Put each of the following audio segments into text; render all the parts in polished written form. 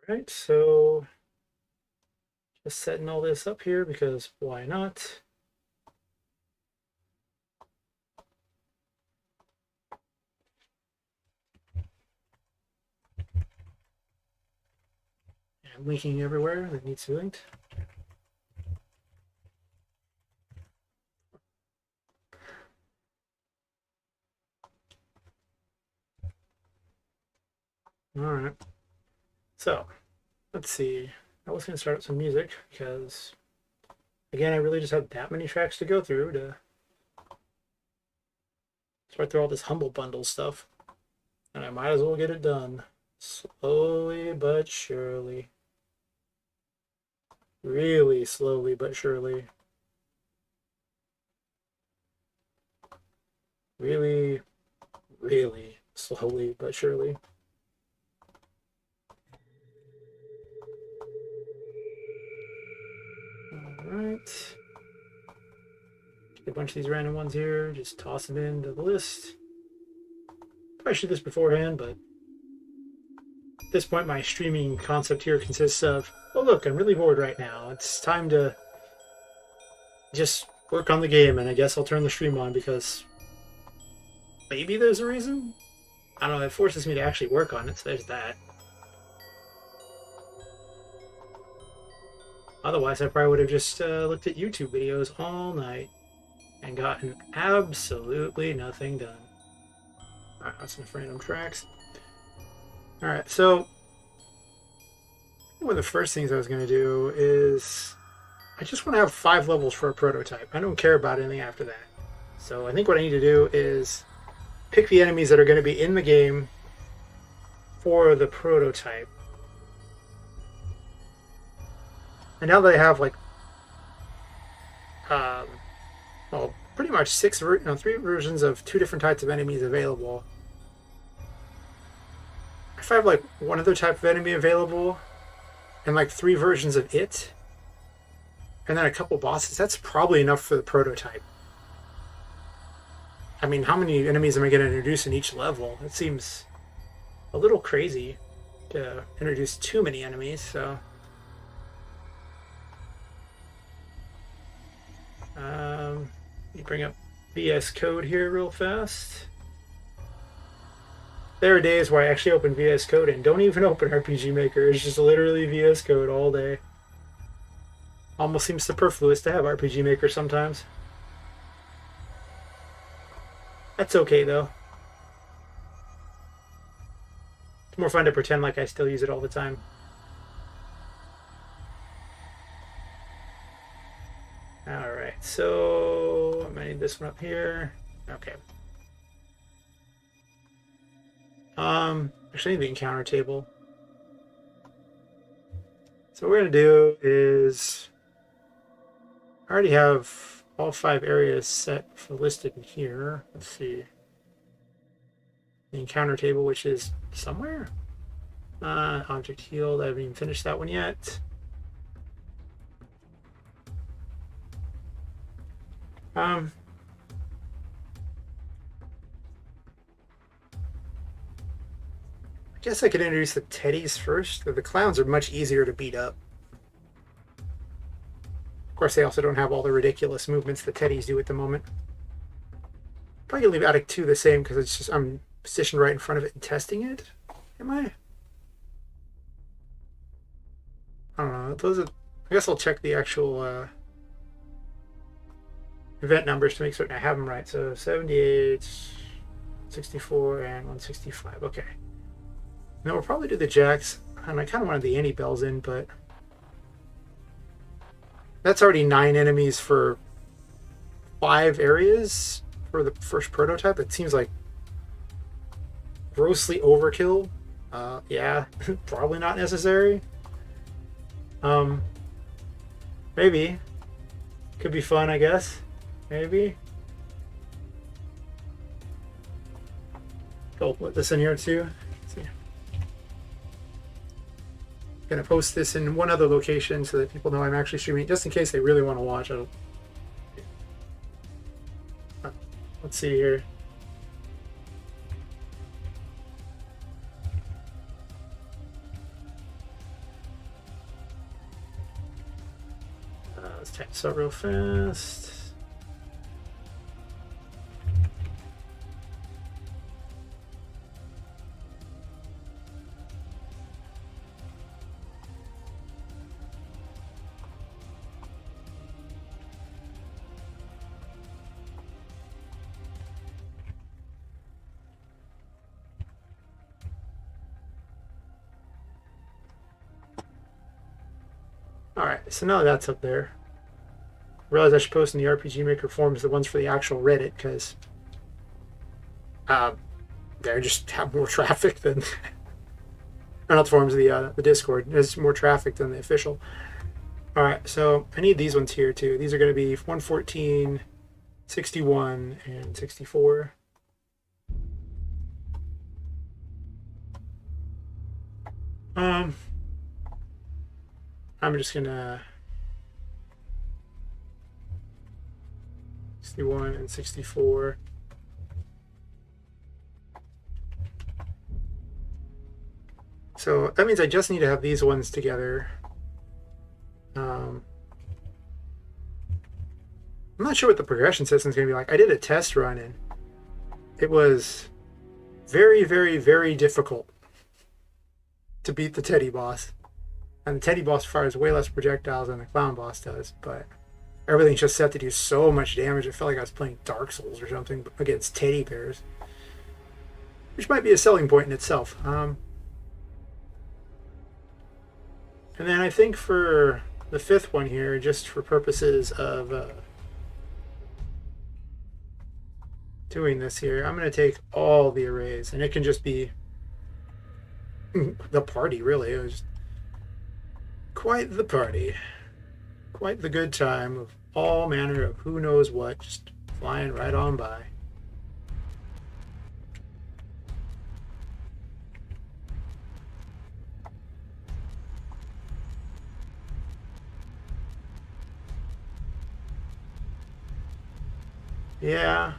Right, so just setting all this up here because why not? And linking everywhere that needs to be linked. All right, so let's see. I was going to start up some music because, again, I really just have that many tracks to go through to sort through all this Humble Bundle stuff. And I might as well get it done. Slowly but surely. Really slowly but surely. Really, really slowly but surely. Alright. A bunch of these random ones here, just toss them into the list. Probably should do this beforehand, but at this point my streaming concept here consists of, oh look, I'm really bored right now. It's time to just work on the game, and I guess I'll turn the stream on because maybe there's a reason? I don't know, it forces me to actually work on it, so there's that. Otherwise, I probably would have just looked at YouTube videos all night and gotten absolutely nothing done. Alright, that's enough random tracks. Alright, so one of the first things I was going to do is I just want to have 5 levels for a prototype. I don't care about anything after that. So I think what I need to do is pick the enemies that are going to be in the game for the prototype. And now that I have like, well, pretty much 3 versions of 2 different types of enemies available. If I have like one other type of enemy available and like 3 versions of it, and then a couple bosses, that's probably enough for the prototype. I mean, how many enemies am I going to introduce in each level? It seems a little crazy to introduce too many enemies, so... Let me bring up VS Code here real fast. There are days where I actually open VS Code and don't even open RPGMaker. It's just literally VS Code all day. Almost seems superfluous to have RPGMaker sometimes. That's okay though. It's more fun to pretend like I still use it all the time. Alright, so I'm gonna need this one up here. Okay. Actually I need the encounter table. So what we're gonna do is I already have all 5 areas set for listed in here. Let's see. The encounter table, which is somewhere. Object healed. I haven't even finished that one yet. I guess I could introduce the teddies first. The clowns are much easier to beat up. Of course, they also don't have all the ridiculous movements the teddies do at the moment. Probably gonna leave Attic 2 the same because it's just I'm positioned right in front of it and testing it. Am I? I don't know. Those are. I guess I'll check the actual event numbers to make certain I have them right. So 78, 64, and 165. Okay. Now we'll probably do the jacks, and I kind of wanted the anti-bells in, but that's already 9 enemies for 5 areas for the first prototype. It seems like grossly overkill. Yeah, probably not necessary. Maybe. Could be fun, I guess. Maybe. I'll put this in here too. Let's see. Gonna post this in one other location so that people know I'm actually streaming, just in case they really want to watch it. Let's see here. this up real fast. Alright, so now that's up there. I realized I should post in the RPGMaker forums the ones for the actual Reddit, because they just have more traffic than... or not the forums, the Discord. There's more traffic than the official. Alright, so I need these ones here too. These are going to be 114, 61, and 64. I'm just gonna 61 and 64. So that means I just need to have these ones together. I'm not sure what the progression system is going to be like. I did a test run and it was very, very, very difficult to beat the Teddy boss. And the Teddy boss fires way less projectiles than the Clown boss does, but everything's just set to do so much damage. It felt like I was playing Dark Souls or something against teddy bears, which might be a selling point in itself. And then I think for the fifth one here, just for purposes of doing this here, I'm going to take all the arrays, and it can just be the party, really. It was quite the party. Quite the good time of all manner of who knows what, just flying right on by. Yeah.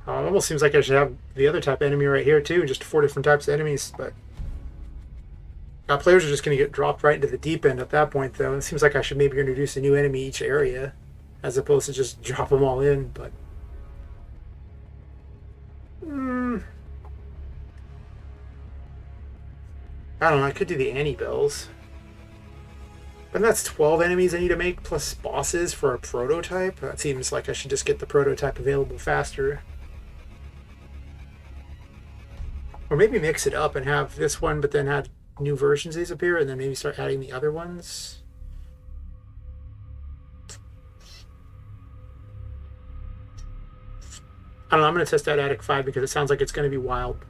It almost seems like I should have the other type of enemy right here too, just 4 different types of enemies, but players are just going to get dropped right into the deep end at that point, though. It seems like I should maybe introduce a new enemy each area, as opposed to just drop them all in, but... I don't know, I could do the Annie Bells. But that's 12 enemies I need to make, plus bosses for a prototype. That seems like I should just get the prototype available faster. Or maybe mix it up and have this one, but then add new versions of these appear, and then maybe start adding the other ones. I don't know, I'm going to test out Attic 5 because it sounds like it's going to be wild.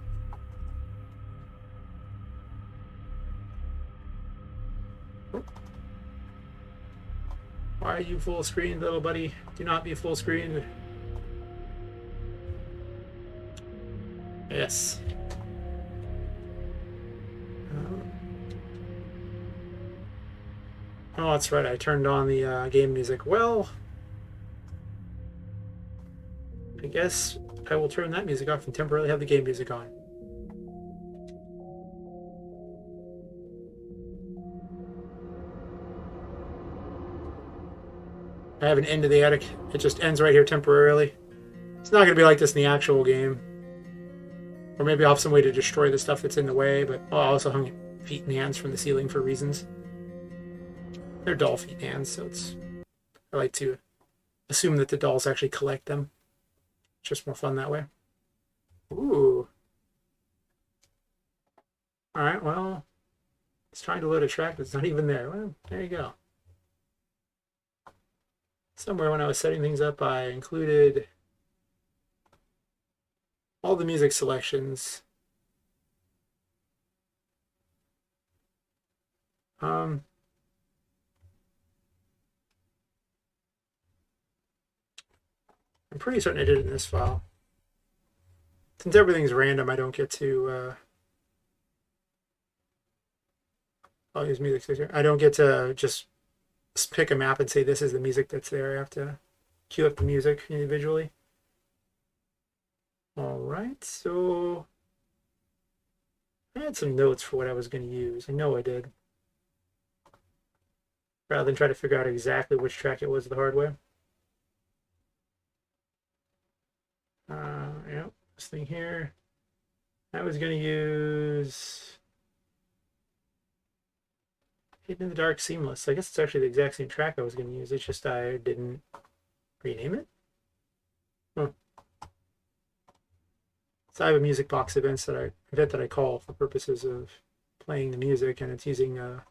Why are you full screen, little buddy? Do not be full screen. Yes. Oh, that's right. I turned on the game music. Well, I guess I will turn that music off and temporarily have the game music on. I have an end to the attic. It just ends right here temporarily. It's not going to be like this in the actual game. Or maybe I'll have some way to destroy the stuff that's in the way, but I also hung feet and hands from the ceiling for reasons. They're doll feet and hands, so I like to assume that the dolls actually collect them. It's just more fun that way. Ooh. Alright, well, it's trying to load a track that's not even there. Well, there you go. Somewhere when I was setting things up, I included all the music selections. I'm pretty certain I did it in this file. Since everything's random, I don't get to I'll use music here. I don't get to just pick a map and say this is the music that's there. I have to queue up the music individually. Alright, so I had some notes for what I was going to use. I know I did. rather than try to figure out exactly which track it was the hard way. Yeah, this thing here. I was going to use Hidden in the Dark Seamless. I guess it's actually the exact same track I was going to use. It's just I didn't rename it. Huh. So I have a music box event that I call for purposes of playing the music, and it's using a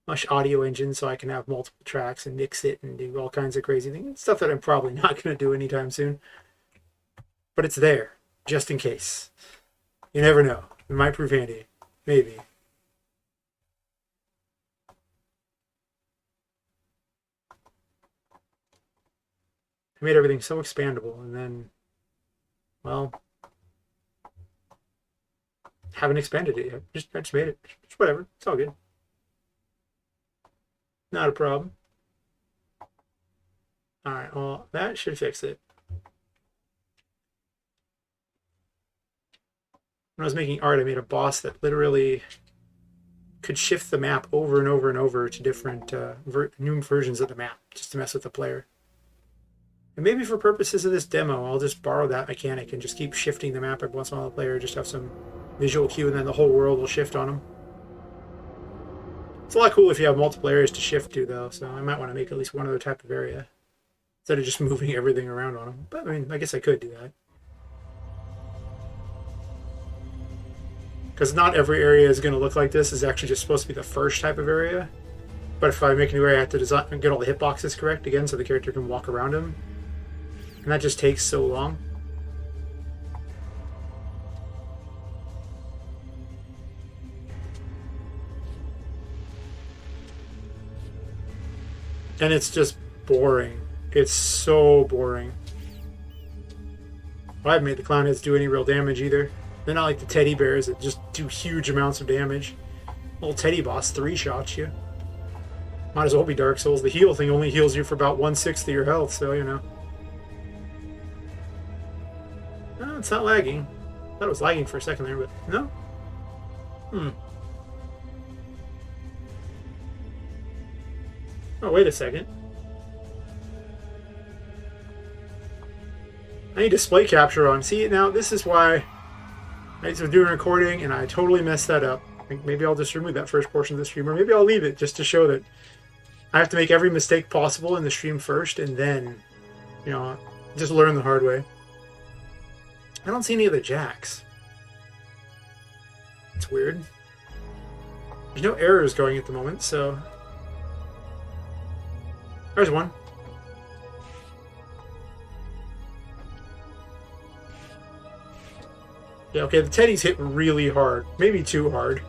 Mush audio engine so I can have multiple tracks and mix it and do all kinds of crazy things. Stuff that I'm probably not going to do anytime soon. But it's there, just in case. You never know. It might prove handy. Maybe. I made everything so expandable, and then, well, haven't expanded it yet. I just made it. Just whatever. It's all good. Not a problem. All right. Well, that should fix it. When I was making art, I made a boss that literally could shift the map over and over and over to different new versions of the map just to mess with the player. And maybe for purposes of this demo, I'll just borrow that mechanic and just keep shifting the map every once in a while. The player just have some visual cue, and then the whole world will shift on them. It's a lot cooler if you have multiple areas to shift to, though, so I might want to make at least one other type of area instead of just moving everything around on them. But, I mean, I guess I could do that. Because not every area is going to look like this. It's actually just supposed to be the first type of area. But if I make a new area, I have to design and get all the hitboxes correct again so the character can walk around them. And that just takes so long. And it's just boring. It's so boring. Well, I haven't made the clown heads do any real damage either. They're not like the teddy bears that just do huge amounts of damage. Little teddy boss 3-shots you. Might as well be Dark Souls. The heal thing only heals you for about 1/6 of your health, so you know. No, it's not lagging. I thought it was lagging for a second there, but no. Oh, wait a second. I need display capture on. See, now this is why I was doing recording and I totally messed that up. Maybe I'll just remove that first portion of the stream, or maybe I'll leave it just to show that I have to make every mistake possible in the stream first and then, you know, just learn the hard way. I don't see any other jacks. It's weird. There's no errors going at the moment, so... There's one. Yeah, okay, the teddies hit really hard. Maybe too hard.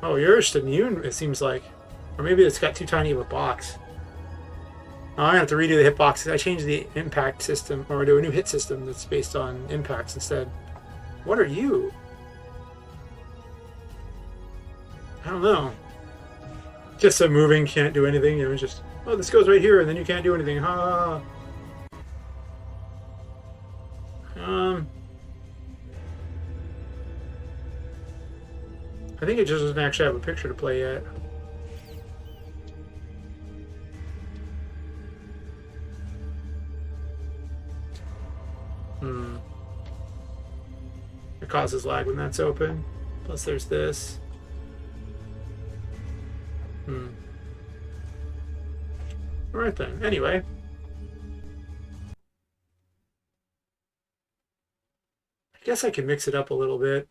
Oh, you're just immune, it seems like. Or maybe it's got too tiny of a box. Oh, I'm going to have to redo the hitboxes. I changed the impact system, or do a new hit system that's based on impacts instead. What are you? I don't know. Just so moving, can't do anything. You know, just, oh, this goes right here, and then you can't do anything. Ha! I think it just doesn't actually have a picture to play yet. It causes lag when that's open. Plus there's this. Alright then. Anyway. I guess I can mix it up a little bit.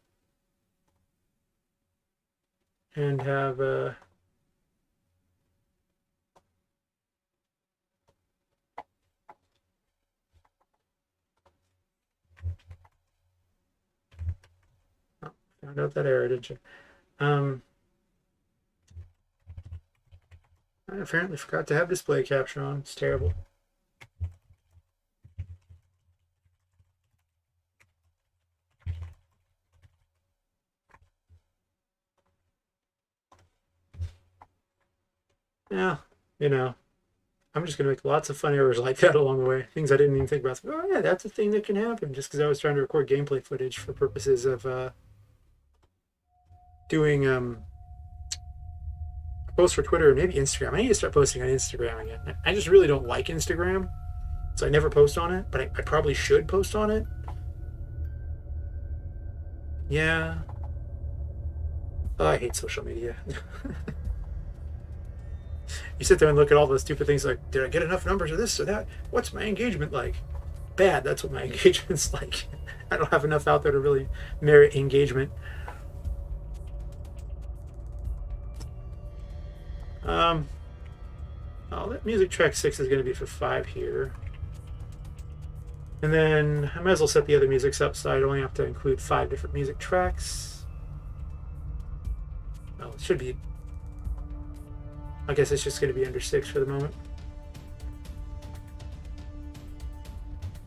And have found out that error, didn't you? I apparently forgot to have display capture on. It's terrible. Yeah, you know. I'm just gonna make lots of fun errors like that along the way. Things I didn't even think about. Oh yeah, that's a thing that can happen. Just because I was trying to record gameplay footage for purposes of doing posts for Twitter and maybe Instagram. I need to start posting on Instagram again. I just really don't like Instagram, so I never post on it. But I probably should post on it. Yeah. Oh, I hate social media. You sit there and look at all those stupid things like, did I get enough numbers of this or that? What's my engagement like? Bad. That's what my engagement's like. I don't have enough out there to really merit engagement. Oh, that music track 6 is going to be for 5 here. And then I might as well set the other musics up so I only have to include 5 different music tracks. Well, it should be... I guess it's just going to be under 6 for the moment.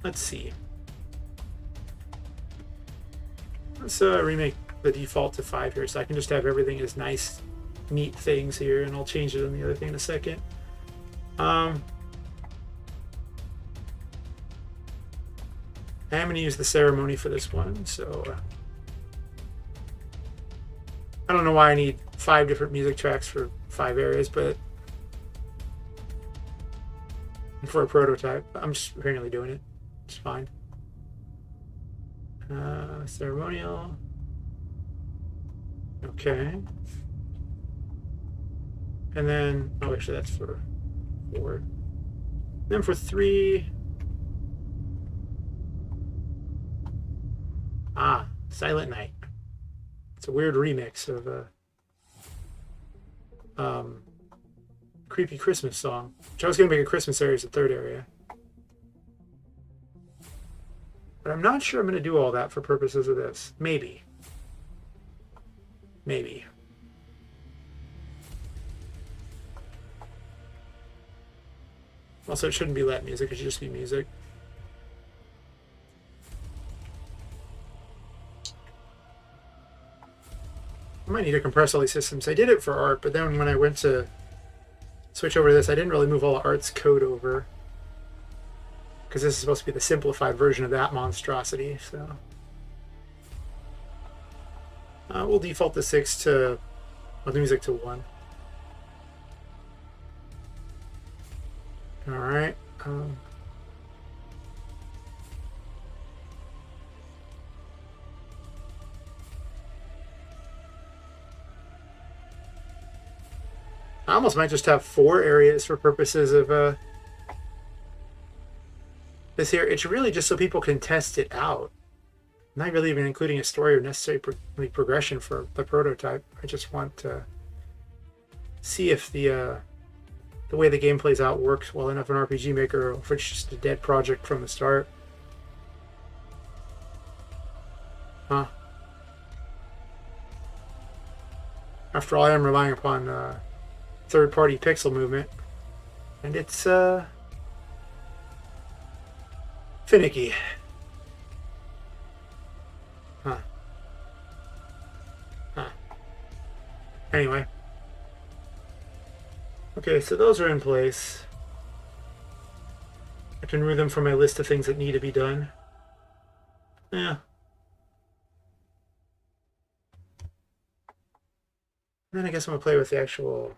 Let's see. Let's remake the default to 5 here so I can just have everything as nice, neat things here, and I'll change it on the other thing in a second. I am going to use the ceremony for this one, so I don't know why I need 5 different music tracks for 5 areas, but for a prototype, I'm just apparently doing it. It's fine. Ceremonial. Okay. And then, oh, actually, that's for 4. Then for 3. Ah, Silent Night. It's a weird remix of a creepy Christmas song, which I was going to make a Christmas area as the 3rd area. But I'm not sure I'm going to do all that for purposes of this. Maybe. Maybe. Also, it shouldn't be let music. It should just be music. I might need to compress all these systems. I did it for art, but then when I went to switch over to this, I didn't really move all the art's code over, because this is supposed to be the simplified version of that monstrosity. So we'll default the 6 to, well, the music to 1. All right. I almost might just have 4 areas for purposes of this here. It's really just so people can test it out. I'm not really even including a story or necessary progression for the prototype. I just want to see if the way the game plays out works well enough in RPGMaker, or if it's just a dead project from the start. Huh. After all, I am relying upon third-party pixel movement, and it's finicky. Huh. Anyway. Okay, so those are in place. I can remove them from my list of things that need to be done. Yeah. And then I guess I'm gonna play with the actual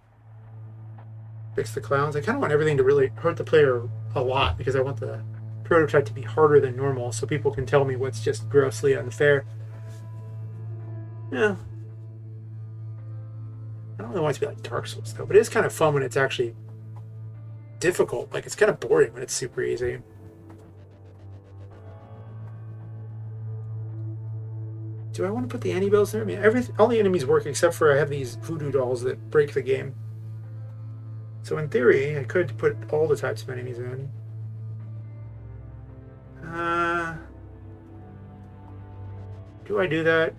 fix the clowns. I kind of want everything to really hurt the player a lot, because I want the prototype to be harder than normal, so people can tell me what's just grossly unfair. Yeah. I don't really want it to be like Dark Souls, though, but it is kind of fun when it's actually difficult. Like, it's kind of boring when it's super easy. Do I want to put the Annie-Bells there? I mean, all the enemies work except for I have these voodoo dolls that break the game. So in theory, I could put all the types of enemies in. Do I do that?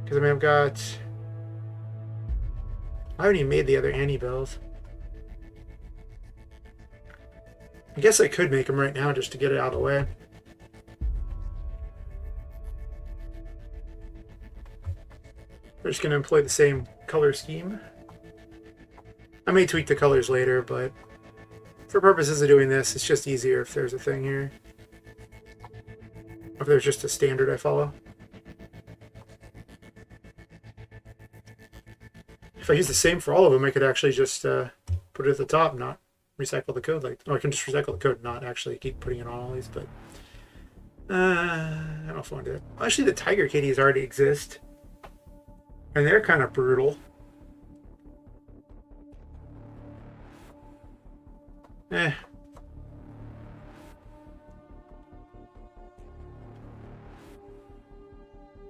Because I mean, I've got... I haven't even made the other Annie-Bells. I guess I could make them right now just to get it out of the way. We're just going to employ the same color scheme. I may tweak the colors later, but for purposes of doing this, it's just easier if there's a thing here. Or if there's just a standard I follow. If I use the same for all of them, I could actually just put it at the top, not recycle the code. Like, or I can just recycle the code, not actually keep putting it on all these. But I don't know if I want to do it. Actually, the tiger kitties already exist, and they're kind of brutal.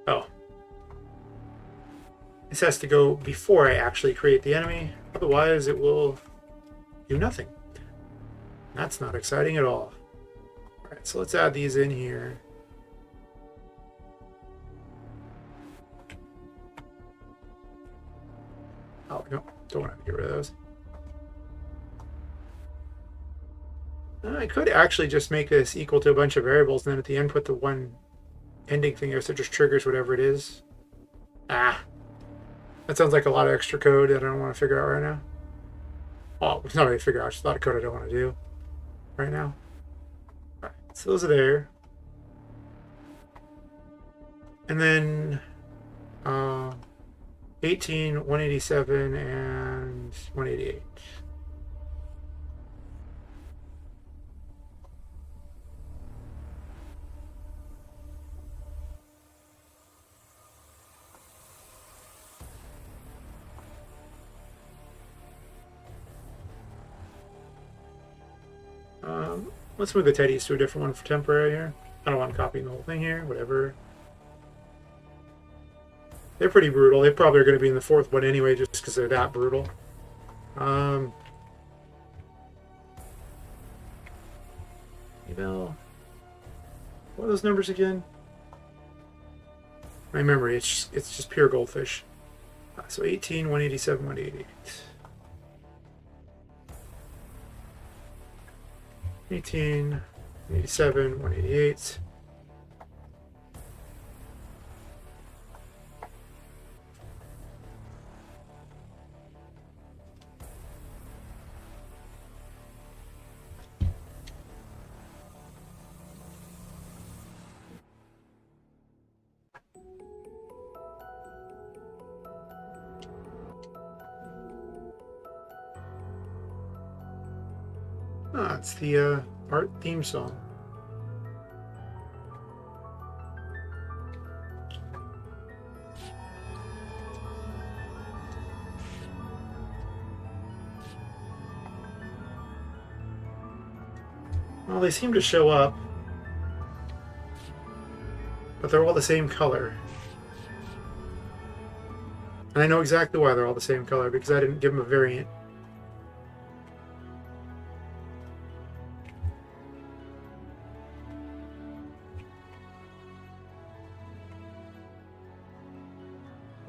Oh. This has to go before I actually create the enemy. Otherwise, it will do nothing. That's not exciting at all. Alright, so let's add these in here. Oh, no. Don't want to get rid of those. I could actually just make this equal to a bunch of variables and then at the end put the one ending thing there so it just triggers whatever it is. Ah. That sounds like a lot of extra code that I don't want to figure out right now. Oh, it's not really figure out. It's just a lot of code I don't want to do right now. Alright, so those are there. And then 18, 187, and 188. Let's move the teddies to a different one for temporary here. I don't want copying the whole thing here, whatever. They're pretty brutal. They probably are going to be in the fourth one anyway, just because they're that brutal. Email. What are those numbers again? My memory, it's just pure goldfish. So 18, 187, 188. 18, 87, 188. Ah, it's the art theme song. Well, they seem to show up, but they're all the same color. And I know exactly why they're all the same color, because I didn't give them a variant.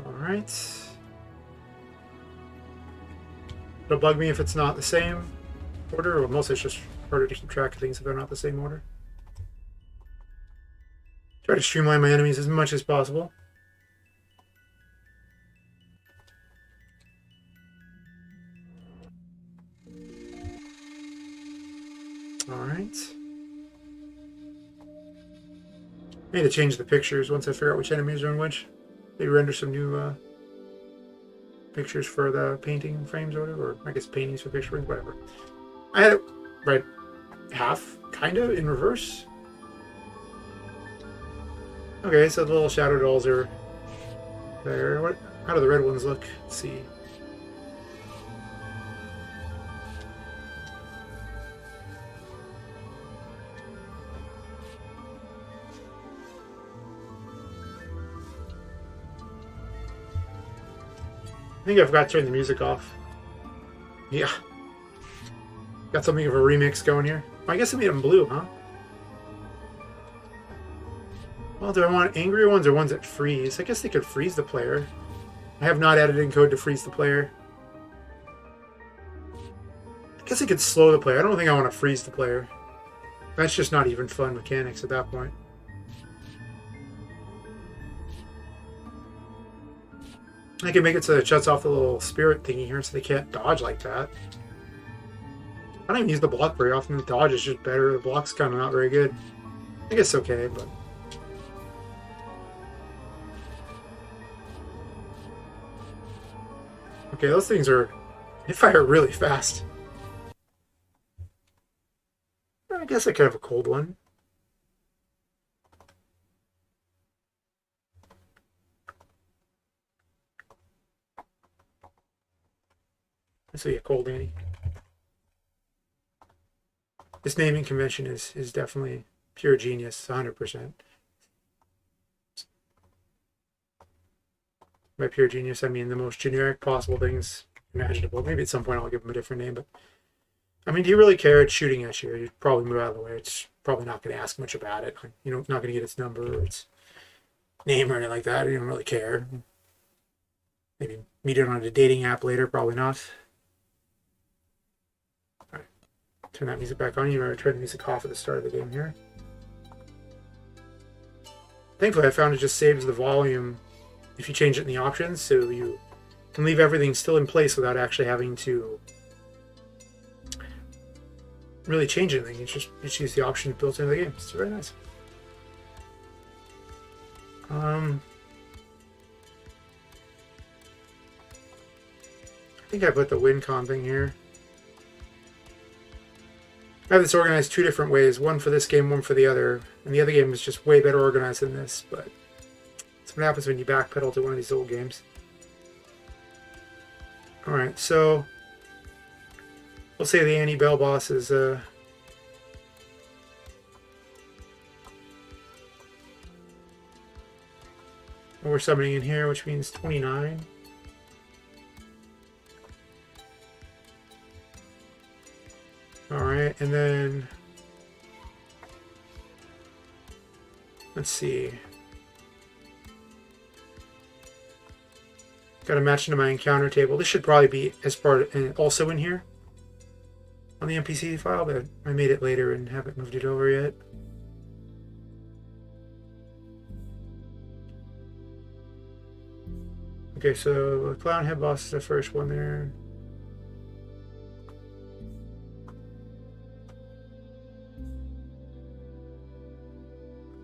Alright. It'll bug me if it's not the same order, or mostly it's just harder to keep track of things if they're not the same order. Try to streamline my enemies as much as possible. Alright. I need to change the pictures once I figure out which enemies are in which. Maybe render some new pictures for the painting frames or whatever, or I guess paintings for picture frames, whatever. I had it right half, kind of, in reverse. Okay, so the little shadow dolls are there. How do the red ones look? Let's see. I think I forgot to turn the music off. Yeah. Got something of a remix going here. I guess I made them blue, huh? Well, do I want angrier ones or ones that freeze? I guess they could freeze the player. I have not added in code to freeze the player. I guess I could slow the player. I don't think I want to freeze the player. That's just not even fun mechanics at that point. I can make it so that it shuts off the little spirit thingy here so they can't dodge like that. I don't even use the block very often. The dodge is just better. The block's kind of not very good. I guess okay, but... Okay, those things are... They fire really fast. I guess I could have a cold one. So yeah, cold Annie. This naming convention is definitely pure genius, 100%. By pure genius, I mean the most generic possible things imaginable. Maybe at some point I'll give them a different name, but I mean, do you really care? It's shooting at you. You'd probably move out of the way. It's probably not going to ask much about it. You know, not going to get its number or its name or anything like that. You don't really care. Maybe meet it on a dating app later. Probably not. All right. Turn that music back on. You remember, turn the music off at the start of the game here. Thankfully, I found it just saves the volume if you change it in the options, so you can leave everything still in place without actually having to really change anything. You just use the options built into the game. It's very nice. I think I put the WinCon thing here. I have this organized two different ways, one for this game, one for the other, and the other game is just way better organized than this, but that's what happens when you backpedal to one of these old games. Alright, so we'll say the Annie Bell boss is we're summoning in here, which means 29. Alright, and then let's see. Got to match into my encounter table. This should probably be as part of, also in here on the NPC file, but I made it later and haven't moved it over yet. Okay, so the clown head boss is the first one there.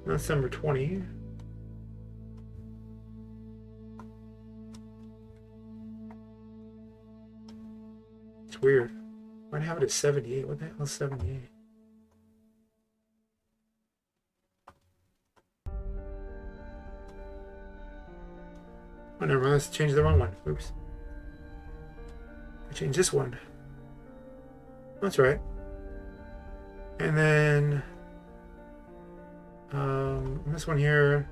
That's number 20. It's weird. Why'd I have it at 78? What the hell is 78? Oh, never mind. Let's change the wrong one. Oops. I changed this one. That's right. And then this one here,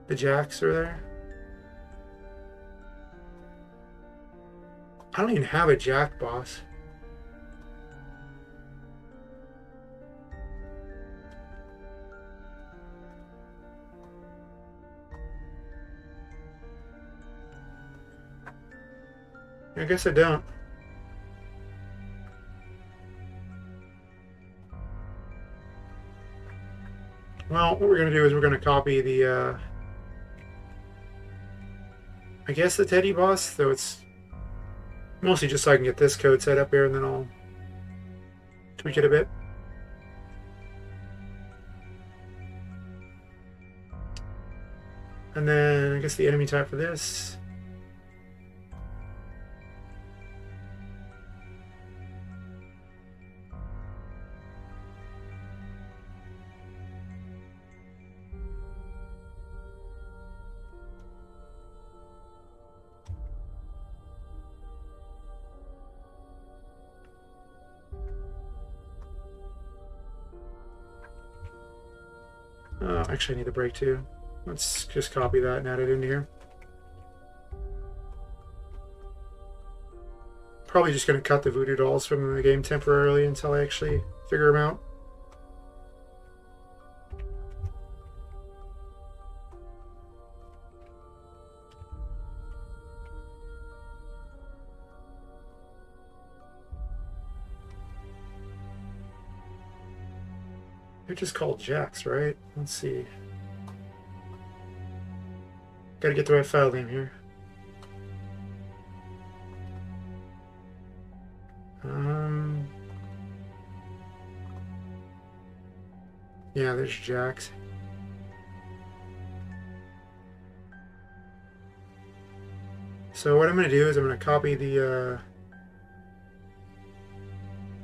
the jacks are there. I don't even have a jack boss. I guess I don't. Well, what we're going to do is we're going to copy the, I guess the Teddy boss, though it's mostly just so I can get this code set up here, and then I'll tweak it a bit. And then I guess the enemy type for this. Actually, I need the break too. Let's just copy that and add it into here. Probably just going to cut the voodoo dolls from the game temporarily until I actually figure them out. They're just called jacks, right? Let's see. Gotta get the right file name here. Yeah, there's jacks. So what I'm going to do is I'm going to copy the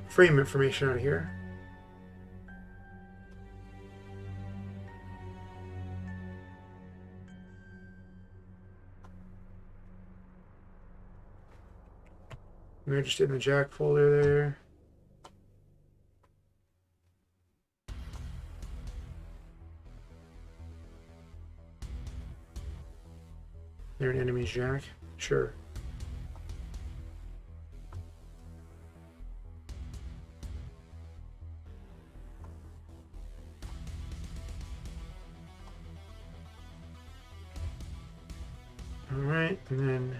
frame information out of here. And they're just in the jack folder there. They're an enemy's jack. Sure. Alright, and then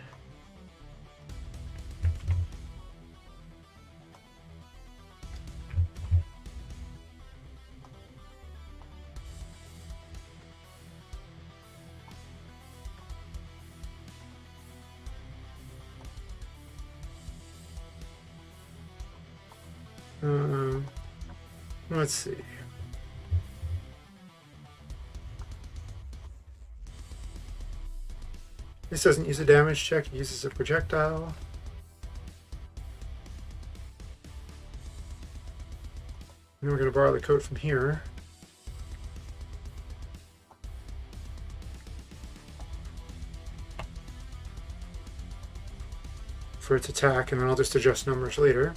let's see. This doesn't use a damage check, it uses a projectile. And we're going to borrow the code from here. For its attack, and then I'll just adjust numbers later.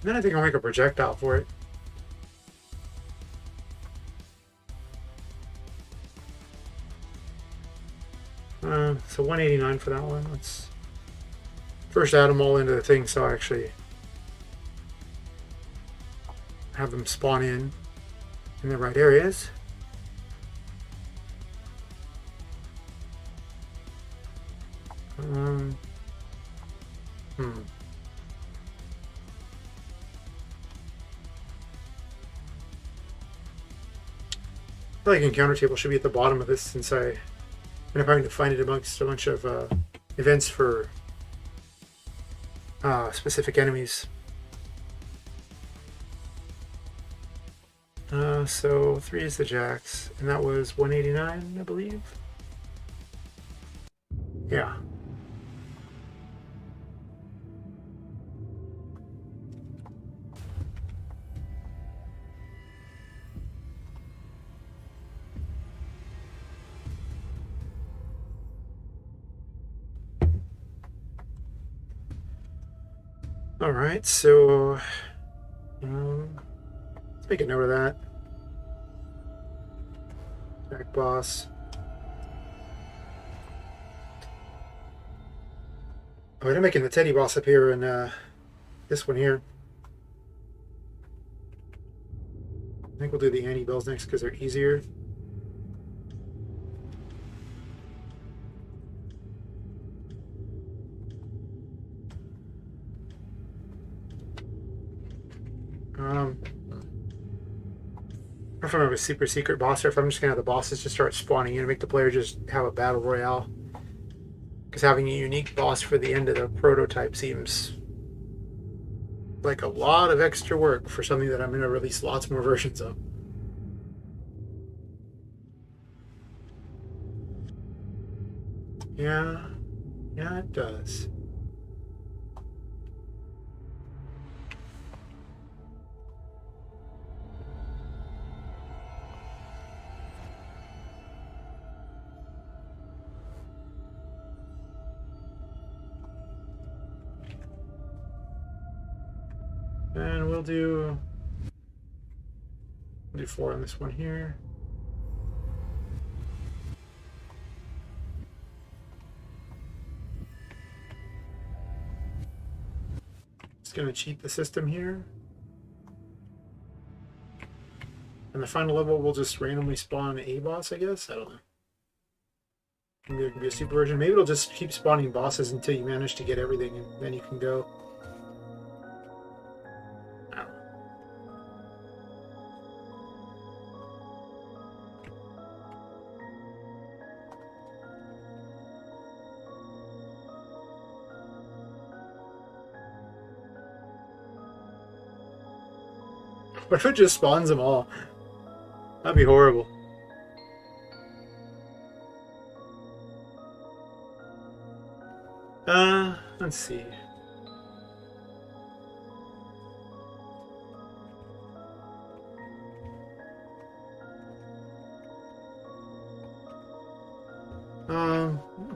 And then I think I'll make a projectile for it. So 189 for that one. Let's first add them all into the thing so I actually have them spawn in the right areas. I feel like encounter table should be at the bottom of this since I end up having to find it amongst a bunch of events for specific enemies. So 3 is the jacks, and that was 189, I believe. Yeah. All right, so let's make a note of that. Jack boss. Oh, I'm making the Teddy boss up here and this one here. I think we'll do the Annie bells next because they're easier. If I'm a super secret boss, or if I'm just gonna have the bosses just start spawning in and make the player just have a battle royale. Because having a unique boss for the end of the prototype seems like a lot of extra work for something that I'm going to release lots more versions of. Yeah, it does. And we'll do 4 on this one here. Just going to cheat the system here. And the final level will just randomly spawn a boss, I guess? I don't know. Maybe it can be a super version. Maybe it'll just keep spawning bosses until you manage to get everything, and then you can go. I don't know. What if it just spawns them all? That'd be horrible. Let's see.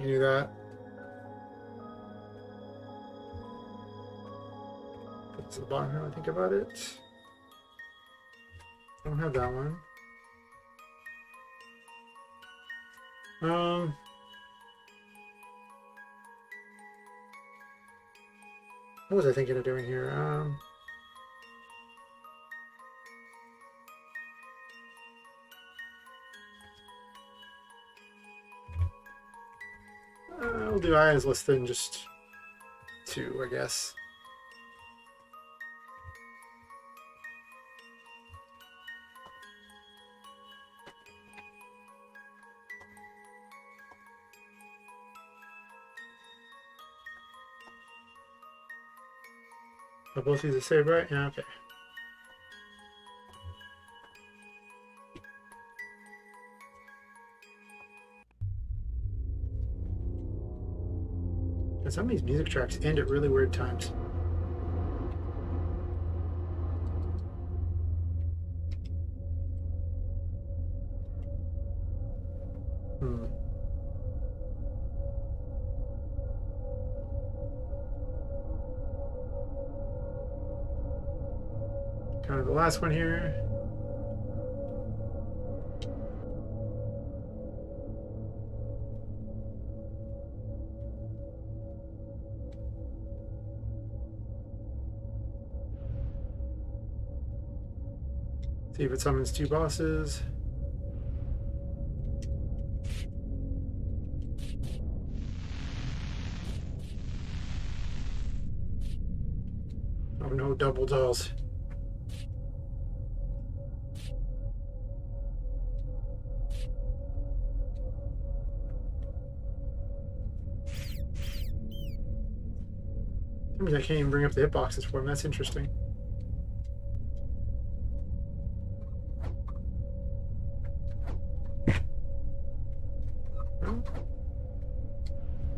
Do that. Put to the bottom here when I think about it. I don't have that one. What was I thinking of doing here? We'll do items less than just 2, I guess. Are both these are saved, right? Yeah, okay. And some of these music tracks end at really weird times. Kind of the last one here. See if it summons 2 bosses. Oh no, double dolls. I can't even bring up the hitboxes for him. That's interesting.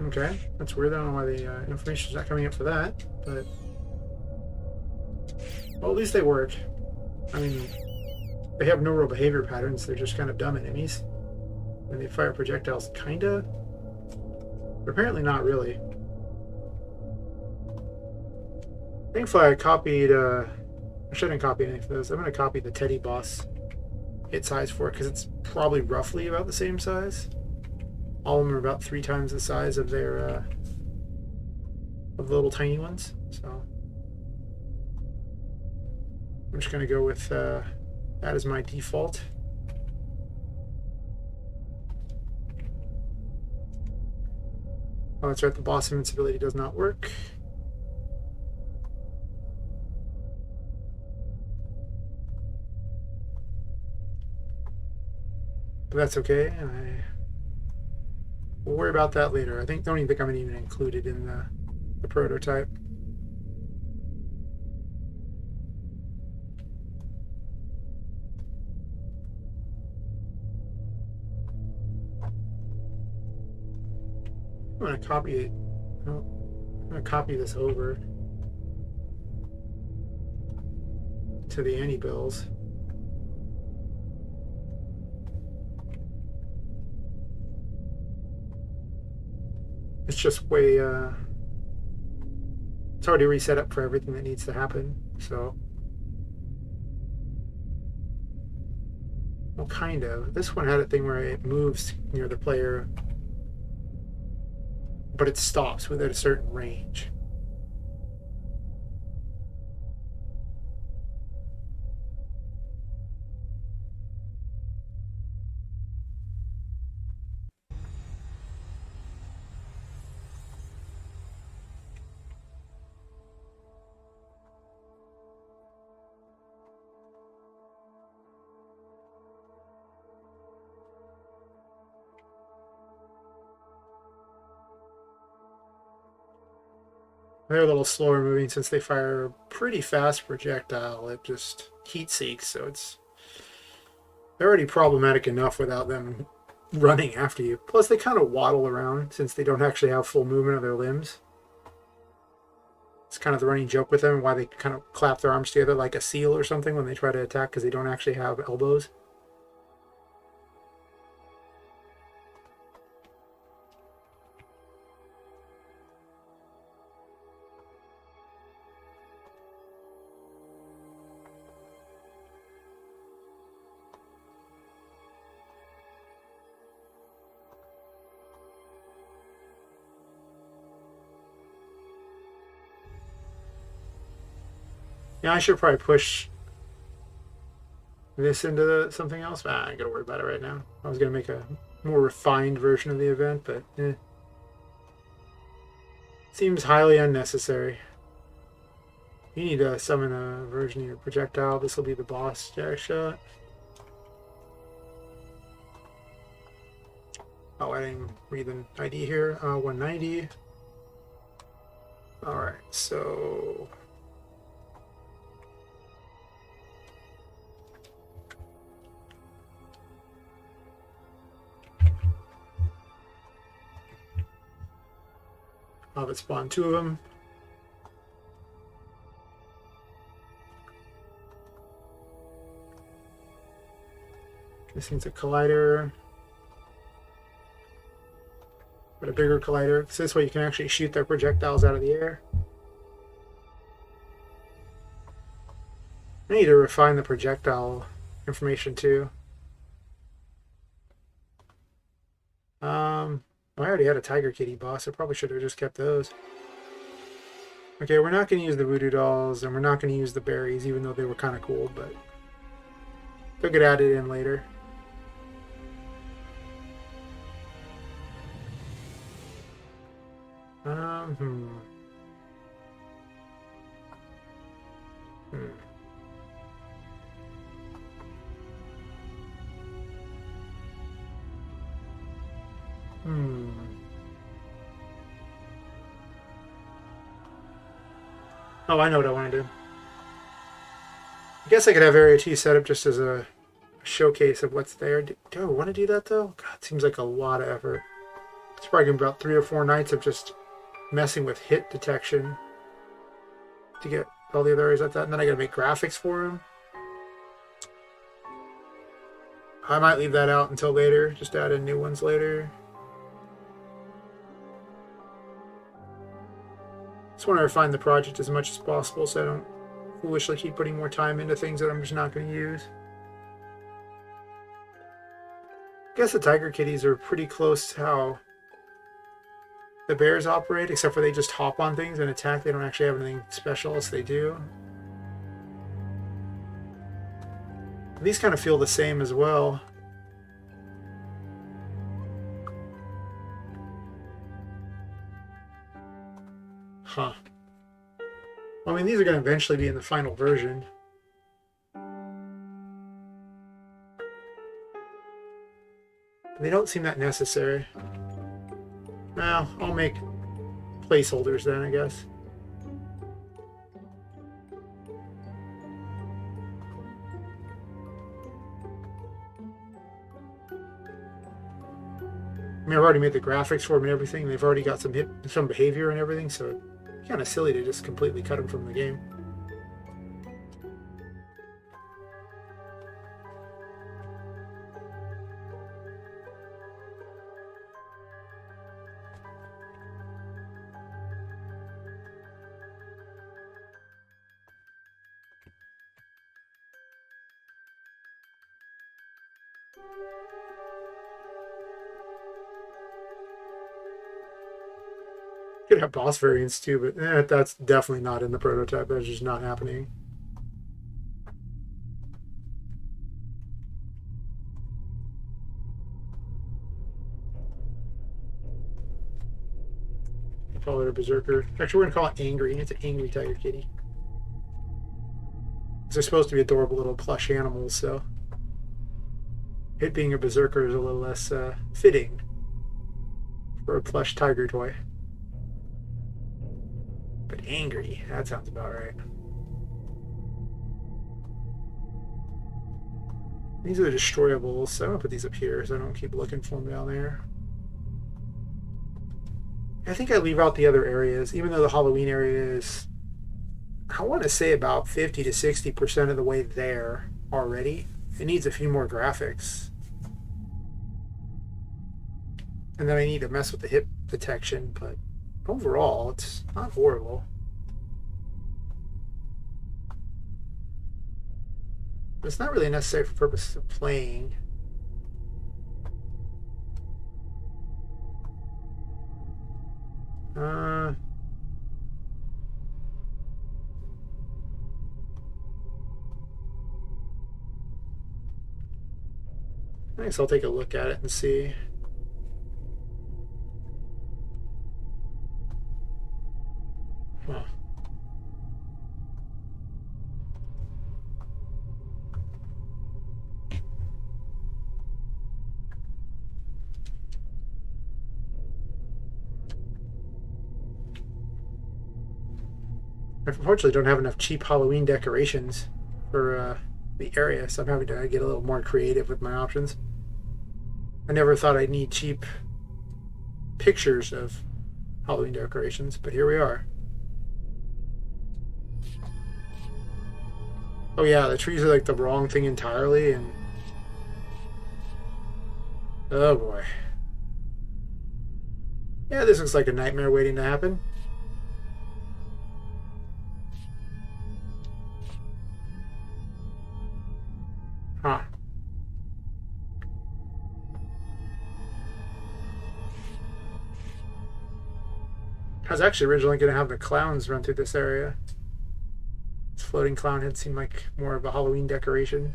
Okay, that's weird. I don't know why the information's not coming up for that, but well, at least they work. I mean, they have no real behavior patterns. They're just kind of dumb enemies. And they fire projectiles, kinda, but apparently not really. Thankfully, I copied. I shouldn't copy anything for this. I'm going to copy the Teddy boss hit size for it because it's probably roughly about the same size. All of them are about 3 times the size of their of the little tiny ones. So I'm just going to go with that as my default. Oh, that's right. The boss invincibility does not work. But that's okay. We'll worry about that later. Don't even think I'm going to even include it in the prototype. I'm going to copy it. Oh, I'm going to copy this over to the anti-bills. It's just way, it's already reset up for everything that needs to happen, so. Well, kind of. This one had a thing where it moves near the player, but it stops within a certain range. They're a little slower moving since they fire a pretty fast projectile. It just heat seeks, so it's already problematic enough without them running after you. Plus, they kind of waddle around since they don't actually have full movement of their limbs. It's kind of the running joke with them, why they kind of clap their arms together like a seal or something when they try to attack, because they don't actually have elbows. Yeah, I should probably push this into something else. I ain't gonna worry about it right now. I was gonna make a more refined version of the event, but seems highly unnecessary. You need to summon a version of your projectile. This will be the boss jack shot. Oh, I didn't read the ID here. 190. Alright, so I'll have it spawn two of them. This needs a collider. But a bigger collider. So this way you can actually shoot their projectiles out of the air. I need to refine the projectile information too. I already had a Tiger Kitty boss. I probably should have just kept those. Okay, we're not going to use the voodoo dolls, and we're not going to use the berries, even though they were kind of cool, but they'll get added in later. Hmm. Oh, I know what I want to do. I guess I could have Area 2 set up just as a showcase of what's there. Do I want to do that, though? God, it seems like a lot of effort. It's probably going to be about 3 or 4 nights of just messing with hit detection to get all the other areas like that. And then I got to make graphics for them. I might leave that out until later. Just add in new ones later. Just want to refine the project as much as possible so I don't foolishly keep putting more time into things that I'm just not going to use. I guess the Tiger Kitties are pretty close to how the bears operate, except for they just hop on things and attack. They don't actually have anything special else they do. These kind of feel the same as well. Huh. Well, I mean, these are going to eventually be in the final version. They don't seem that necessary. Well, I'll make placeholders then, I guess. I mean, I've already made the graphics for them and everything. They've already got some behavior and everything, so it's kind of silly to just completely cut them from the game. Could have boss variants too, but that's definitely not in the prototype. That's just not happening. I'll call it a berserker. Actually, we're gonna call it angry. It's an angry Tiger Kitty. They're supposed to be adorable little plush animals, so it being a berserker is a little less fitting for a plush tiger toy. But angry. That sounds about right. These are the destroyables, so I'm gonna put these up here so I don't keep looking for them down there. I think I leave out the other areas, even though the Halloween area is, I want to say about 50 to 60% of the way there already. It needs a few more graphics. And then I need to mess with the hip detection, but overall, it's not horrible. But it's not really necessary for purposes of playing. I guess I'll take a look at it and see. Huh. I unfortunately don't have enough cheap Halloween decorations for the area, so I'm having to get a little more creative with my options. I never thought I'd need cheap pictures of Halloween decorations, but here we are. Oh yeah, the trees are like the wrong thing entirely, and oh boy. Yeah, this looks like a nightmare waiting to happen. Huh. I was actually originally going to have the clowns run through this area. This floating clown head seemed like more of a Halloween decoration.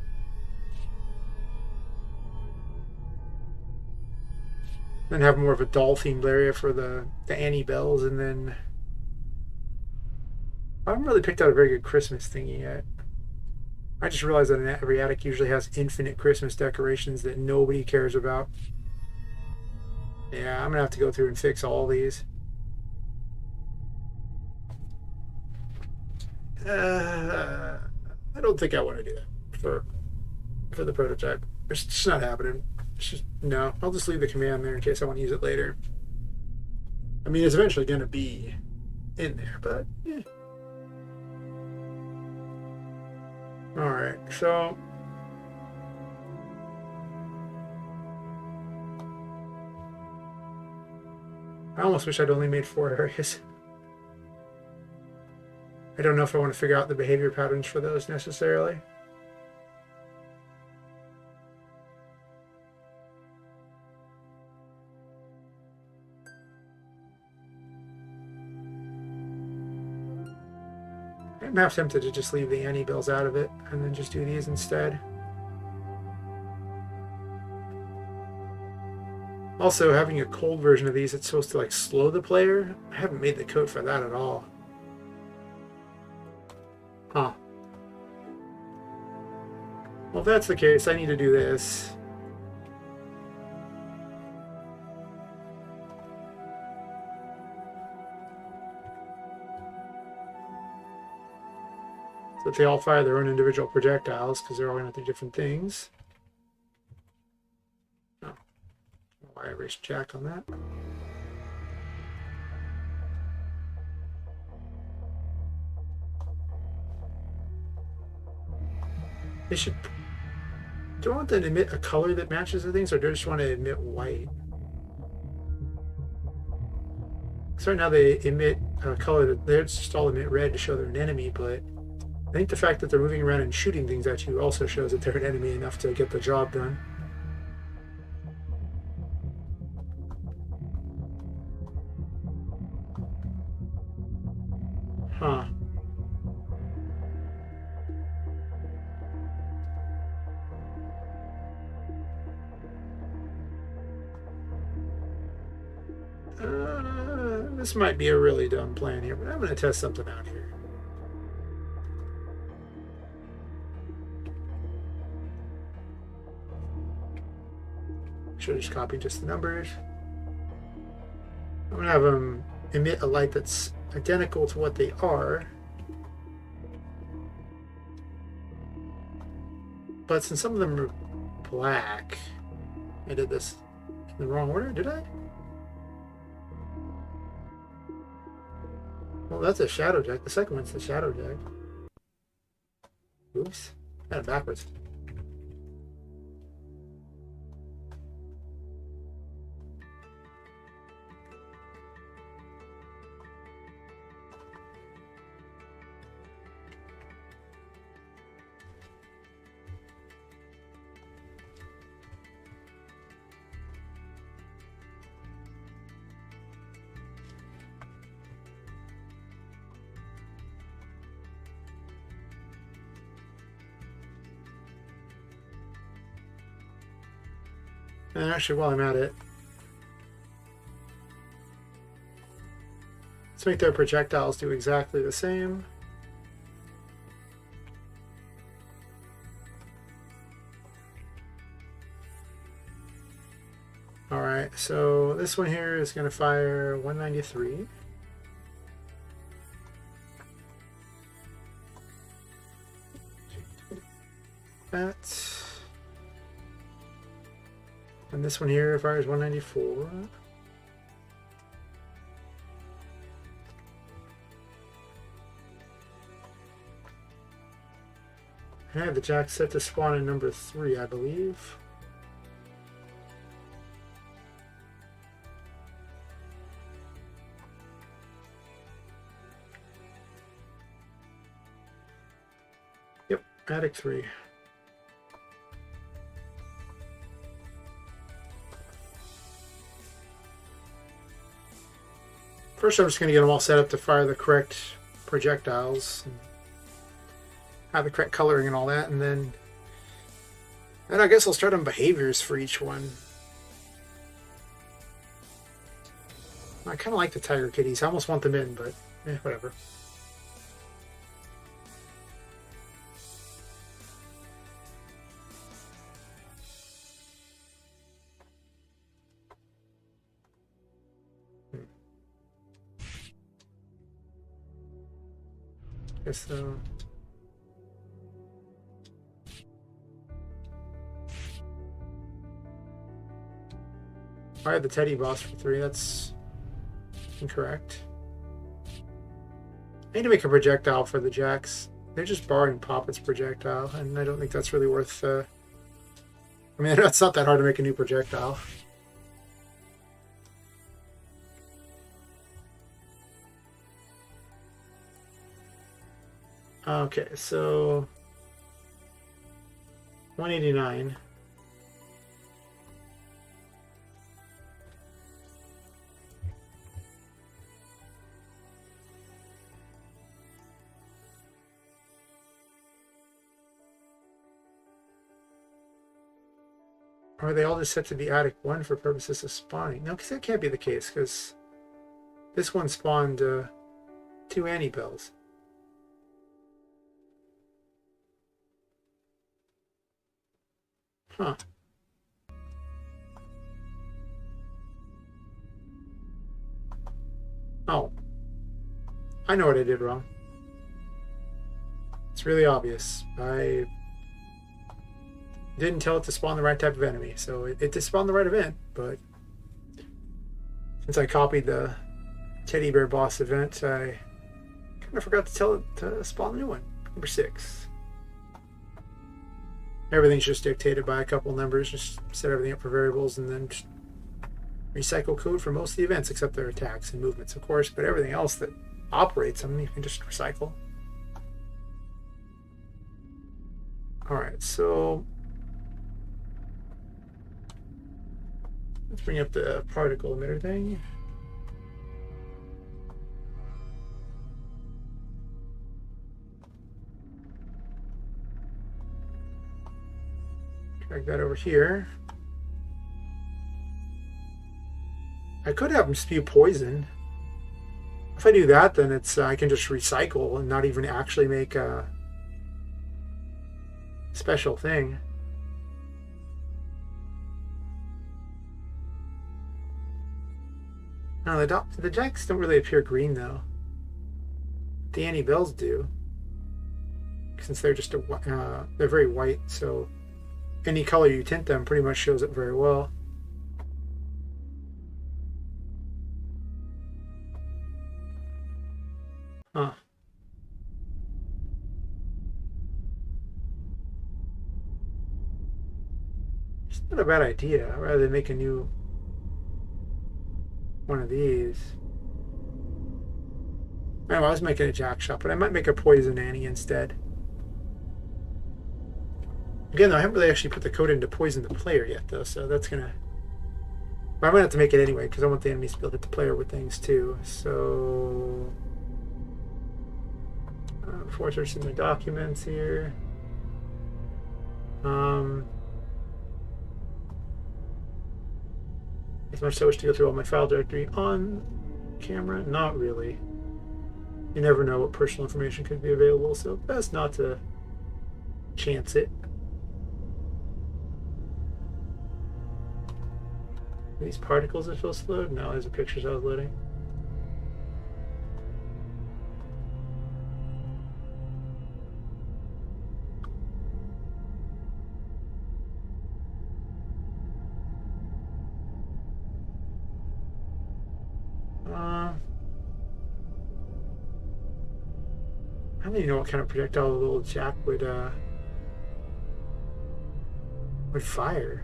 Then have more of a doll-themed area for the Annie bells, and then I haven't really picked out a very good Christmas thingy yet. I just realized that every attic usually has infinite Christmas decorations that nobody cares about. Yeah, I'm gonna have to go through and fix all these. I don't think I want to do that for the prototype. It's just not happening. It's just, no, I'll just leave the command there in case I want to use it later. I mean, it's eventually going to be in there, but yeah. Alright, so I almost wish I'd only made 4 areas. I don't know if I want to figure out the behavior patterns for those necessarily. I'm half tempted to just leave the Annie bells out of it and then just do these instead. Also, having a cold version of these, it's supposed to like slow the player. I haven't made the code for that at all. Huh. Well, if that's the case, I need to do this. So that they all fire their own individual projectiles, because they're all going to do different things. Oh. Why I erased Jack on that. They should... Do I want them to emit a color that matches the things, or do I just want to emit white? So right now they emit a color that they just all emit red to show they're an enemy, but I think the fact that they're moving around and shooting things at you also shows that they're an enemy enough to get the job done. Huh. This might be a really dumb plan here, but I'm going to test something out here. Should have just copied just the numbers. I'm going to have them emit a light that's identical to what they are. But since some of them are black, I did this in the wrong order, did I? Well, that's a shadow jack. The second one's the shadow jack. Oops. Got it backwards. And actually, while I'm at it, let's make their projectiles do exactly the same. Alright, so this one here is going to fire 193. That. And this one here fires 194. I have the jack set to spawn in number 3, I believe. Yep, attic 3. First, I'm just going to get them all set up to fire the correct projectiles, and have the correct coloring and all that, and then I guess I'll start on behaviors for each one. I kind of like the tiger kitties. I almost want them in, but whatever. Guess so. I had the teddy boss for 3. That's incorrect. I need to make a projectile for the jacks. They're just borrowing Poppet's projectile, and I don't think that's really worth. I mean, it's not that hard to make a new projectile. Okay, so 189. Or are they all just set to be attic 1 for purposes of spawning? No, because that can't be the case, because this one spawned 2 Annie bells. Huh. Oh. I know what I did wrong. It's really obvious. I didn't tell it to spawn the right type of enemy, so it did spawn the right event, but since I copied the teddy bear boss event, I kind of forgot to tell it to spawn the new one, number 6. Everything's just dictated by a couple numbers. Just set everything up for variables and then just recycle code for most of the events, except their attacks and movements, of course. But everything else that operates them, you can just recycle. Alright, so let's bring up the particle emitter thing. Drag that over here. I could have them spew poison. If I do that, then it's I can just recycle and not even actually make a special thing. No, the jacks don't really appear green though. the Annie Bells do, since they're just they're very white, so any color you tint them pretty much shows it very well. Huh. It's not a bad idea. Rather than make a new one of these. I was making a jack shot, but I might make a poison Annie instead. Again, though, I haven't really actually put the code in to poison the player yet, though, so that's gonna... But I'm gonna have to make it anyway, because I want the enemies to be able to hit the player with things, too. So... before I start seeing my documents here... As much so as to go through all my file directory on camera? Not really. You never know what personal information could be available, so best not to chance it. Are these particles are supposed to load? No, these are pictures I was loading. I don't even know what kind of projectile the little Jack would fire.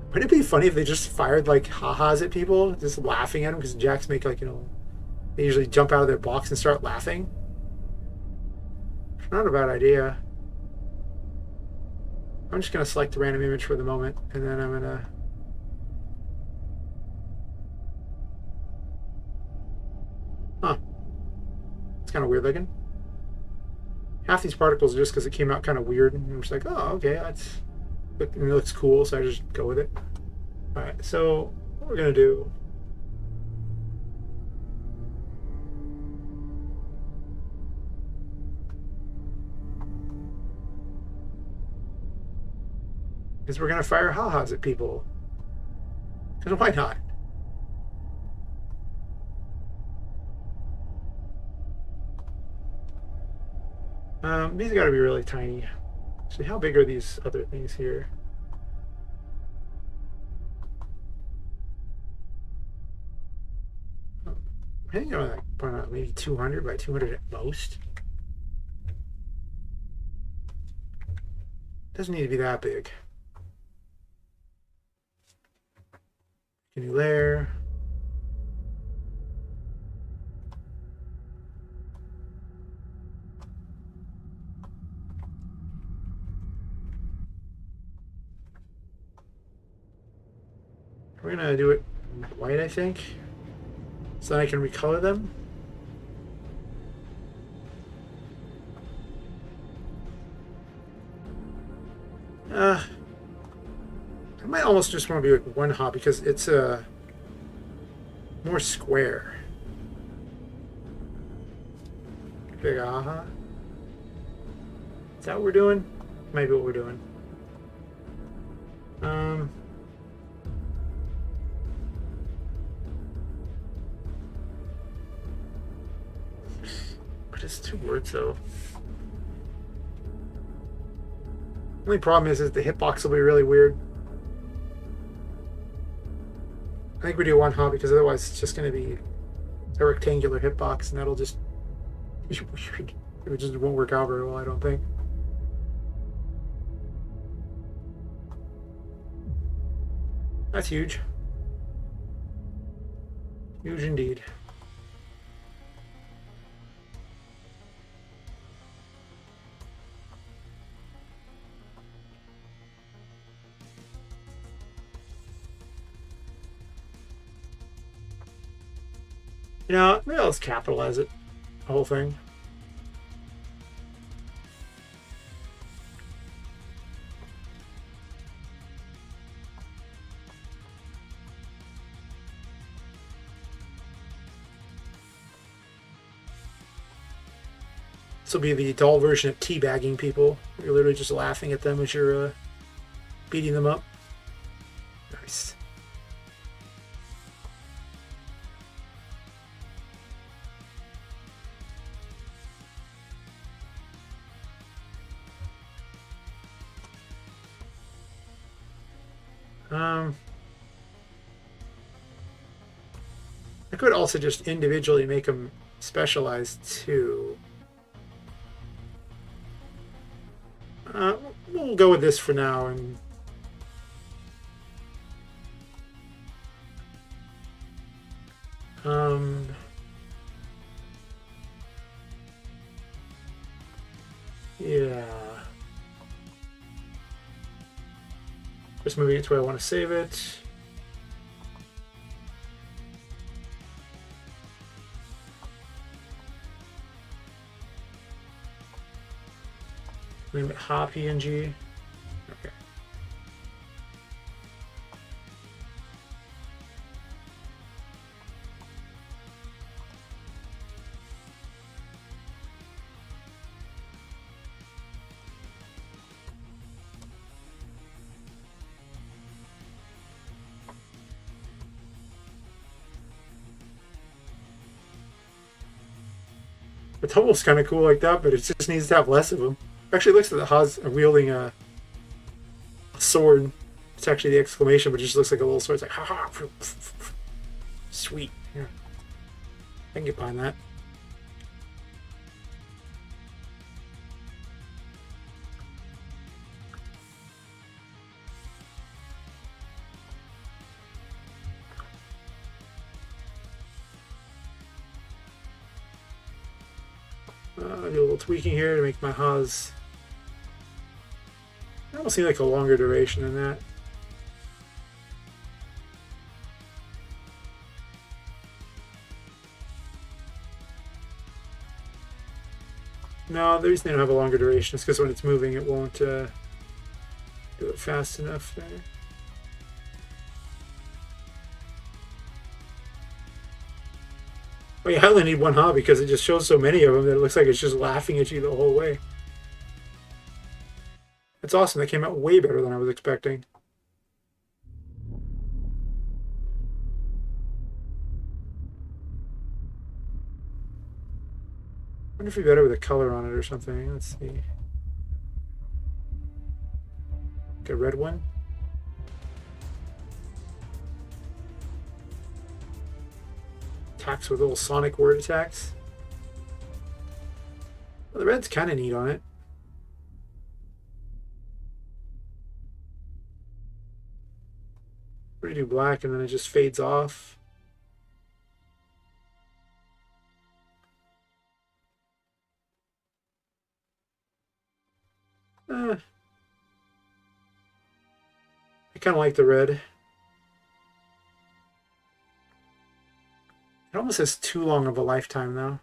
Wouldn't it be funny if they just fired like ha-has at people, just laughing at them, because Jacks make like, you know, they usually jump out of their box and start laughing. It's not a bad idea. I'm just gonna select the random image for the moment, and then I'm gonna it's kind of weird looking. Half these particles are just because it came out kind of weird, and I'm just like, oh, okay, it looks cool, so I just go with it. All right, so what we're gonna do is we're gonna fire ha-has at people. Because why not? These got to be really tiny. Actually, how big are these other things here? I think I'm like maybe 200 by 200 at most. Doesn't need to be that big. New layer. We're gonna do it white, I think, so that I can recolor them. I might almost just want to be like one hop because it's more square. Big aha. Is that what we're doing? Maybe what we're doing. But it's 2 words though. Only problem is the hitbox will be really weird. I think we do one hop because otherwise it's just going to be a rectangular hitbox, and that'll just be weird. It just won't work out very well, I don't think. That's huge. Huge indeed. You know, maybe I'll just capitalize it, the whole thing. This will be the doll version of teabagging people. You're literally just laughing at them as you're beating them up. Nice. I could also just individually make them specialized too. We'll go with this for now, and yeah, just moving it to where I want to save it. Name it Ha PNG. Okay. It's almost kind of cool like that, but it just needs to have less of them. Actually, it looks like the Ha's wielding a sword. It's actually the exclamation, but it just looks like a little sword. It's like, ha ha. Sweet. Yeah. I can get behind that. Do a little tweaking here to make my Ha's almost seem like a longer duration than that. No, the reason they don't have a longer duration is because when it's moving, it won't do it fast enough there. Oh yeah, I only need one Ha because it just shows so many of them that it looks like it's just laughing at you the whole way. It's awesome. That came out way better than I was expecting. I wonder if it'd be better with a color on it or something. Let's see. Like a red one. Attacks with little sonic word attacks. Well, the red's kind of neat on it. What do you do black and then it just fades off? I kind of like the red. It almost has too long of a lifetime, though.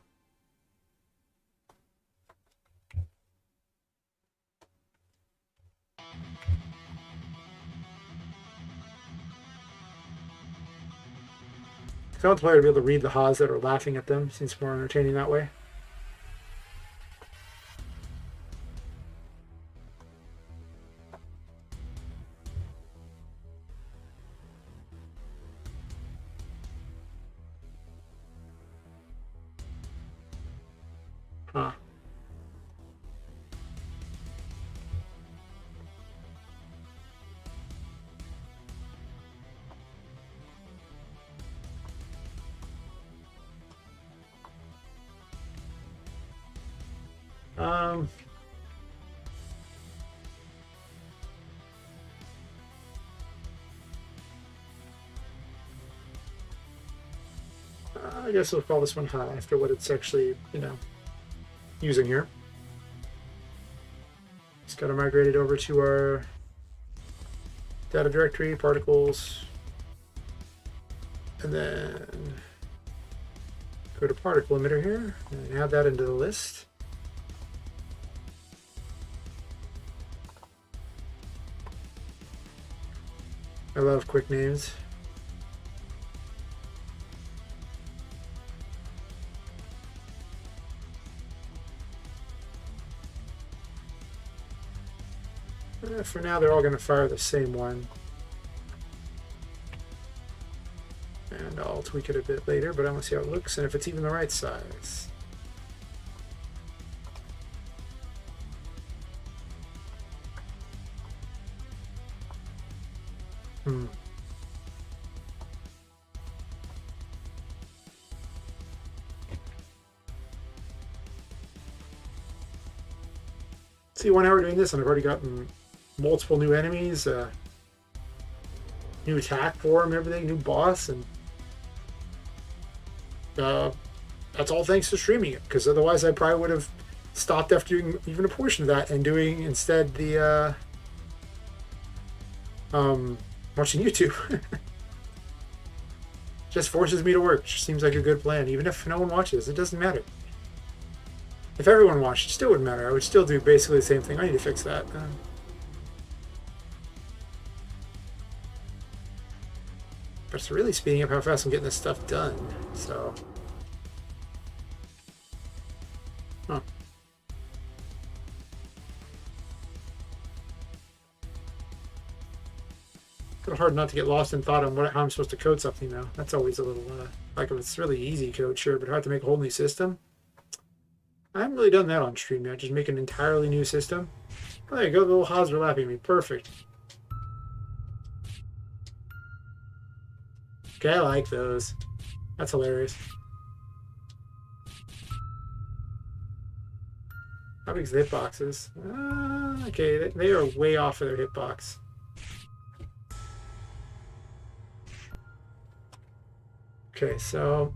I want the player to be able to read the Ha's that are laughing at them. Seems more entertaining that way. Huh. I guess we'll call this one high after what it's actually, using here. Just got to migrate it over to our data directory, particles, and then go to particle emitter here and add that into the list. I love quick names. For now, they're all going to fire the same one. And I'll tweak it a bit later, but I want to see how it looks and if it's even the right size. Hmm. See, 1 hour doing this, and I've already gotten multiple new enemies, new attack form, everything, new boss, and that's all thanks to streaming it. Because otherwise, I probably would have stopped after doing even a portion of that and doing instead the watching YouTube. Just forces me to work. Just seems like a good plan. Even if no one watches, it doesn't matter. If everyone watched, it still wouldn't matter. I would still do basically the same thing. I need to fix that. But it's really speeding up how fast I'm getting this stuff done. So, huh. A little hard not to get lost in thought on how I'm supposed to code something though. That's always a little like if it's really easy code, sure, but hard to make a whole new system. I haven't really done that on stream yet. Just make an entirely new system. Oh, there you go. The little Haas overlapping me. Perfect. Okay, I like those. That's hilarious. How big's the hitboxes? Okay, they are way off of their hitbox. Okay, so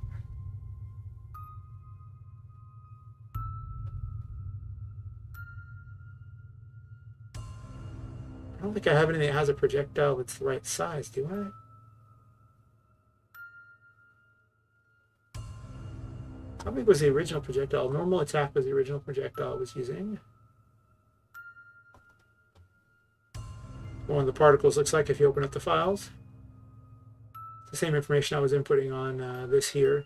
I don't think I have anything that has a projectile that's the right size, do I? How big was the original projectile? Normal attack was the original projectile I was using. One of the particles looks like if you open up the files. It's the same information I was inputting on this here.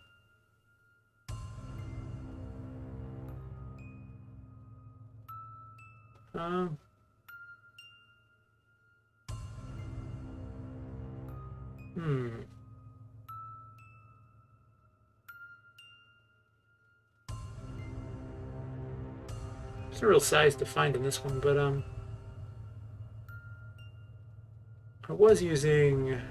Um, hmm. There's no real size defined in this one, but I was using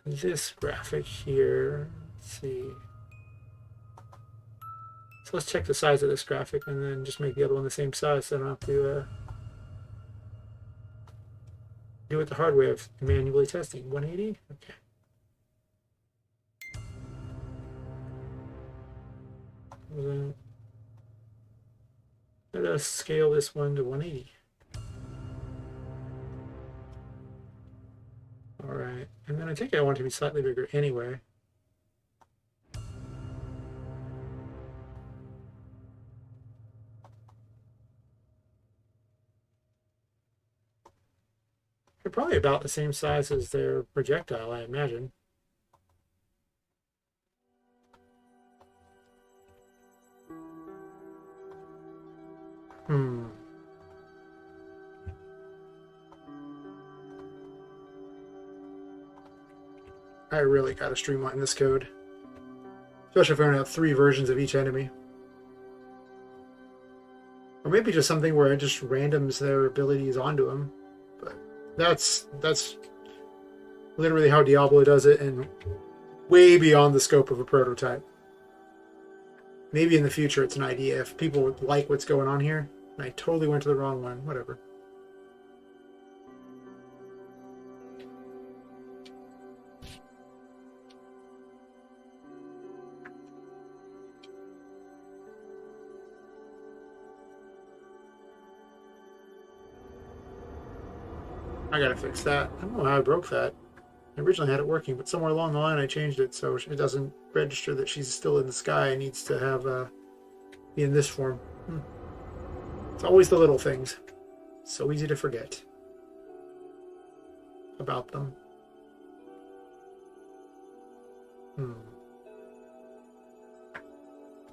this graphic here. Let's see. So let's check the size of this graphic and then just make the other one the same size so I don't have to do it the hard way of manually testing. 180? Okay. Let us scale this one to 180. All right, and then I think I want it to be slightly bigger anyway. They're probably about the same size as their projectile, I imagine. Hmm. I really gotta streamline this code. Especially if I'm gonna have 3 versions of each enemy. Or maybe just something where it just randoms their abilities onto them. But that's literally how Diablo does it and way beyond the scope of a prototype. Maybe in the future it's an idea if people would like what's going on here. And I totally went to the wrong one. Whatever. I gotta fix that. I don't know how I broke that. I originally had it working, but somewhere along the line I changed it so it doesn't register that she's still in the sky and needs to have be in this form. It's always the little things. So easy to forget about them.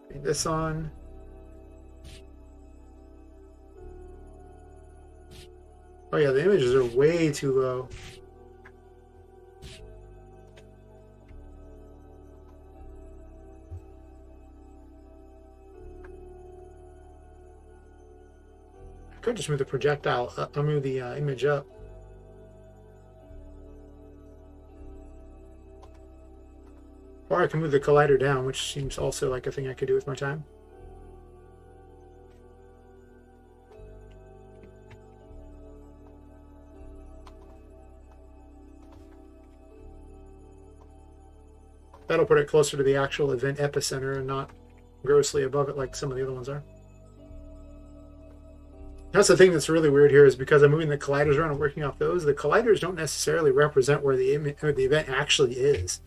Put this on. Oh yeah, the images are way too low. I could just move the projectile up. I'll move the image up. Or I can move the collider down, which seems also like a thing I could do with my time. That'll put it closer to the actual event epicenter and not grossly above it like some of the other ones are. That's the thing that's really weird here, is because I'm moving the colliders around and working off those, the colliders don't necessarily represent where the event actually is.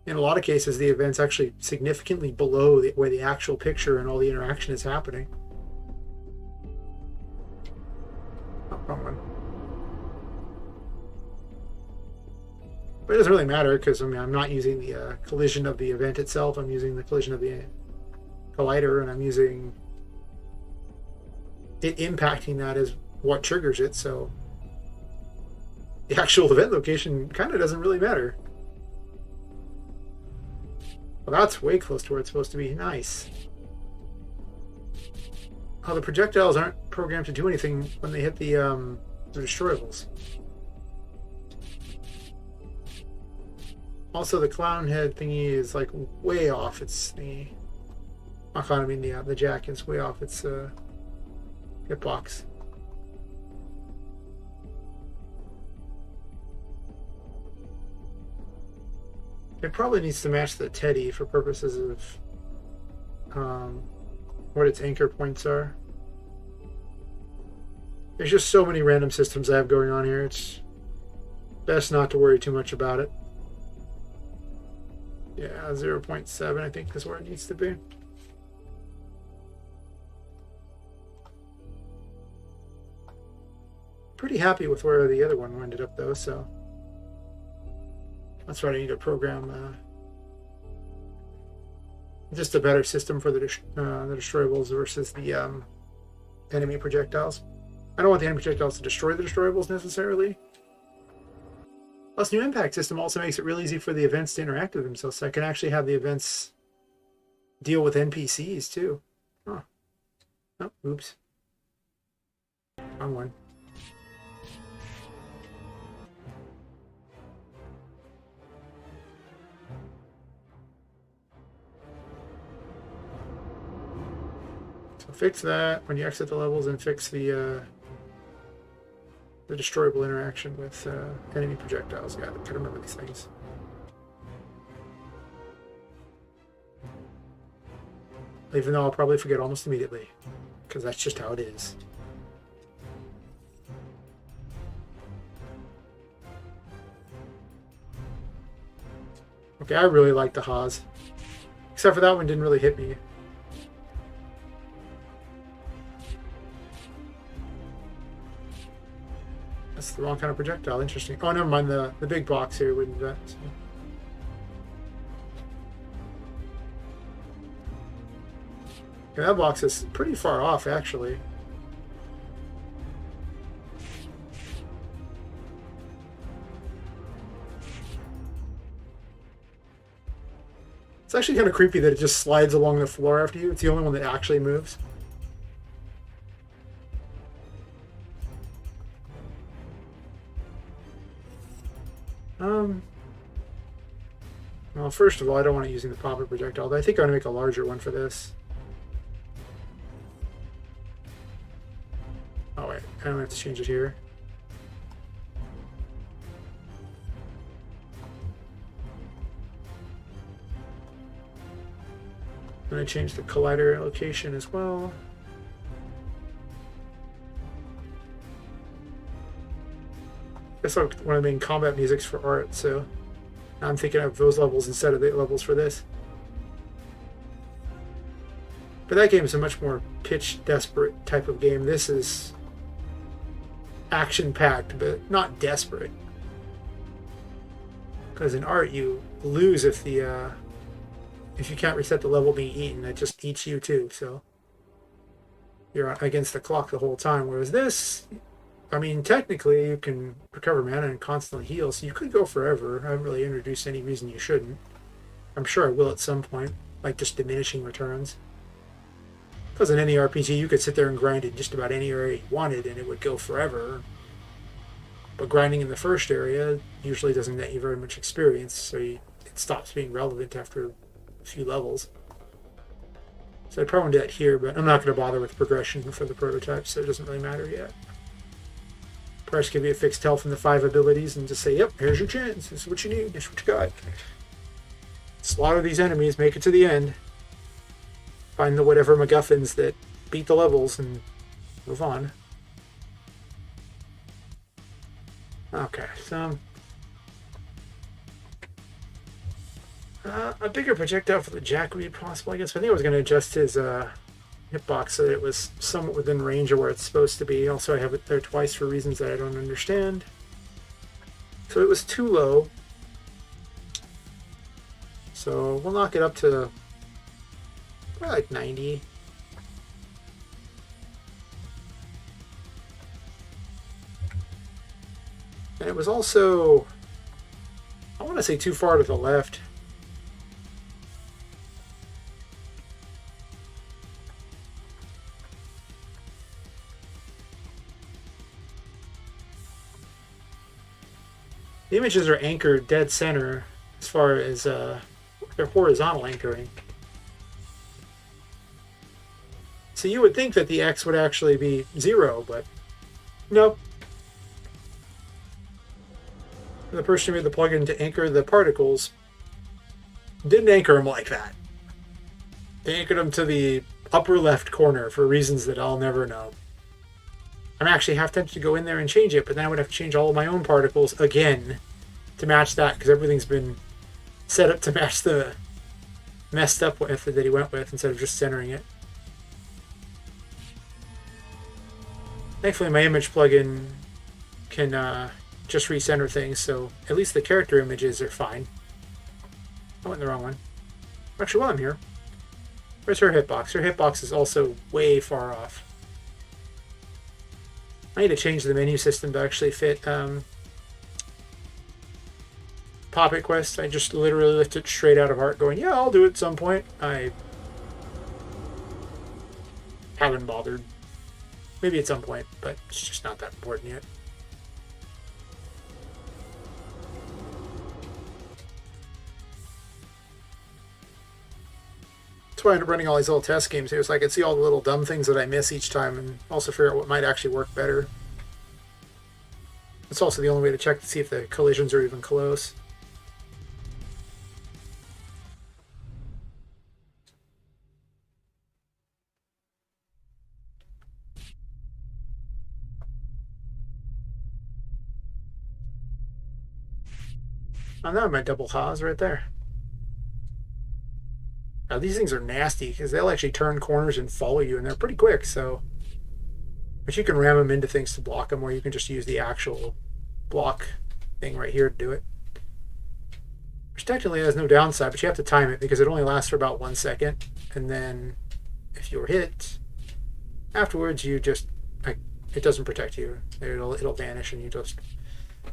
In a lot of cases, the event's actually significantly below where the actual picture and all the interaction is happening. Oh, wrong one. But it doesn't really matter, because I mean, I'm not using the collision of the event itself. I'm using the collision of the collider, and I'm using it impacting that as what triggers it. So the actual event location kind of doesn't really matter. Well, that's way close to where it's supposed to be. Nice. Oh, the projectiles aren't programmed to do anything when they hit the destroyables. Also, the clown head thingy is like way off. It's the the jack is way off its hitbox. It probably needs to match the Teddy for purposes of what its anchor points are. There's just so many random systems I have going on here. It's best not to worry too much about it. Yeah, 0.7 I think is where it needs to be. Pretty happy with where the other one ended up though, so that's what I need to program. Just a better system for the destroyables versus the enemy projectiles. I don't want the enemy projectiles to destroy the destroyables necessarily. Plus, new impact system also makes it really easy for the events to interact with themselves, so I can actually have the events deal with NPCs too. Huh. Oh, oops. Wrong one. So fix that when you exit the levels, and fix the destroyable interaction with enemy projectiles. Yeah, I gotta remember these things. Even though I'll probably forget almost immediately, because that's just how it is. Okay, I really like the Haas. Except for that one didn't really hit me. That's the wrong kind of projectile. Interesting. Oh, never mind. The big box here wouldn't do that. So. Yeah, that box is pretty far off, actually. It's actually kind of creepy that it just slides along the floor after you. It's the only one that actually moves. Well, first of all, I don't want to use the pop-up projectile, but I think I'm going to make a larger one for this. Oh wait, I don't have to change it here. I'm going to change the collider location as well. That's like one of the main combat musics for art, so I'm thinking of those levels instead of the levels for this. But that game is a much more pitch-desperate type of game. This is action-packed, but not desperate. Because in art, you lose if you can't reset the level being eaten. It just eats you too, so you're against the clock the whole time. Whereas this, I mean, technically you can recover mana and constantly heal, so you could go forever. I haven't really introduced any reason you shouldn't. I'm sure I will at some point, like just diminishing returns. Because in any RPG, you could sit there and grind in just about any area you wanted, and it would go forever. But grinding in the first area usually doesn't net you very much experience, so it stops being relevant after a few levels. So I'd probably do that here, but I'm not going to bother with progression for the prototype, so it doesn't really matter yet. Probably just give you a fixed health from the 5 abilities and just say, yep, here's your chance. This is what you need. This is what you got. Slaughter these enemies, make it to the end. Find the whatever MacGuffins that beat the levels and move on. Okay, so a bigger projectile for the Jack would be possible, I guess. I think I was going to adjust his hitbox so that it was somewhat within range of where it's supposed to be. Also, I have it there twice for reasons that I don't understand. So it was too low. So we'll knock it up to probably like 90. And it was also, I want to say, too far to the left. The images are anchored dead center as far as their horizontal anchoring. So you would think that the X would actually be 0, but no. The person who made the plugin to anchor the particles didn't anchor them like that. They anchored them to the upper left corner for reasons that I'll never know. I'm actually half tempted to go in there and change it, but then I would have to change all of my own particles again to match that, because everything's been set up to match the messed up method that he went with instead of just centering it. Thankfully, my image plugin can just recenter things, so at least the character images are fine. I went in the wrong one. Actually, while I'm here, where's her hitbox? Her hitbox is also way far off. I need to change the menu system to actually fit Pop-It Quest. I just literally lifted it straight out of art going, yeah, I'll do it at some point. I haven't bothered. Maybe at some point, but it's just not that important yet. That's why I ended up running all these little test games here, so I could see all the little dumb things that I miss each time and also figure out what might actually work better. It's also the only way to check to see if the collisions are even close. Oh, now my double Haas right there. Now these things are nasty because they'll actually turn corners and follow you, and they're pretty quick. So, but you can ram them into things to block them, or you can just use the actual block thing right here to do it. Which technically has no downside, but you have to time it because it only lasts for about 1 second, and then if you're hit afterwards, you just it doesn't protect you. It'll vanish, and you just.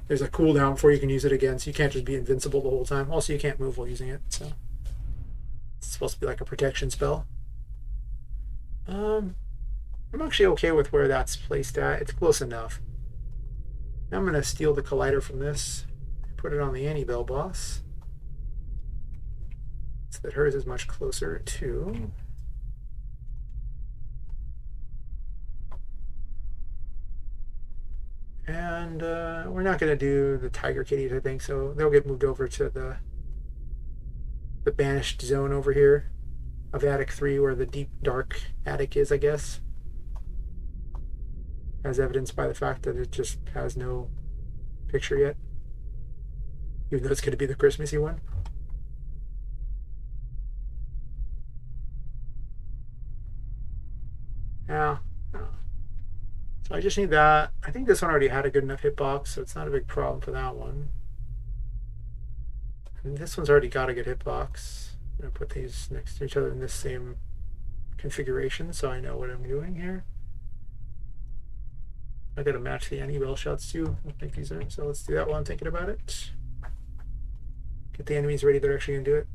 There's a cooldown before you can use it again, so you can't just be invincible the whole time. Also, you can't move while using it, so it's supposed to be like a protection spell. I'm actually okay with where that's placed at. It's close enough. Now I'm going to steal the collider from this, put it on the Annabelle boss, so that hers is much closer to. And we're not going to do the tiger kitties, I think, so they'll get moved over to the banished zone over here of Attic 3, where the deep, dark attic is, I guess. As evidenced by the fact that it just has no picture yet. Even though it's going to be the Christmassy one. Yeah. So I just need that. I think this one already had a good enough hitbox, so it's not a big problem for that one. And this one's already got a good hitbox. I'm going to put these next to each other in this same configuration so I know what I'm doing here. I got to match the Annabelle shots too. I think these are, so let's do that while I'm thinking about it. Get the enemies ready, they're actually going to do it.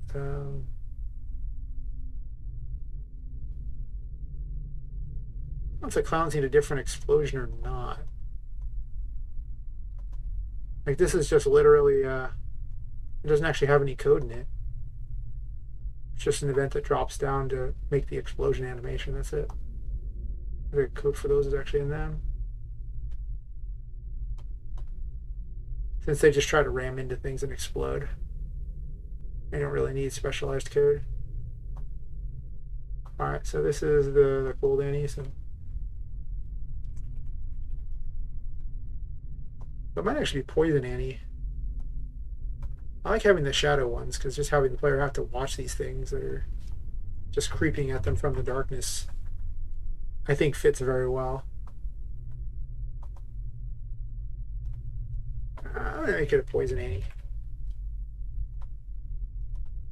If the clowns need a different explosion or not. Like, this is just literally, it doesn't actually have any code in it. It's just an event that drops down to make the explosion animation. That's it. The code for those is actually in them. Since they just try to ram into things and explode, they don't really need specialized code. Alright, so this is the cold Annie. So it might actually be Poison Annie. I like having the shadow ones, because just having the player have to watch these things that are just creeping at them from the darkness, I think fits very well. I'm going to make it a Poison Annie.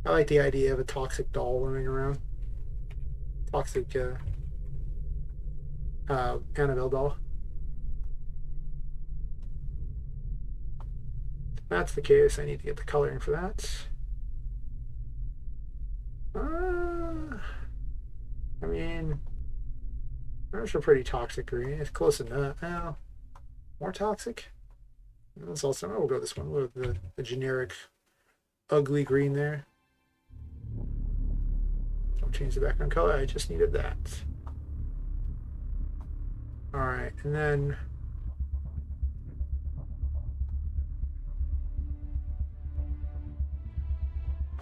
I like the idea of a toxic doll running around. Toxic Annabelle doll. If that's the case, I need to get the coloring for that. I mean, those are pretty toxic green. It's close enough. Well, more toxic? That's also, we'll go this one with the generic ugly green there. Don't change the background color, I just needed that. Alright, and then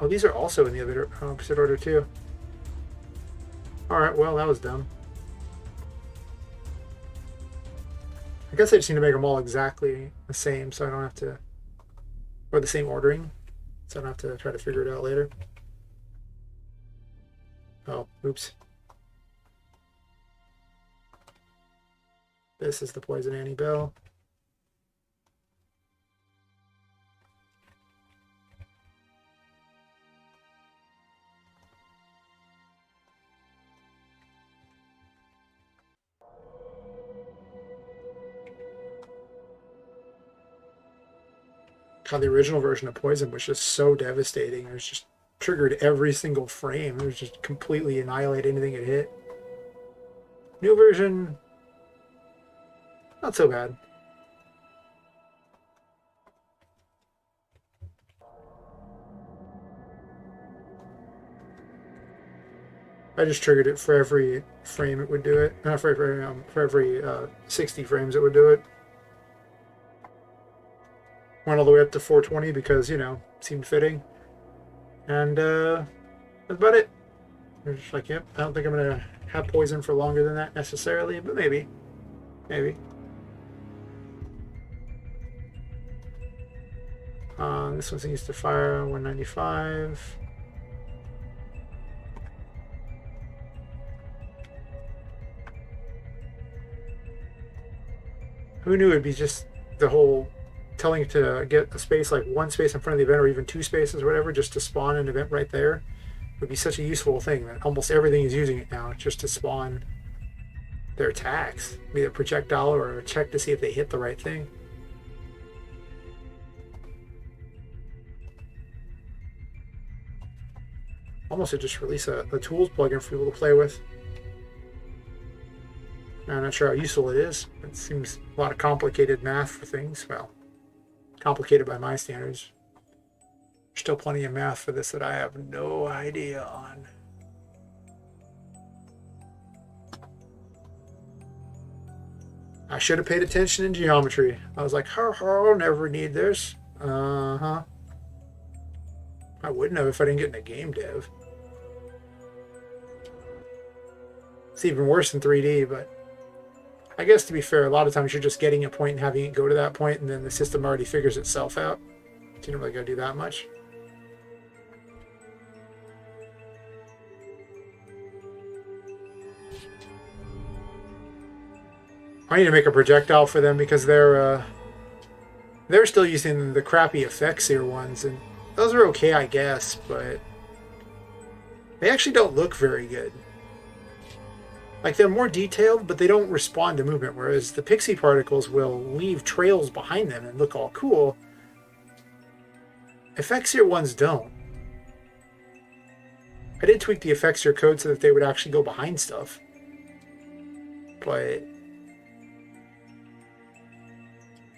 oh, these are also in the other opposite order too. Alright, well, that was dumb. I guess I just need to make them all exactly the same so I don't have to, or the same ordering, so I don't have to try to figure it out later. Oh, oops. This is the Poison Annie Bell. God, the original version of Poison was just so devastating. It was just triggered every single frame. It was just completely annihilate anything it hit. New version, not so bad. I just triggered it for every frame it would do it. Not for every 60 frames it would do it. Went all the way up to 420 because, you know, it seemed fitting. And that's about it. They're just like, yep, I don't think I'm going to have poison for longer than that necessarily, but maybe. Maybe. This one needs to fire 195. Who knew it'd be just the whole telling it to get a space, like one space in front of the event or even two spaces or whatever, just to spawn an event right there. It would be such a useful thing that almost everything is using it now, just to spawn their attacks, be it a projectile or a check to see if they hit the right thing. Almost should just release a tools plugin for people to play with. I'm not sure how useful it is. It seems a lot of complicated math for things. Well, complicated by my standards. There's still plenty of math for this that I have no idea on. I should have paid attention in geometry. I was like, I'll never need this. I wouldn't have if I didn't get into game dev. It's even worse in 3D, but I guess to be fair, a lot of times you're just getting a point and having it go to that point, and then the system already figures itself out. So you don't really gotta do that much. I need to make a projectile for them because they're still using the crappy effects here ones, and those are okay, I guess, but they actually don't look very good. Like, they're more detailed, but they don't respond to movement, whereas the pixie particles will leave trails behind them and look all cool. Effects here ones don't. I did tweak the effects here code so that they would actually go behind stuff. but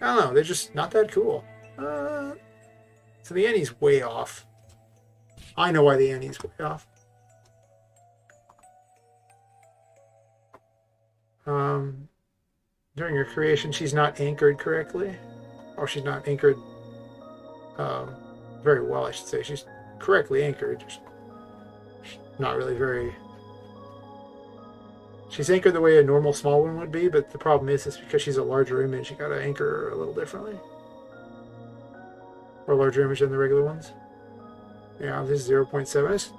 I don't know. They're just not that cool. So the Annie's way off. I know why the Annie's way off. During her creation, she's not anchored correctly. Or she's not anchored very well, I should say. She's correctly anchored. Just not really very... She's anchored the way a normal small one would be, but the problem is because she's a larger image, you gotta anchor her a little differently. Or a larger image than the regular ones. Yeah, this is 0.7.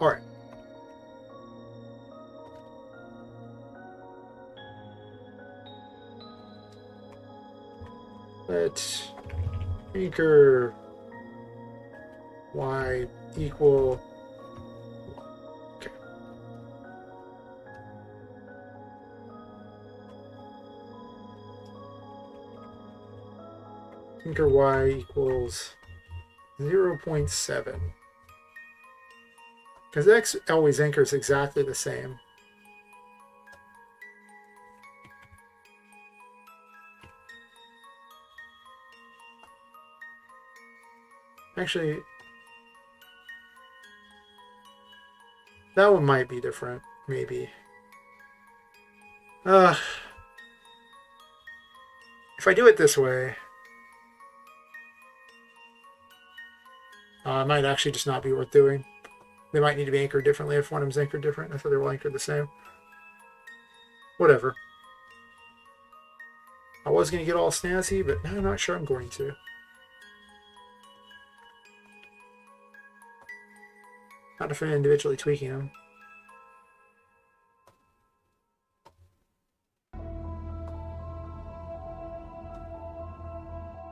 Alright. Let anchor y equal... Okay. Anchor y equals 0.7. Because x always anchors exactly the same. Actually, that one might be different, maybe. If I do it this way, it might actually just not be worth doing. They might need to be anchored differently if one of them's anchored different. I thought they were all anchored the same. Whatever. I was going to get all snazzy, but I'm not sure I'm going to. Not if I'm individually tweaking them.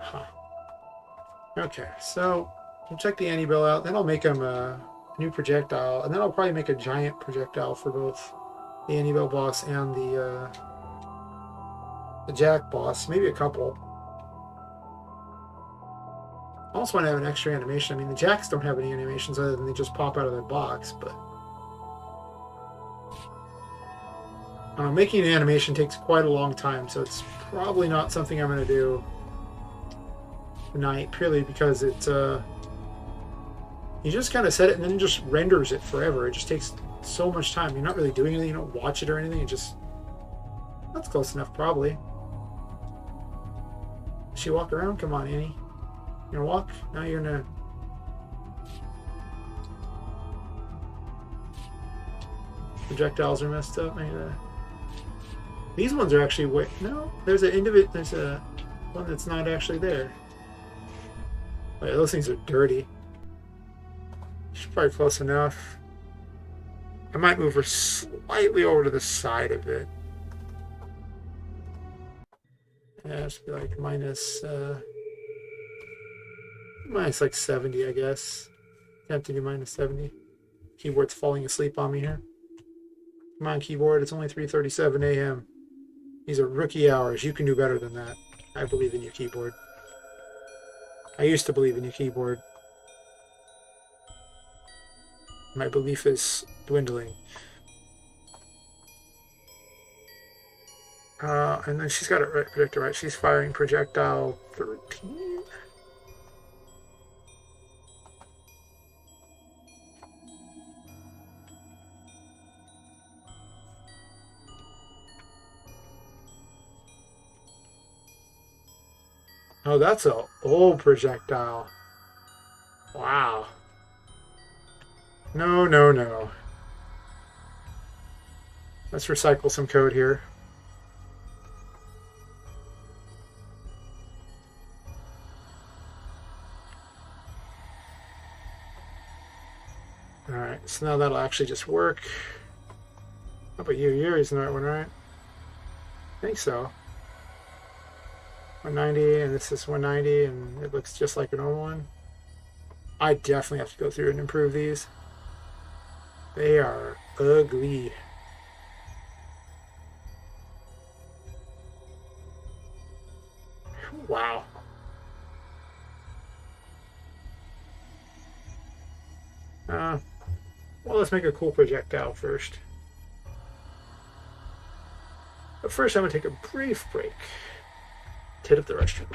Huh. Okay, so we'll check the Annie-Bill out. Then I'll make him a new projectile. And then I'll probably make a giant projectile for both the Annie-Bill boss and the Jack boss. Maybe a couple. I also want to have an extra animation. I mean, the Jacks don't have any animations other than they just pop out of their box, but... making an animation takes quite a long time, so it's probably not something I'm going to do tonight, purely because it... you just kind of set it and then it just renders it forever. It just takes so much time. You're not really doing anything. You don't watch it or anything. You just... That's close enough, probably. Does she walk around? Come on, Annie. You gonna walk? Now you're gonna... Projectiles are messed up. These ones are actually way... No, there's a one that's not actually there. Wait, those things are dirty. She's probably close enough. I might move her slightly over to the side of it. Yeah, it should be like minus like 70, I guess. Have to do minus 70. Keyboard's falling asleep on me here. Come on, keyboard. It's only 3:37 a.m. These are rookie hours. You can do better than that. I believe in you, keyboard. I used to believe in you, keyboard. My belief is dwindling. And then she's got it right, predictor right. She's firing projectile 13. Oh, that's an old projectile. Wow. No, no, no. Let's recycle some code here. Alright, so now that'll actually just work. How about you? You're using the right one, right? I think so. 190, and this is 190, and it looks just like a normal one. I definitely have to go through and improve these. They are ugly. Wow. Well, let's make a cool projectile first. But first, I'm going to take a brief break to hit up the restroom.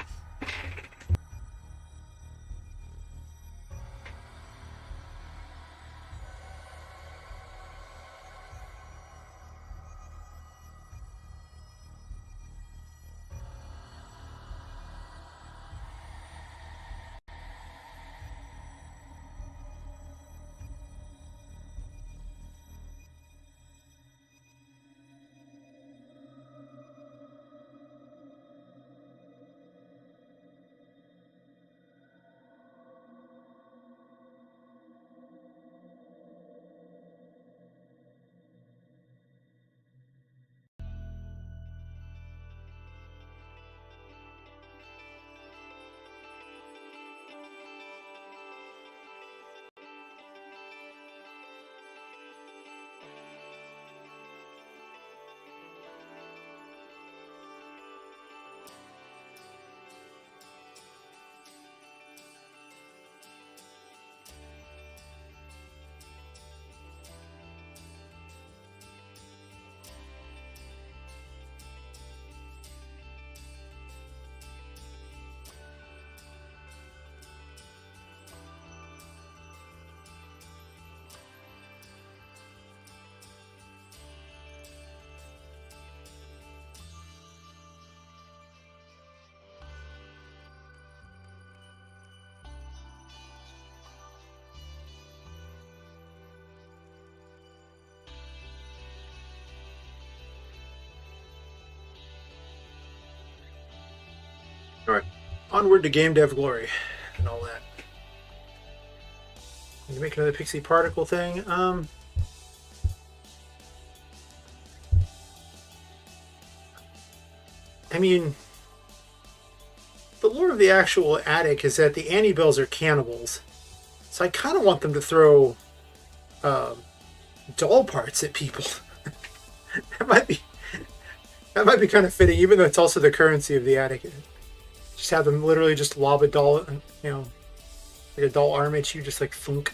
All right, onward to game dev glory and all that. Need to make another pixie particle thing. I mean, the lore of the actual attic is that the Annibales are cannibals, so I kind of want them to throw doll parts at people. that might be kind of fitting, even though it's also the currency of the attic. Just have them literally just lob a doll, you know, like a doll arm at you, just like thunk.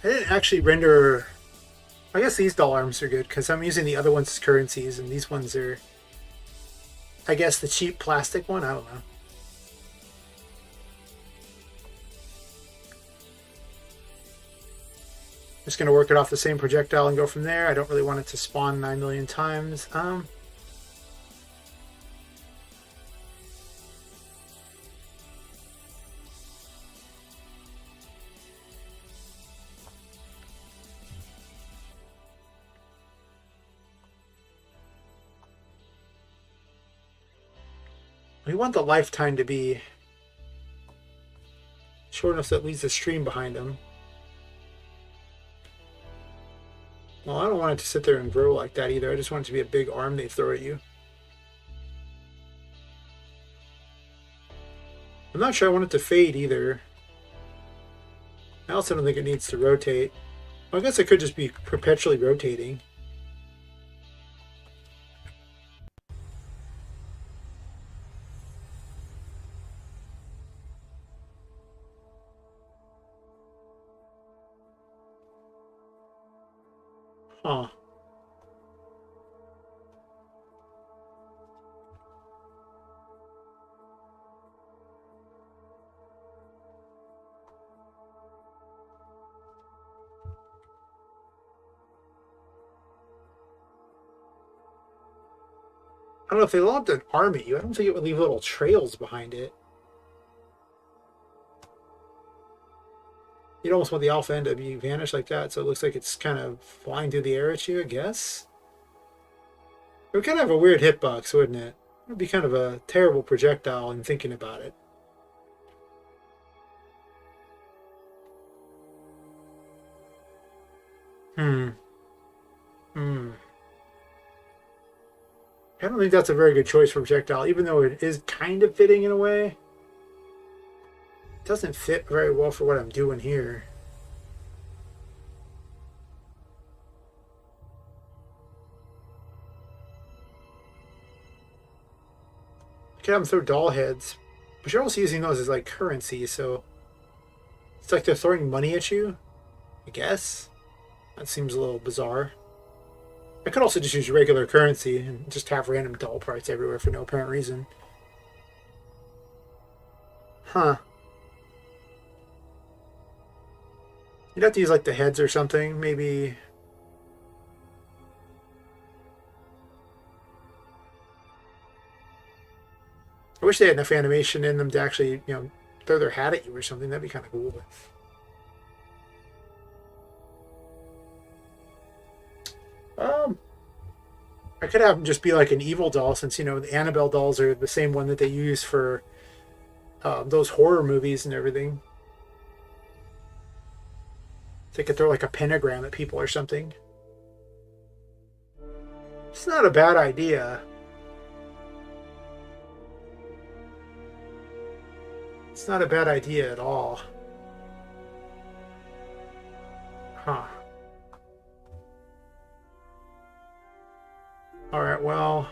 I didn't actually render. I guess these doll arms are good because I'm using the other ones as currencies, and these ones are, I guess, the cheap plastic one. I don't know. Just gonna work it off the same projectile and go from there. I don't really want it to spawn 9 million times. We want the lifetime to be short enough that it leaves a stream behind them. Well, I don't want it to sit there and grow like that either. I just want it to be a big arm they throw at you. I'm not sure I want it to fade either. I also don't think it needs to rotate. Well, I guess it could just be perpetually rotating. Huh. I don't know if they lobbed an arm at you. I don't think it would leave little trails behind it. You'd almost want the alpha end to be vanished like that, so it looks like it's kind of flying through the air at you, I guess. It would kind of have a weird hitbox, wouldn't it? It would be kind of a terrible projectile in thinking about it. I don't think that's a very good choice for projectile, even though it is kind of fitting in a way. It doesn't fit very well for what I'm doing here. I could have them throw doll heads, But you're also using those as like currency, so it's like they're throwing money at you, I guess. That seems a little bizarre. I could also just use regular currency and just have random doll parts everywhere for no apparent reason. Huh. You'd have to use like the heads or something, maybe. I wish they had enough animation in them to actually, throw their hat at you or something. That'd be kind of cool. I could have them just be like an evil doll, since the Annabelle dolls are the same one that they use for those horror movies and everything. They could throw like a pentagram at people or something. It's not a bad idea. It's not a bad idea at all. Huh. Alright, well.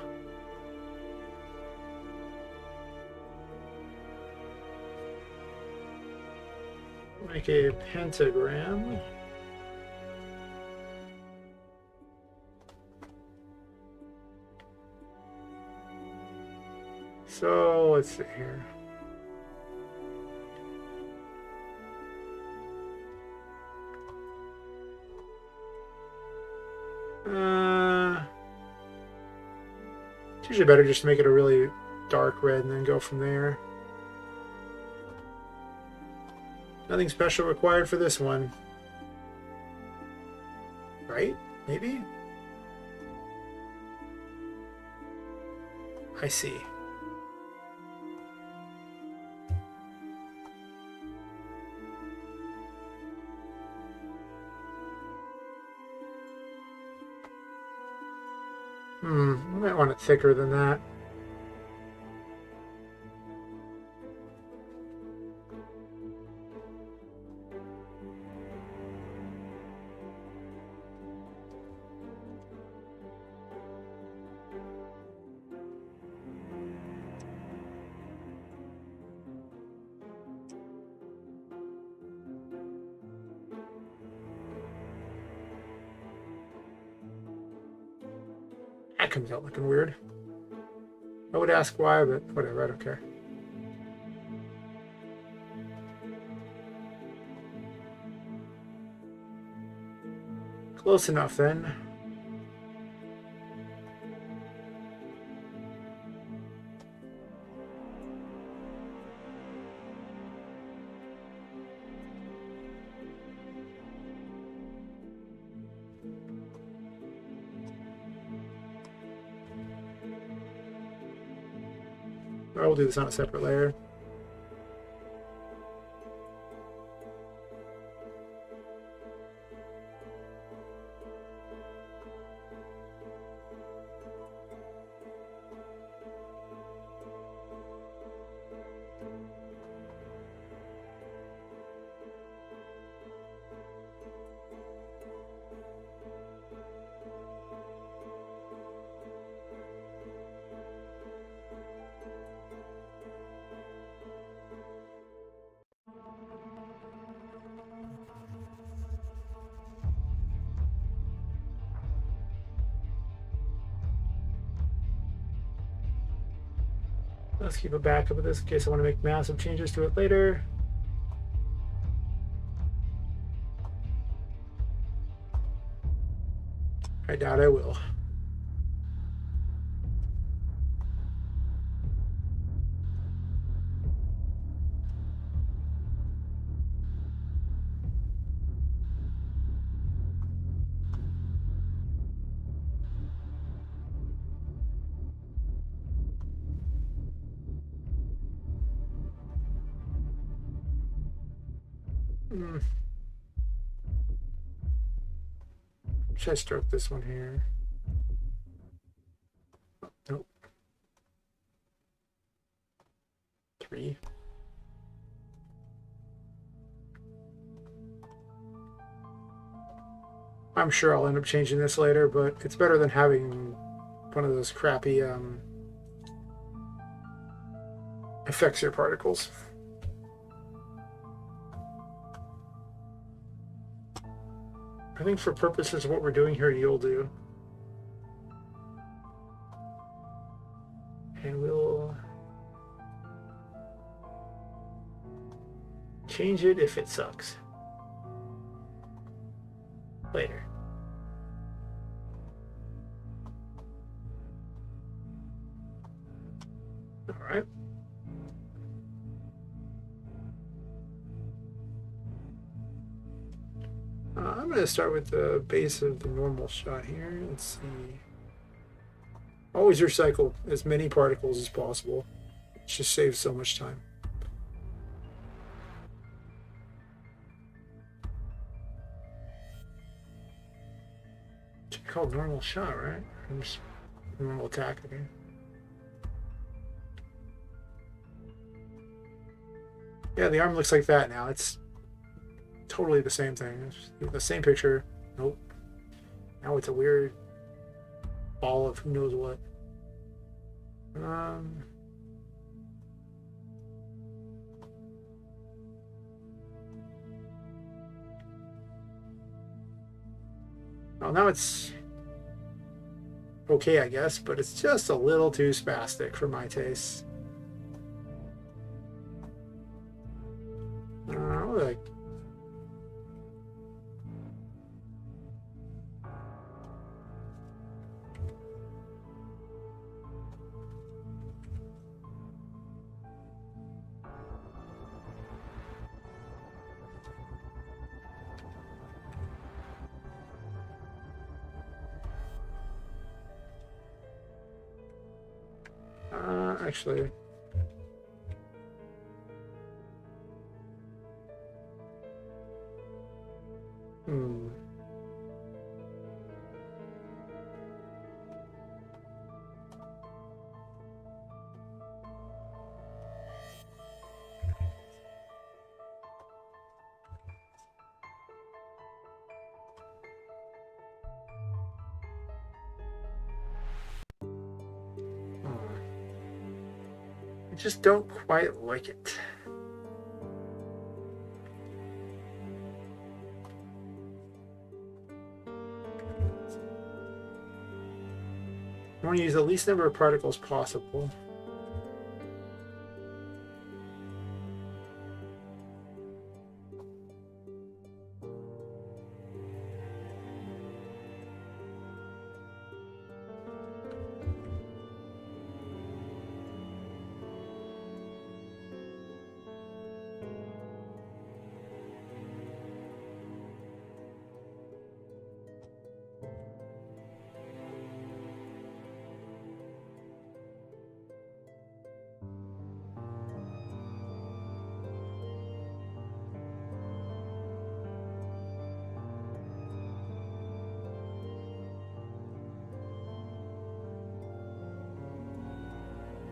Make a pentagram. So, let's see here. It's usually better just to make it a really dark red and then go from there. Nothing special required for this one. Right? Maybe? I see. I might want it thicker than that. That comes out looking weird. I would ask why, but whatever, I don't care. Close enough then. I will do this on a separate layer. Let's keep a backup of this in case I want to make massive changes to it later. I doubt I will. Should I stroke this one here? Nope. 3. I'm sure I'll end up changing this later, but it's better than having one of those crappy affects your particles. I think for purposes of what we're doing here, you'll do. And we'll change it if it sucks. Later. All right. I'm going to start with the base of the normal shot here. Let's see. Always recycle as many particles as possible. It just saves so much time. It's called normal shot, right? Or just normal attack again. Yeah, the arm looks like that now. It's totally the same thing. It's the same picture. Nope. Now it's a weird ball of who knows what. Well, now it's okay, I guess, but it's just a little too spastic for my taste. Like, actually, I just don't quite like it. I want to use the least number of particles possible.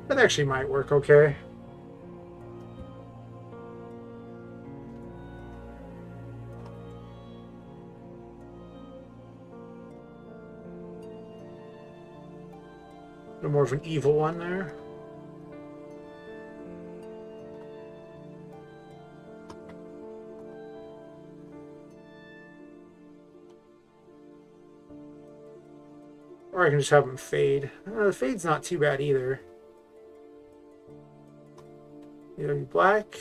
That actually might work okay. A little more of an evil one there. Or I can just have them fade. The fade's not too bad either. Either black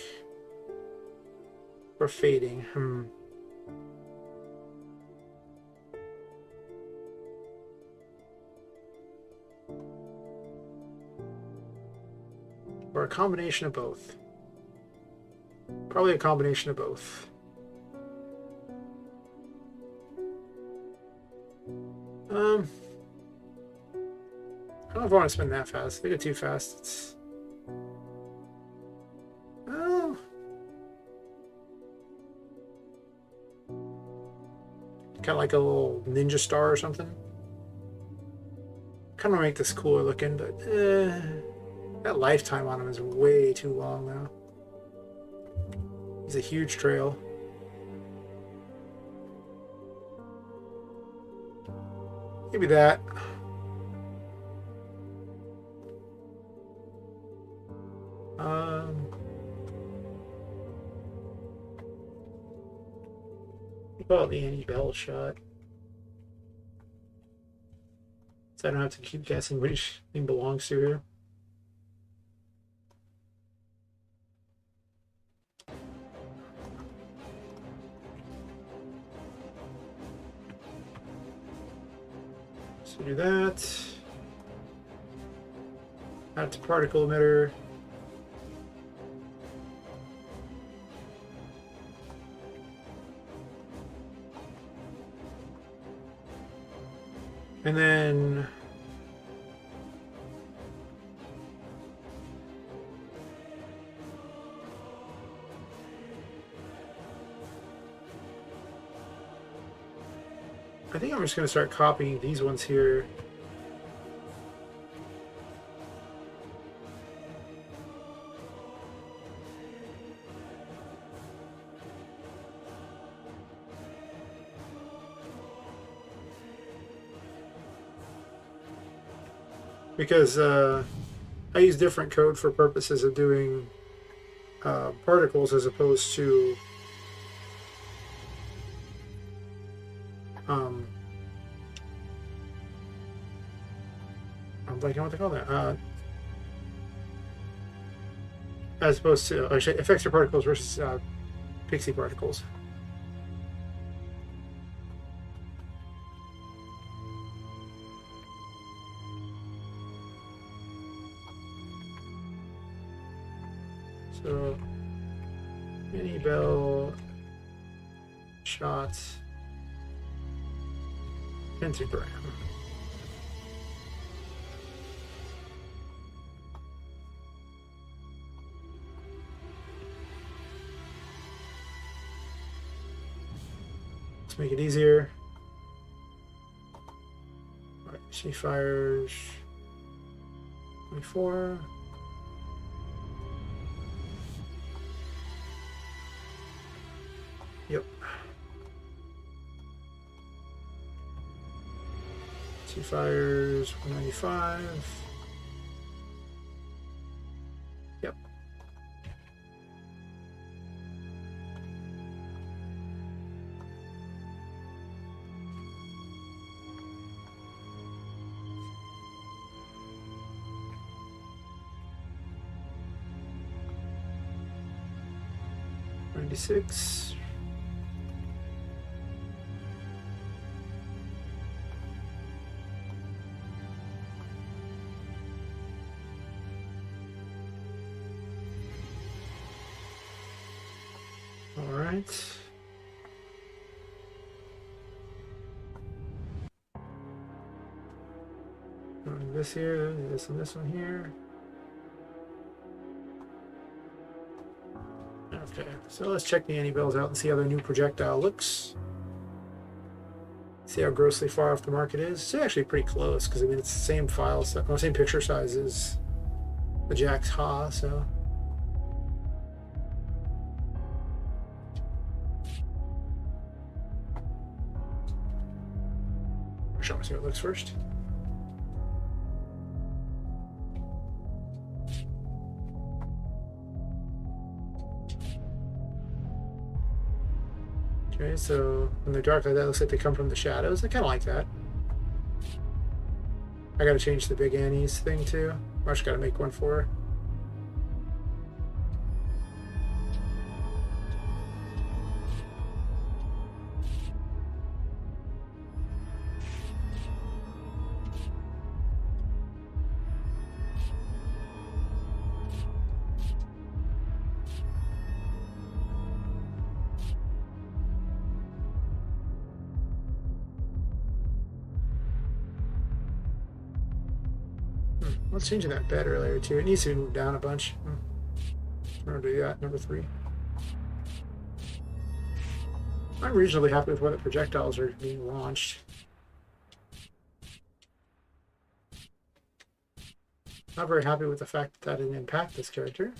or fading. Or a combination of both. Probably a combination of both. I don't know if I want to spin that fast. If I go too fast, it's... Oh. Kind of like a little ninja star or something. Kind of make this cooler looking, but that lifetime on him is way too long now. He's a huge trail. Maybe that. Call it the Annie Bell shot. So I don't have to keep guessing which thing belongs to here. So do that. Add it to particle emitter. And then I think I'm just going to start copying these ones here. Because I use different code for purposes of doing particles as opposed to I'm blanking on what they call that. As opposed to effects or particles versus pixie particles. So, Annie Bell shots pentagram. Let's make it easier. All right, she fires 24. Yep. She fires 195. Yep. $96. All right. This here, this and this one here. Okay, so let's check the Annie Bells out and see how their new projectile looks. See how grossly far off the mark it is. It's actually pretty close because I mean it's the same file, same picture size as the Jack's Ha. So show me see how it looks first. Okay, so when they're dark like that, it looks like they come from the shadows. I kind of like that. I gotta change the Big Annie's thing too. I just gotta make one for her. I was changing that bed earlier too. It needs to move down a bunch. I'm gonna do that, number 3. I'm reasonably happy with where the projectiles are being launched. Not very happy with the fact that didn't impact this character.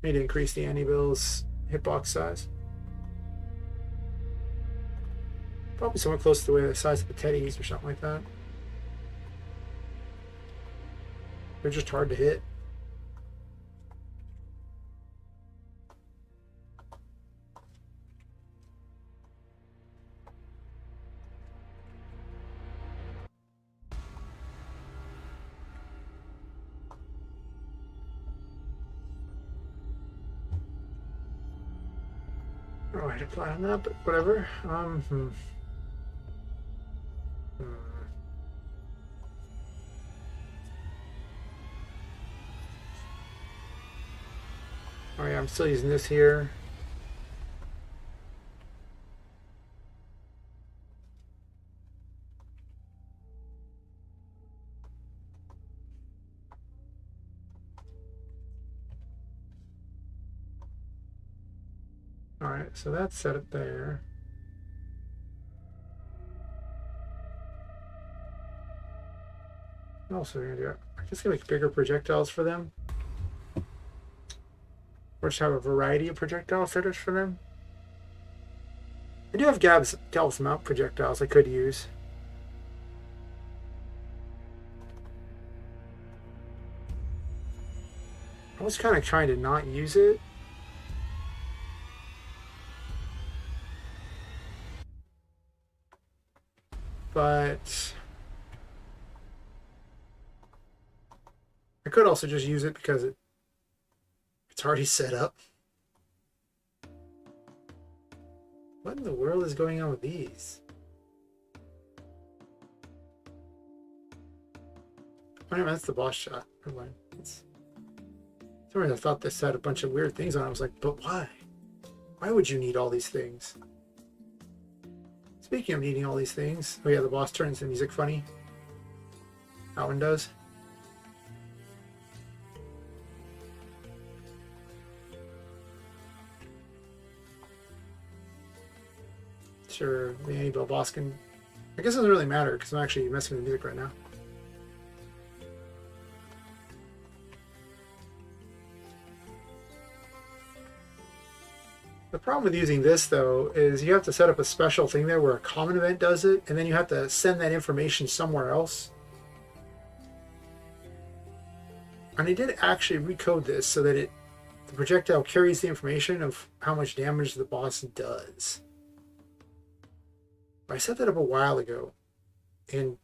Need to increase the Annie Bill's hitbox size. Probably somewhat close to the size of the Teddies or something like that. They're just hard to hit. Oh, I had to apply on that, but whatever. Oh yeah, I'm still using this here. All right, so that's set up there. What else are we gonna do? I guess I make bigger projectiles for them. Or just have a variety of projectile setters for them. I do have Gauss mount projectiles I could use. I was kind of trying to not use it. But I could also just use it because it's already set up. What in the world is going on with these? Oh, no, that's the boss shot. Never mind. I thought this had a bunch of weird things on it. I was like, but why? Why would you need all these things? Speaking of needing all these things, oh yeah, the boss turns the music funny. That one does. Sure, the Annabelle boss can... I guess it doesn't really matter because I'm actually messing with the music right now. The problem with using this, though, is you have to set up a special thing there where a common event does it, and then you have to send that information somewhere else. And I did actually recode this so that the projectile carries the information of how much damage the boss does. I set that up a while ago, and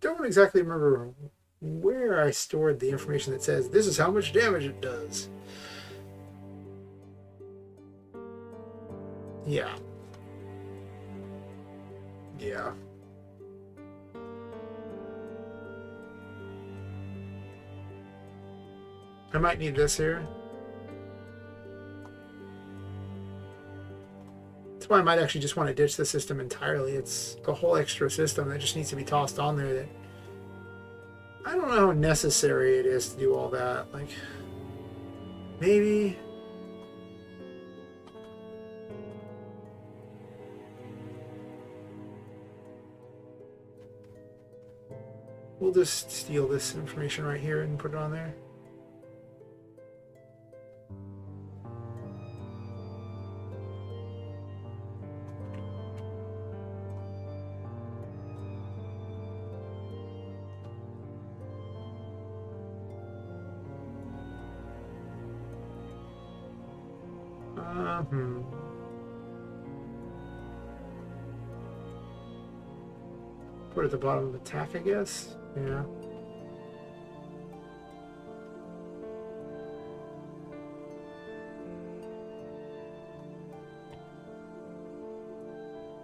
don't exactly remember where I stored the information that says this is how much damage it does. Yeah. Yeah. I might need this here. That's why I might actually just want to ditch the system entirely. It's a whole extra system that just needs to be tossed on there that I don't know how necessary it is to do all that. Like, maybe... we'll just steal this information right here and put it on there. Put it at the bottom of attack, I guess. Yeah.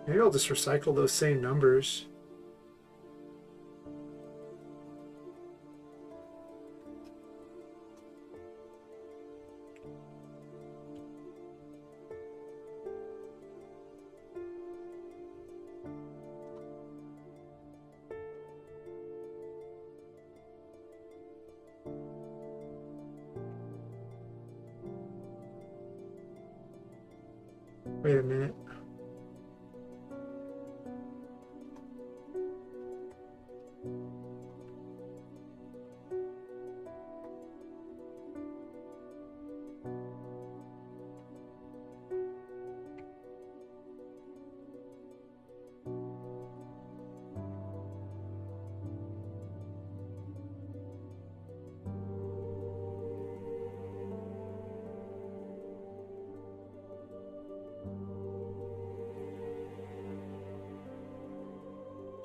Maybe I'll just recycle those same numbers. Wait a minute.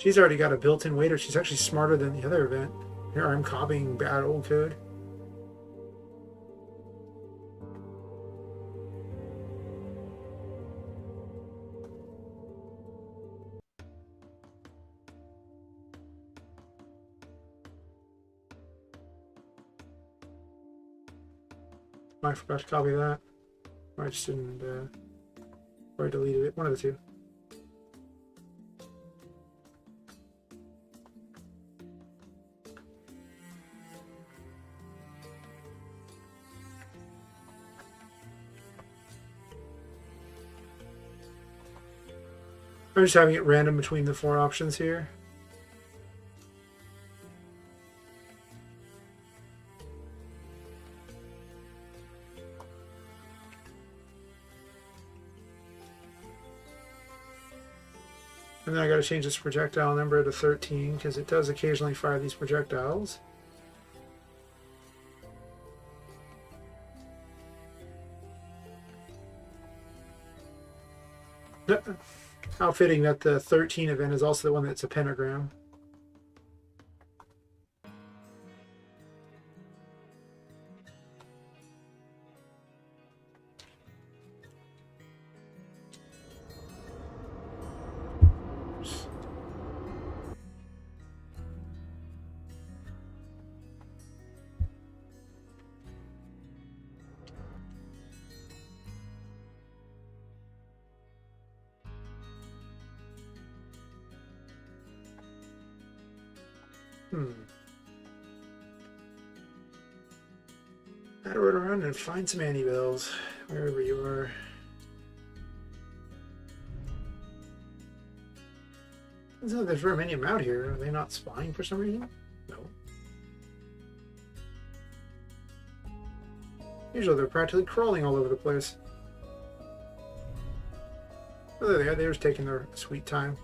She's already got a built-in waiter. She's actually smarter than the other event. Here I'm copying bad old code. I forgot to copy that. Or I just didn't, or I deleted it. One of the two. I'm just having it random between the 4 options here. And then I got to change this projectile number to 13 because it does occasionally fire these projectiles. How fitting that the 13 event is also the one that's a pentagram. How to run around and find some anti-bells, wherever you are. Doesn't look like there's very many of them out here. Are they not spying for some reason? No. Usually they're practically crawling all over the place. Oh, there they are. They're just taking their sweet time.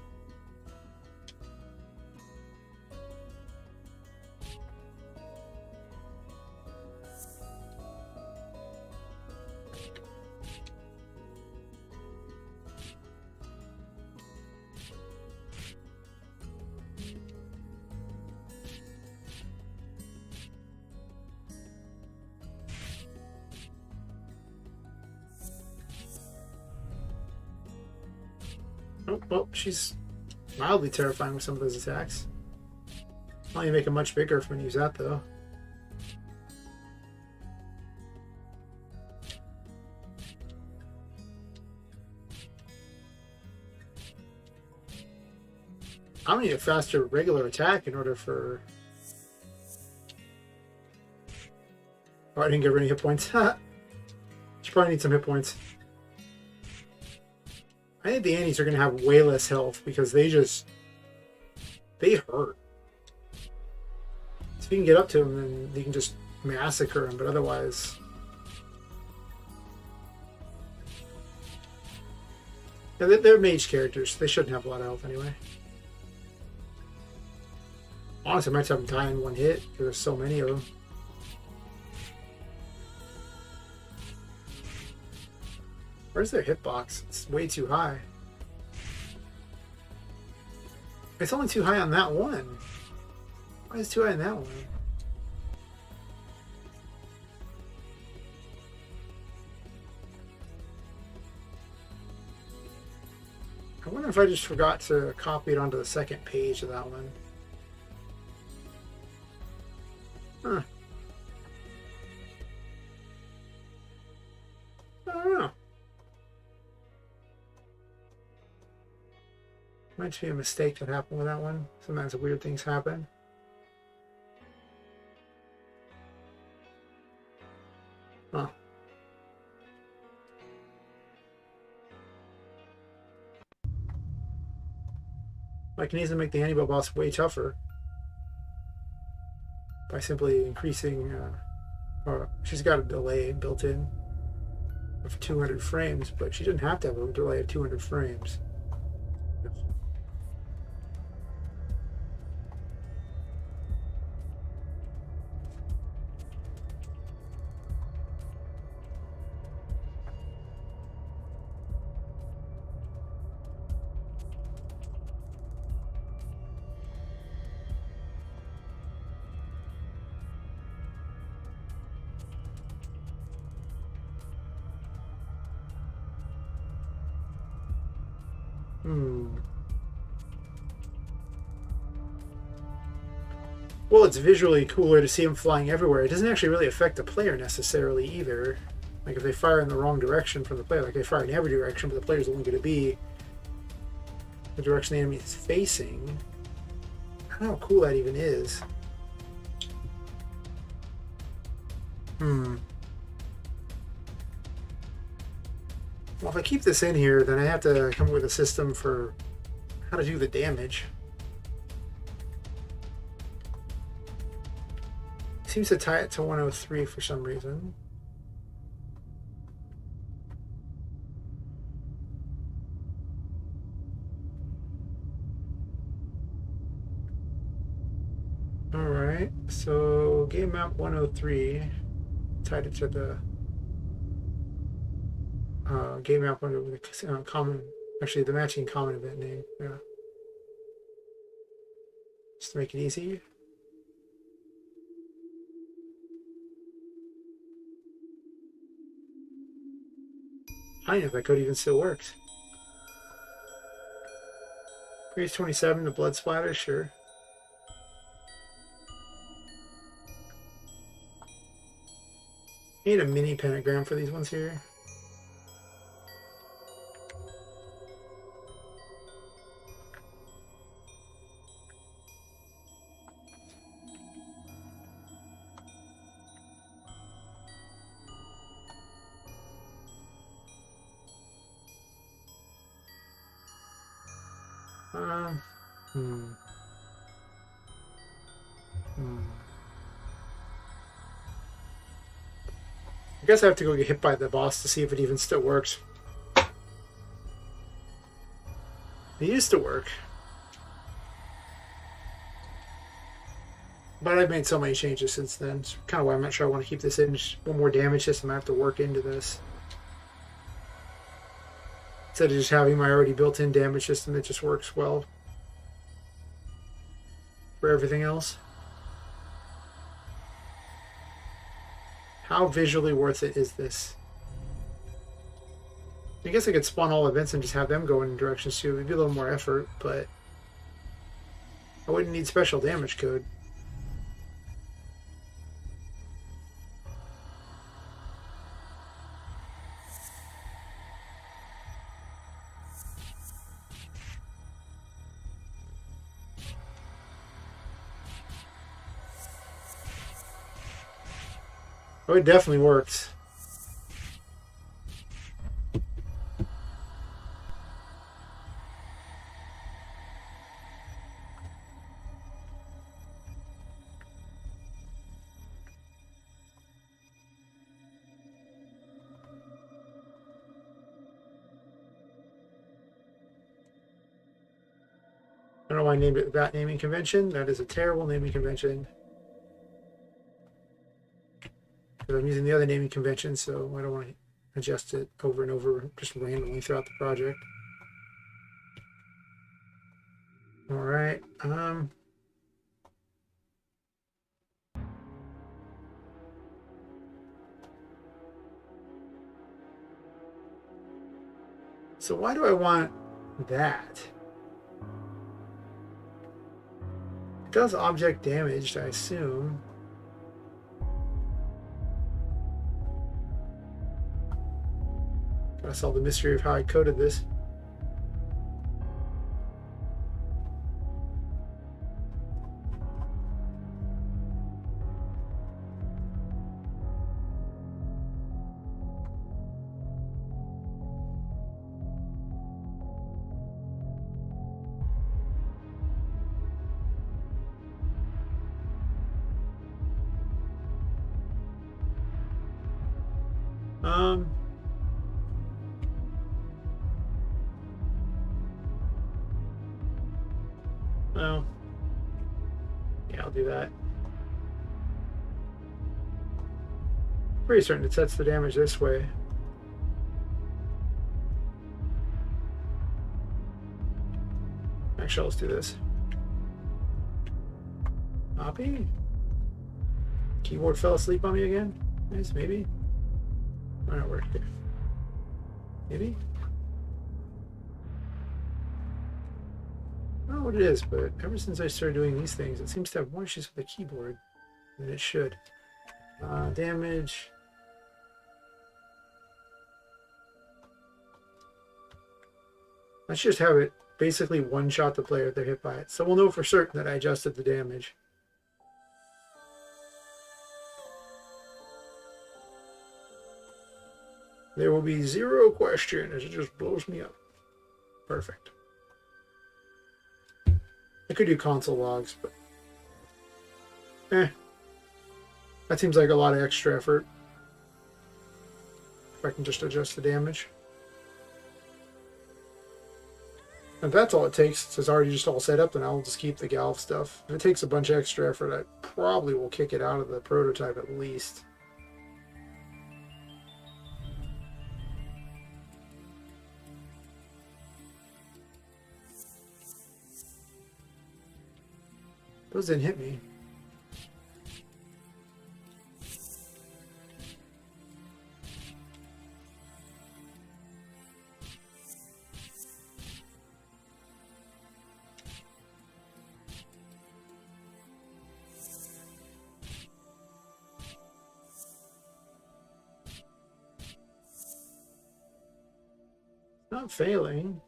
Oh, well, she's mildly terrifying with some of those attacks. I'll need to make them much bigger if I'm going to use that, though. I'm going to need a faster regular attack in order for... Oh, I didn't get rid of hit points. She probably needs some hit points. I think the Annies are going to have way less health because they hurt. So if you can get up to them, then you can just massacre them, but otherwise... Yeah, they're mage characters. They shouldn't have a lot of health anyway. Honestly, I might have them die in one hit because there's so many of them. Where's their hitbox? It's way too high. It's only too high on that one. Why is it too high on that one? I wonder if I just forgot to copy it onto the second page of that one. Huh. I don't know. Might be a mistake that happened with that one. Sometimes weird things happen. Huh. I can easily make the Hannibal boss way tougher by simply increasing, or she's got a delay built in of 200 frames, but she didn't have to have a delay of 200 frames. Well, it's visually cooler to see them flying everywhere. It doesn't actually really affect the player necessarily either. Like if they fire in the wrong direction from the player, like they fire in every direction, but the player's only going to be the direction the enemy is facing. I don't know how cool that even is. Well, if I keep this in here, then I have to come up with a system for how to do the damage. Seems to tie it to 103 for some reason. Alright, so game map 103 tied it to the game map 1 with the common, actually the matching common event name. Yeah. Just to make it easy. I don't know if that code even still works. Previous 27, the blood splatter, sure. I need a mini pentagram for these ones here. I guess I have to go get hit by the boss to see if it even still works. It used to work. But I've made so many changes since then. It's kind of why I'm not sure I want to keep this in. Just one more damage system I have to work into this. Instead of just having my already built-in damage system that just works well for everything else. How visually worth it is this? I guess I could spawn all events and just have them go in directions too. It would be a little more effort, but I wouldn't need special damage code. Oh, it definitely works. I don't know why I named it that naming convention. That is a terrible naming convention. But I'm using the other naming convention, so I don't want to adjust it over and over just randomly throughout the project. All right. So why do I want that? It does object damage, I assume. Gotta solve the mystery of how I coded this. Well, yeah, I'll do that. Pretty certain it sets the damage this way. Actually, let's do this. Copy. Keyboard fell asleep on me again? Nice, maybe. Why not work here? Maybe? I don't know what it is, but ever since I started doing these things, it seems to have more issues with the keyboard than it should. Damage. Let's just have it basically one-shot the player if they're hit by it. So we'll know for certain that I adjusted the damage. There will be zero question as it just blows me up. Perfect. I could do console logs, but that seems like a lot of extra effort. If I can just adjust the damage. If that's all it takes, it's already just all set up, then I'll just keep the Galv stuff. If it takes a bunch of extra effort, I probably will kick it out of the prototype at least. Those didn't hit me. Not failing.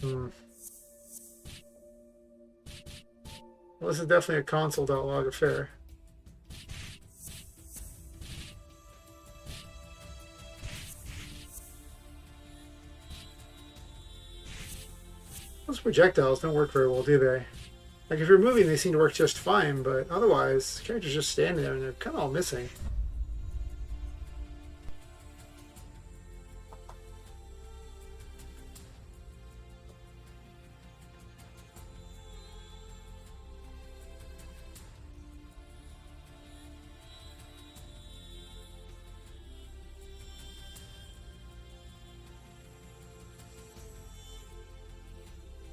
Well, this is definitely a console.log affair. Those projectiles don't work very well, do they? Like, if you're moving, they seem to work just fine, but otherwise, the character's just standing there and they're kind of all missing.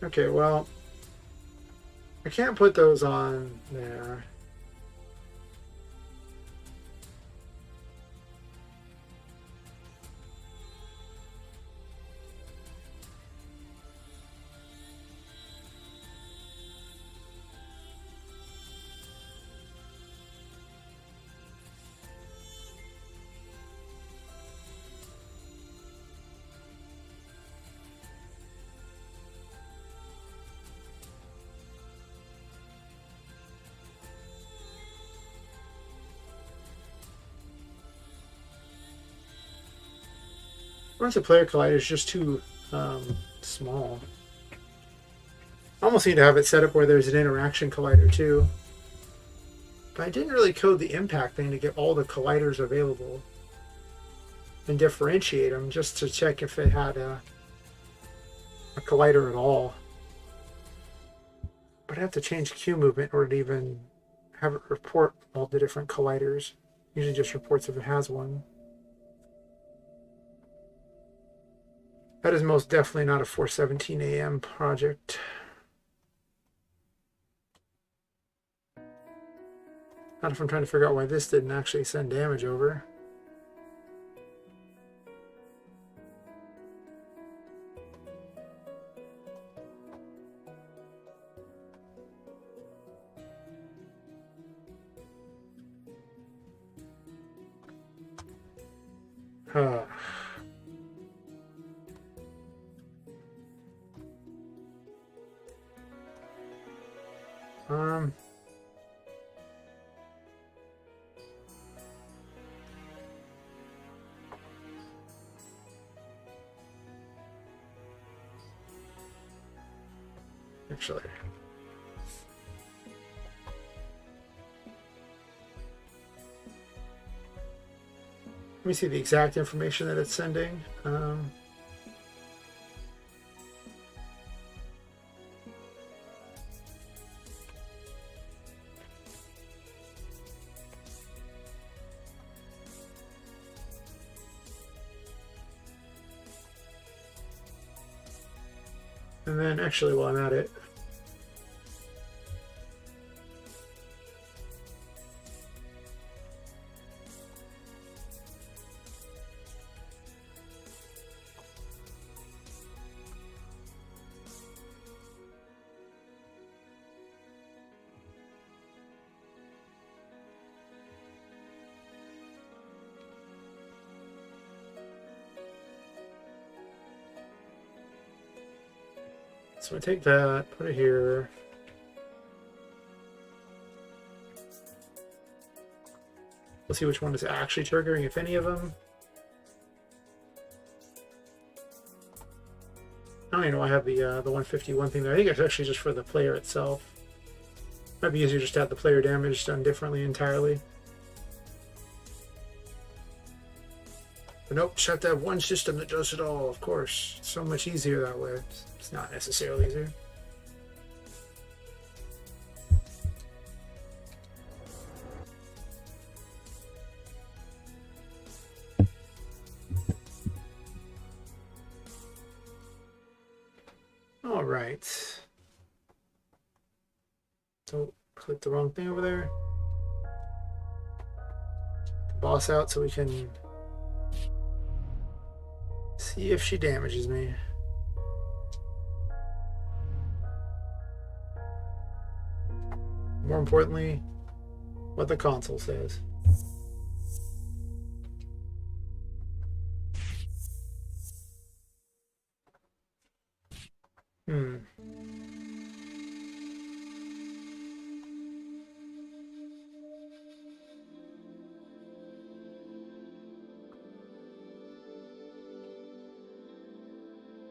Okay, well, I can't put those on there. Multiplayer collider is just too small. I almost need to have it set up where there's an interaction collider too. But I didn't really code the impact thing to get all the colliders available and differentiate them just to check if it had a collider at all. But I have to change queue movement in order to even have it report all the different colliders. Usually just reports if it has one. That is most definitely not a 4:17 a.m. project. Not if I'm trying to figure out why this didn't actually send damage over. Huh. Actually, let me see the exact information that it's sending. And then actually while I'm at it, So I take that, put it here. We'll see which one is actually triggering, if any of them. I don't even know I have the 151 thing there. I think it's actually just for the player itself. Might be easier just to have the player damage done differently entirely. But nope, just have to have one system that does it all, of course. It's so much easier that way. It's not necessarily easier. All right. Don't click the wrong thing over there. The boss out so we can see if she damages me. More importantly, what the console says.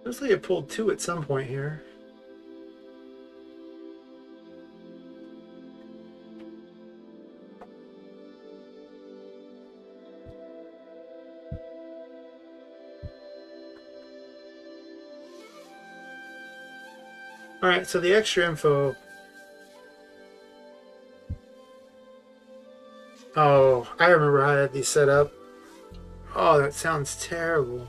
Looks like it pulled 2 at some point here. Alright, so the extra info. Oh, I remember how I had these set up. Oh, that sounds terrible.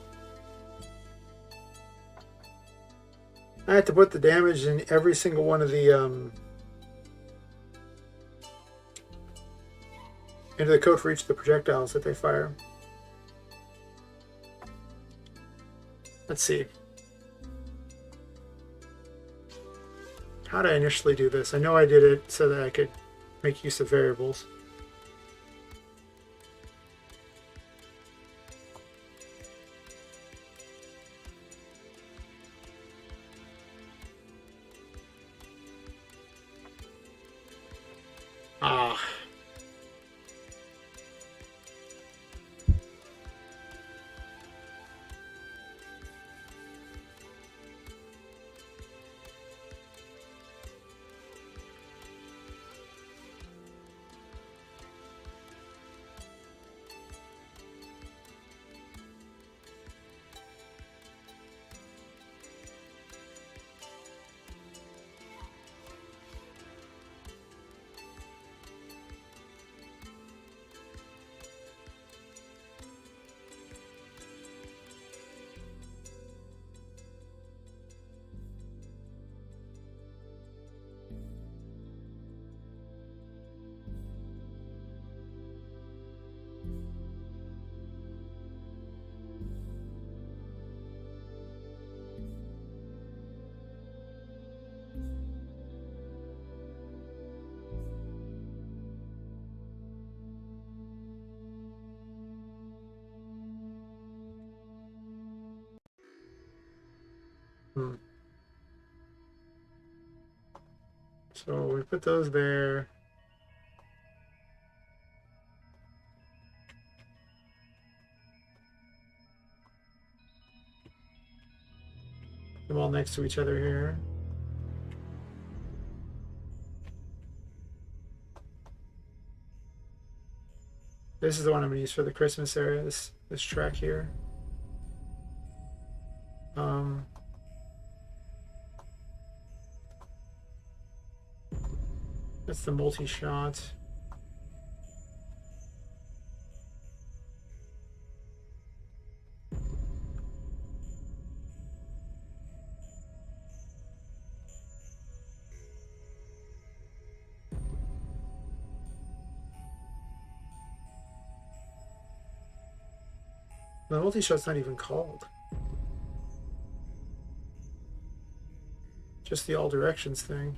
I had to put the damage in every single one of the into the code for each of the projectiles that they fire. Let's see. How did I initially do this? I know I did it so that I could make use of variables. Ah. So we put those there. Them all next to each other here. This is the one I'm gonna use for the Christmas area. This track here. That's the multi-shot. The multi-shot's not even called. Just the all directions thing.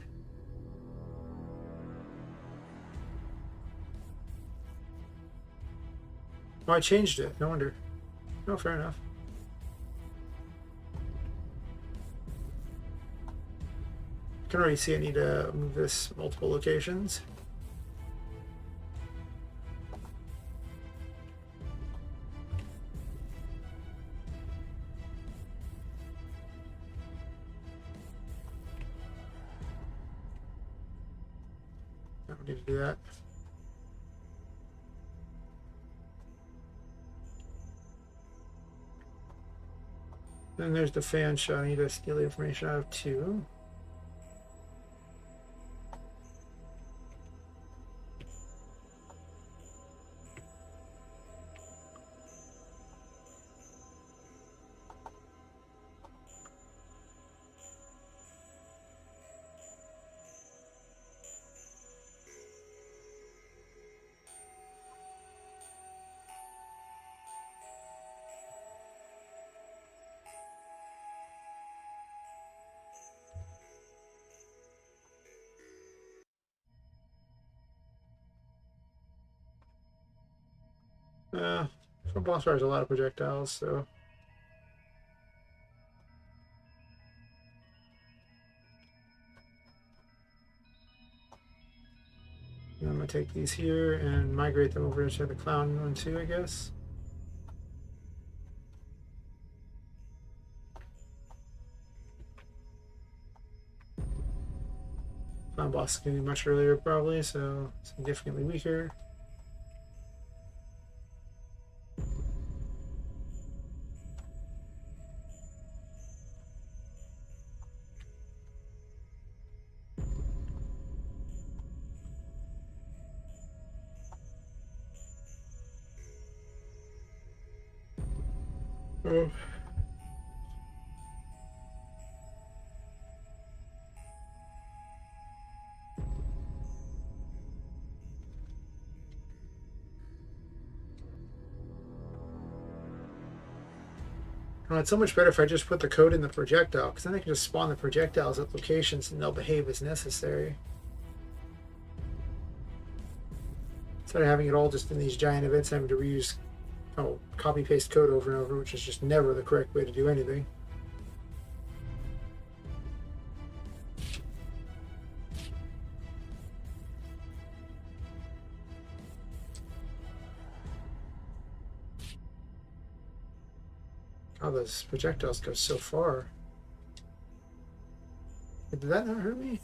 Oh, I changed it. No wonder. No, fair enough. can already see I need to move this multiple locations. I don't need to do that. Then there's the fan shot. I need to steal the information out of 2. From boss fires a lot of projectiles, so I'm gonna take these here and migrate them over into the clown one too, I guess. Clown boss is gonna be much earlier probably, so significantly weaker. Oh. Oh, it's so much better if I just put the code in the projectile, because then I can just spawn the projectiles at locations and they'll behave as necessary. Instead of having it all just in these giant events, having to reuse copy paste code over and over, which is just never the correct way to do anything. Oh, those projectiles go so far. Did that not hurt me?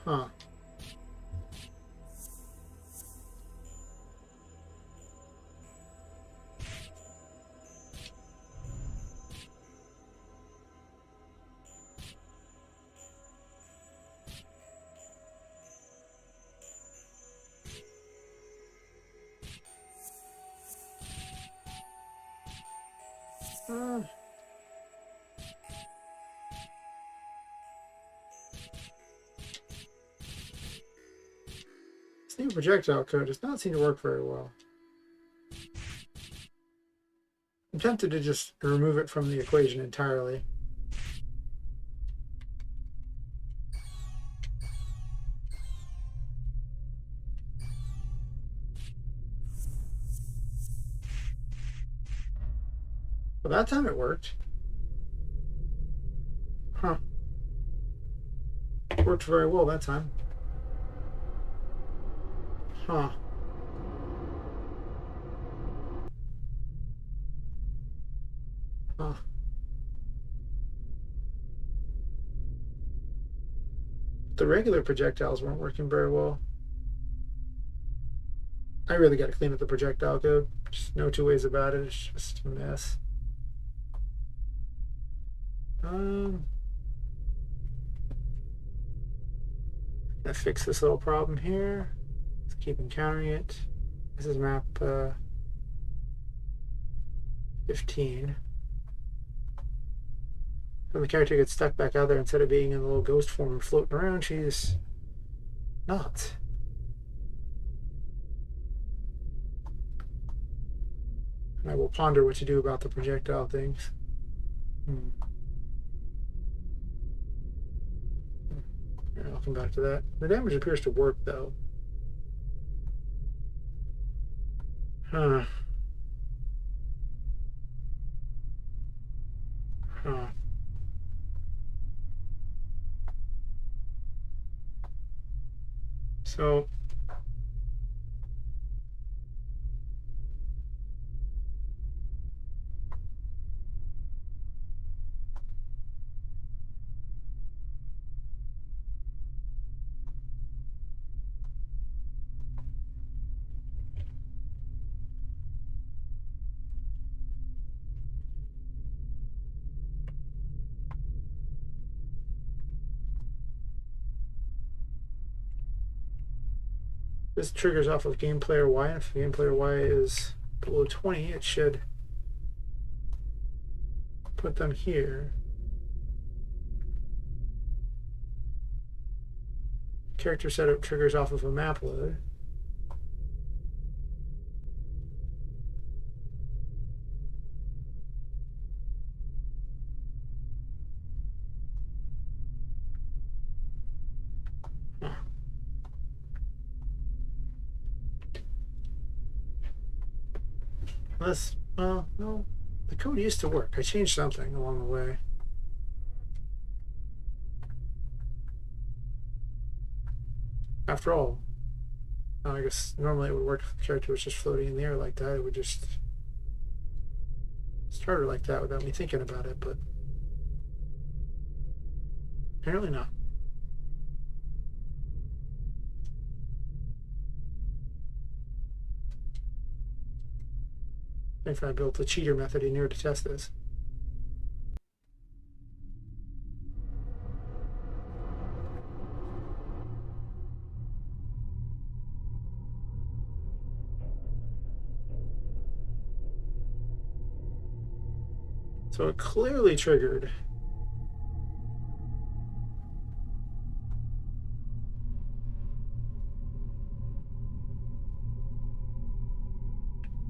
Huh. This new projectile code does not seem to work very well. I'm tempted to just remove it from the equation entirely. Well, that time it worked. Huh. Worked very well that time. Huh. Huh. The regular projectiles weren't working very well. I really got to clean up the projectile code. Just no two ways about it. It's just a mess. I fix this little problem here. Let's keep encountering it. This is map 15. When the character gets stuck back out there, instead of being in a little ghost form floating around, she's not. And I will ponder what to do about the projectile things. I'll come back to that. The damage appears to work, though. Huh. So this triggers off of game player Y, and if game player Y is below 20, it should put them here. Character setup triggers off of a map load. Huh. Unless, well, no, the code used to work. I changed something along the way. After all, I guess normally it would work if the character was just floating in the air like that. It would just start her like that without me thinking about it, but apparently not. If I built a cheater method in here to test this. So it clearly triggered.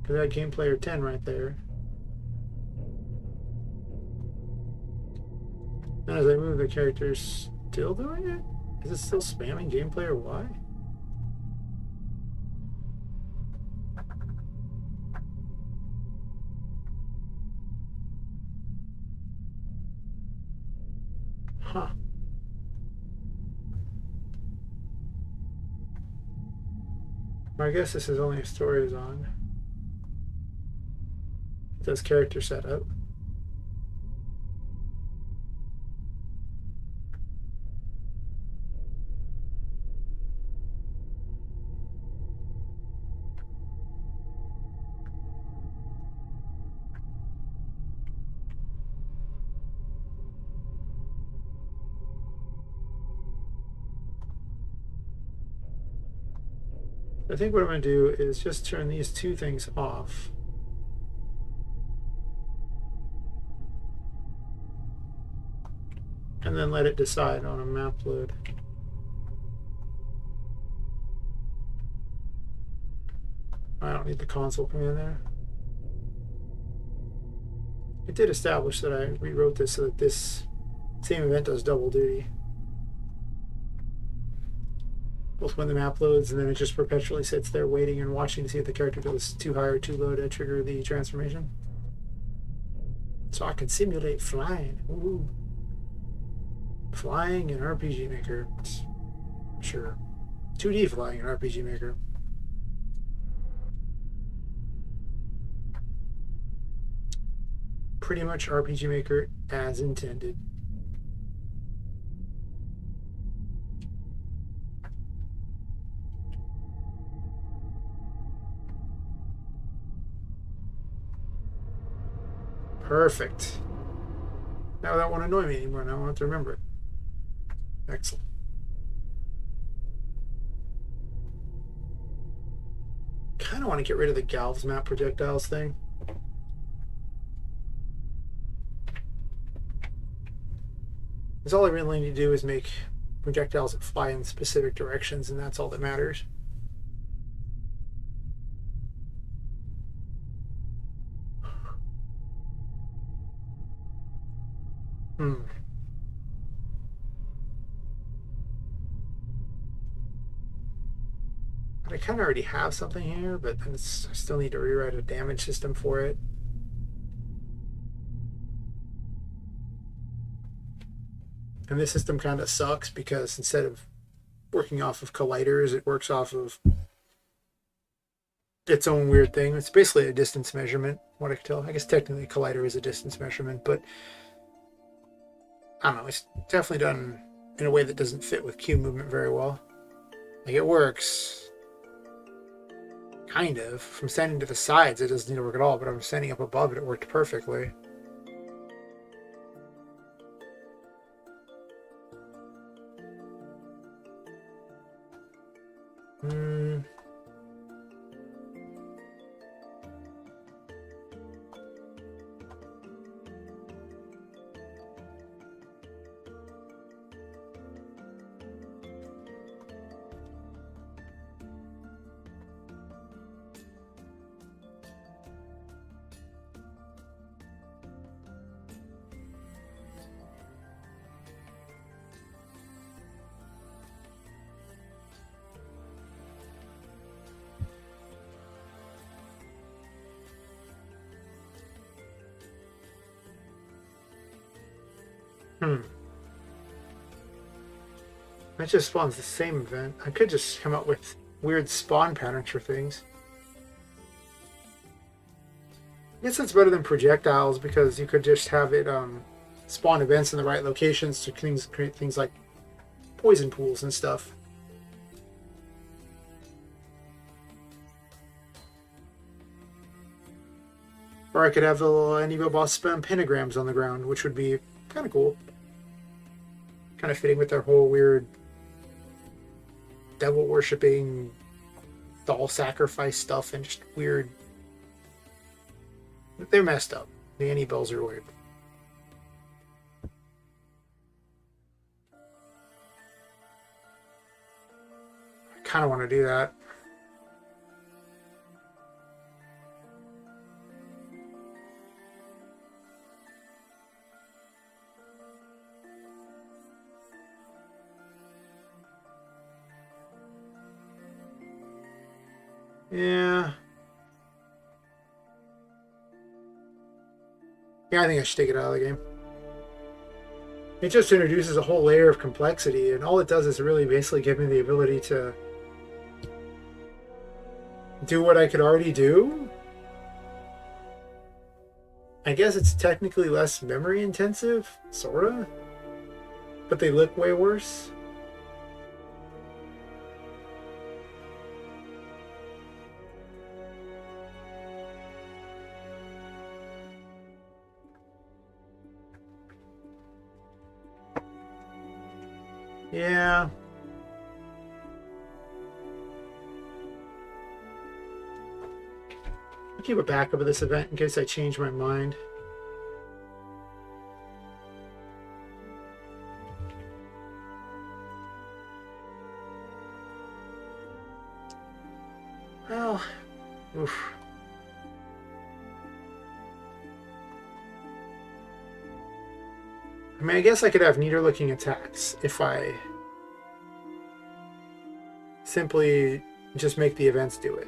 Because I had game player 10 right there. And as I move, the character's still doing it? Is it still spamming game player Y? Huh. Well, I guess this is only if story is on. It does character setup. I think what I'm going to do is just turn these two things off. And then let it decide on a map load. I don't need the console command there. It did establish that I rewrote this so that this same event does double duty. Both when the map loads and then it just perpetually sits there waiting and watching to see if the character goes too high or too low to trigger the transformation. So I can simulate flying. Ooh. Flying in RPGMaker. Sure. 2D flying in RPGMaker. Pretty much RPGMaker as intended. Perfect. Now that won't annoy me anymore. Now I won't have to remember it. Excellent. Kind of want to get rid of the Galv's map projectiles thing. Because all I really need to do is make projectiles that fly in specific directions, and that's all that matters. I kind of already have something here, but then I still need to rewrite a damage system for it. And this system kind of sucks because instead of working off of colliders. It works off of its own weird thing. It's basically a distance measurement, what I can tell. I guess technically a collider is a distance measurement, but I don't know. It's definitely done in a way that doesn't fit with cube movement very well. Like, it works, kind of. From standing to the sides, it doesn't need to work at all, but I'm standing up above it, it worked perfectly. That just spawns the same event. I could just come up with weird spawn patterns for things. I guess that's better than projectiles because you could just have it spawn events in the right locations to create things like poison pools and stuff. Or I could have the little Enivo boss spam pentagrams on the ground, which would be kind of cool. Kind of fitting with their whole weird devil worshipping, doll sacrifice stuff, and just weird. They're messed up. The Annie-Bells are weird. I kind of want to do that. Yeah. Yeah, I think I should take it out of the game. It just introduces a whole layer of complexity, and all it does is really basically give me the ability to do what I could already do. I guess it's technically less memory intensive, sorta, but they look way worse. Yeah. I'll keep a backup of this event in case I change my mind. Well, oof. I mean, I guess I could have neater looking attacks if I simply just make the events do it.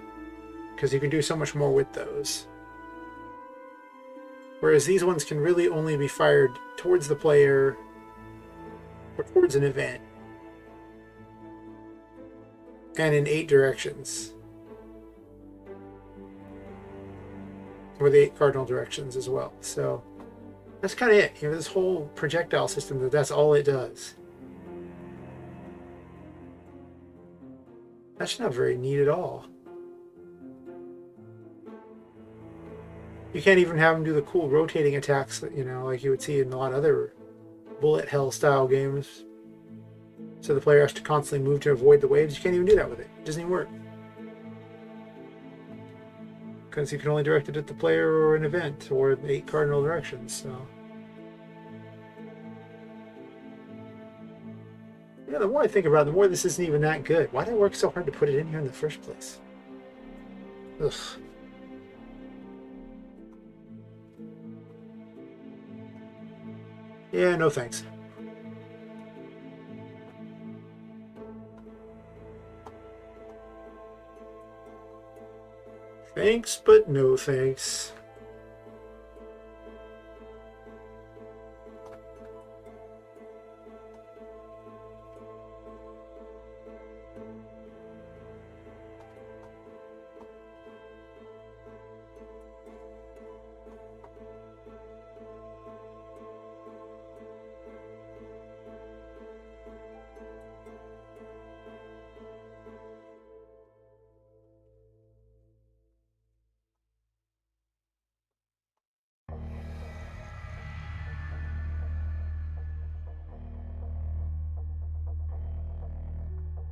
Because you can do so much more with those. Whereas these ones can really only be fired towards the player or towards an event. And in 8 directions. Or the 8 cardinal directions as well. So that's kind of it. You know, this whole projectile system, that's all it does. That's not very neat at all. You can't even have them do the cool rotating attacks that, you know, like you would see in a lot of other bullet hell style games. So the player has to constantly move to avoid the waves. You can't even do that with it. It doesn't even work. Because you can only direct it at the player or an event or the 8 cardinal directions. So yeah, the more I think about it, the more this isn't even that good. Why did I work so hard to put it in here in the first place? Ugh. Yeah, no thanks. Thanks, but no thanks.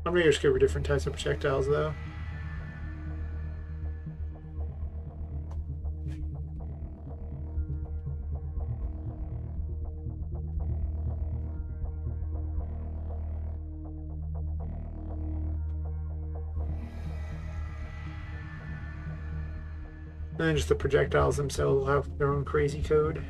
I'm gonna just go for different types of projectiles though. And then just the projectiles themselves will have their own crazy code.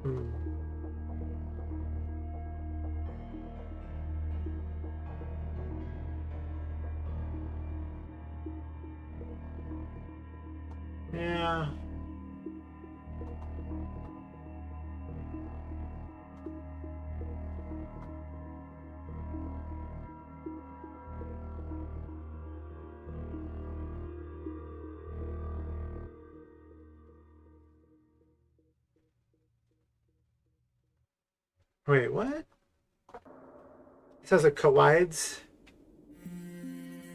Hmm. Yeah. Wait, what? It says it collides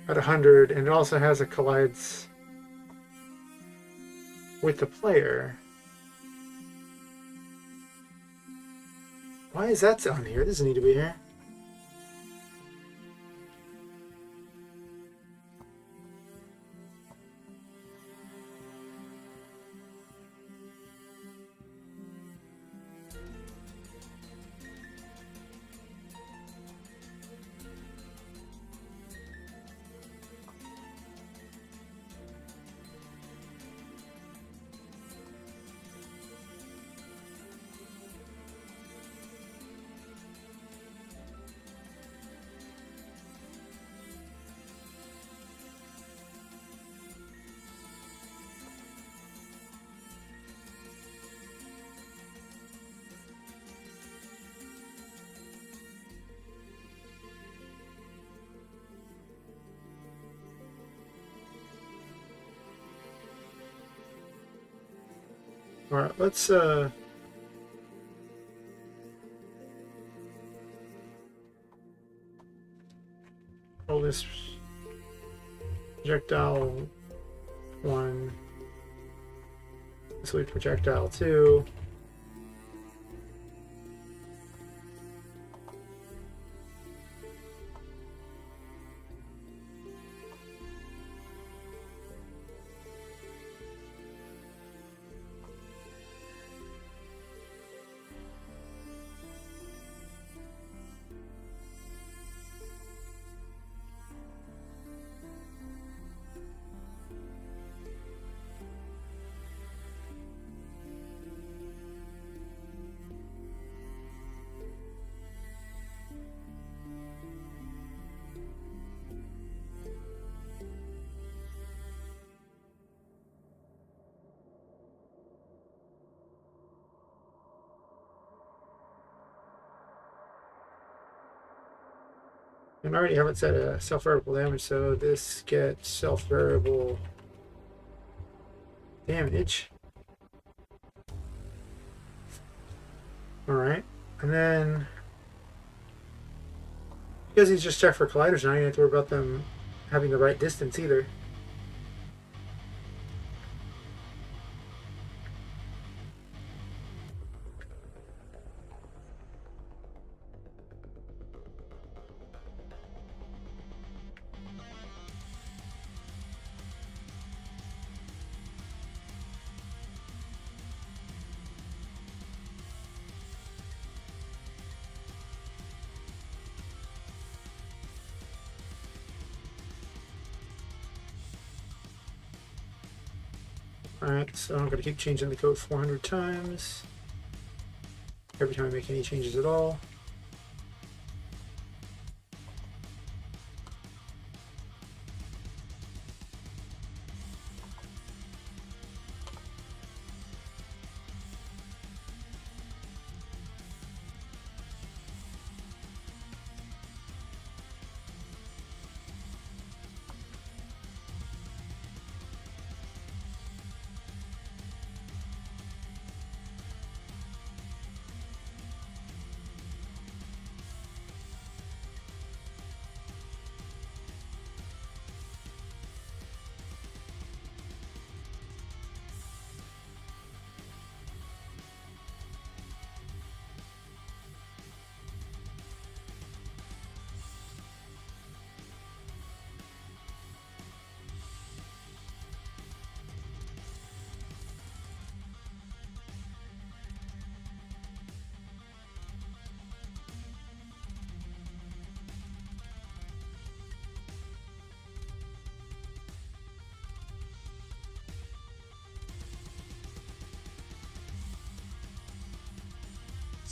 at 100, and it also has a collides with the player. Why is that on here? It doesn't need to be here. Alright, let's roll this projectile 1. This will be projectile 2. And I already have it set a self-variable damage, so this gets self-variable damage. Alright, and then because he's just checked for colliders now, you don't have to worry about them having the right distance either. Alright, so I'm going to keep changing the code 400 times. Every time I make any changes at all.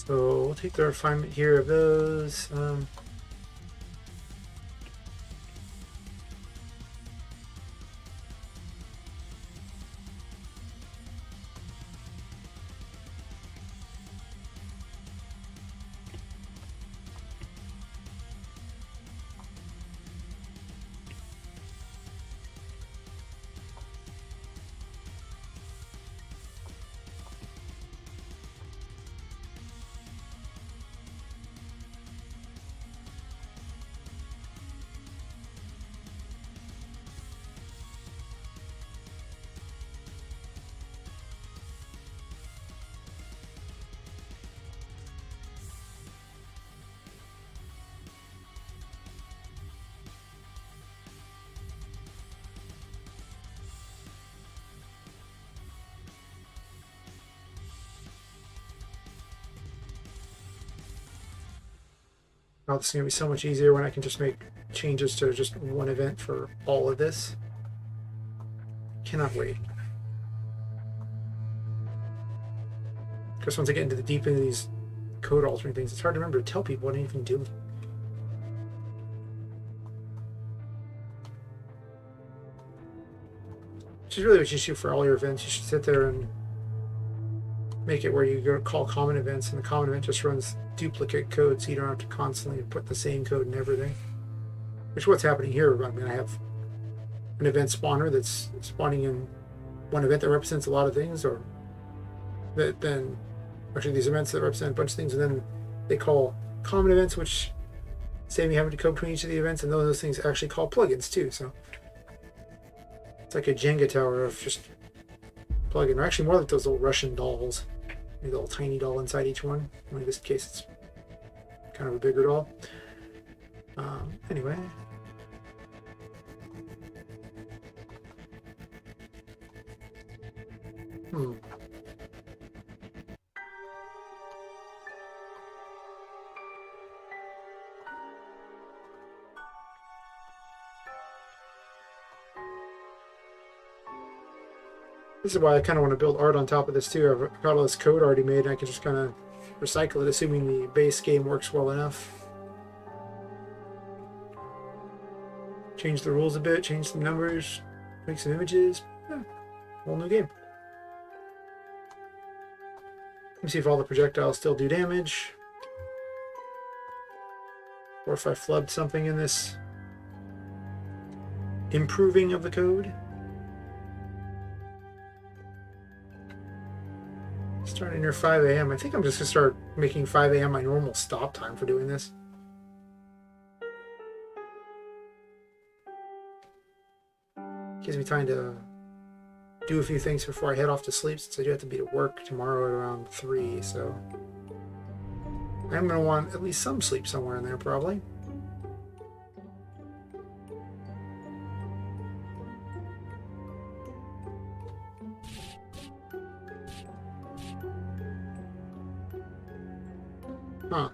So we'll take the refinement here of those. Oh, this is going to be so much easier when I can just make changes to just one event for all of this. Cannot wait. Because once I get into the deep into these code altering things, it's hard to remember to tell people what I even do. Which is really what you should do for all your events. You should sit there and make it where you go call common events, and the common event just runs duplicate code, so you don't have to constantly put the same code in everything. Which is what's happening here. I mean, I have an event spawner that's spawning in one event that represents a lot of things, or that then actually these events that represent a bunch of things, and then they call common events, which save me having to code between each of the events, and those things actually call plugins too. So it's like a Jenga tower of just plugin, or actually more like those little Russian dolls. Maybe a little tiny doll inside each one. In this case, it's kind of a bigger doll. Anyway. This is why I kind of want to build art on top of this too. I've got all this code already made, and I can just kind of recycle it, assuming the base game works well enough. Change the rules a bit, change some numbers, make some images. Yeah, whole new game. Let me see if all the projectiles still do damage, or if I flubbed something in this improving of the code. Starting near 5 a.m. I think I'm just going to start making 5 a.m. my normal stop time for doing this. Gives me time to do a few things before I head off to sleep, since I do have to be to work tomorrow at around 3, so I'm going to want at least some sleep somewhere in there, probably. Huh.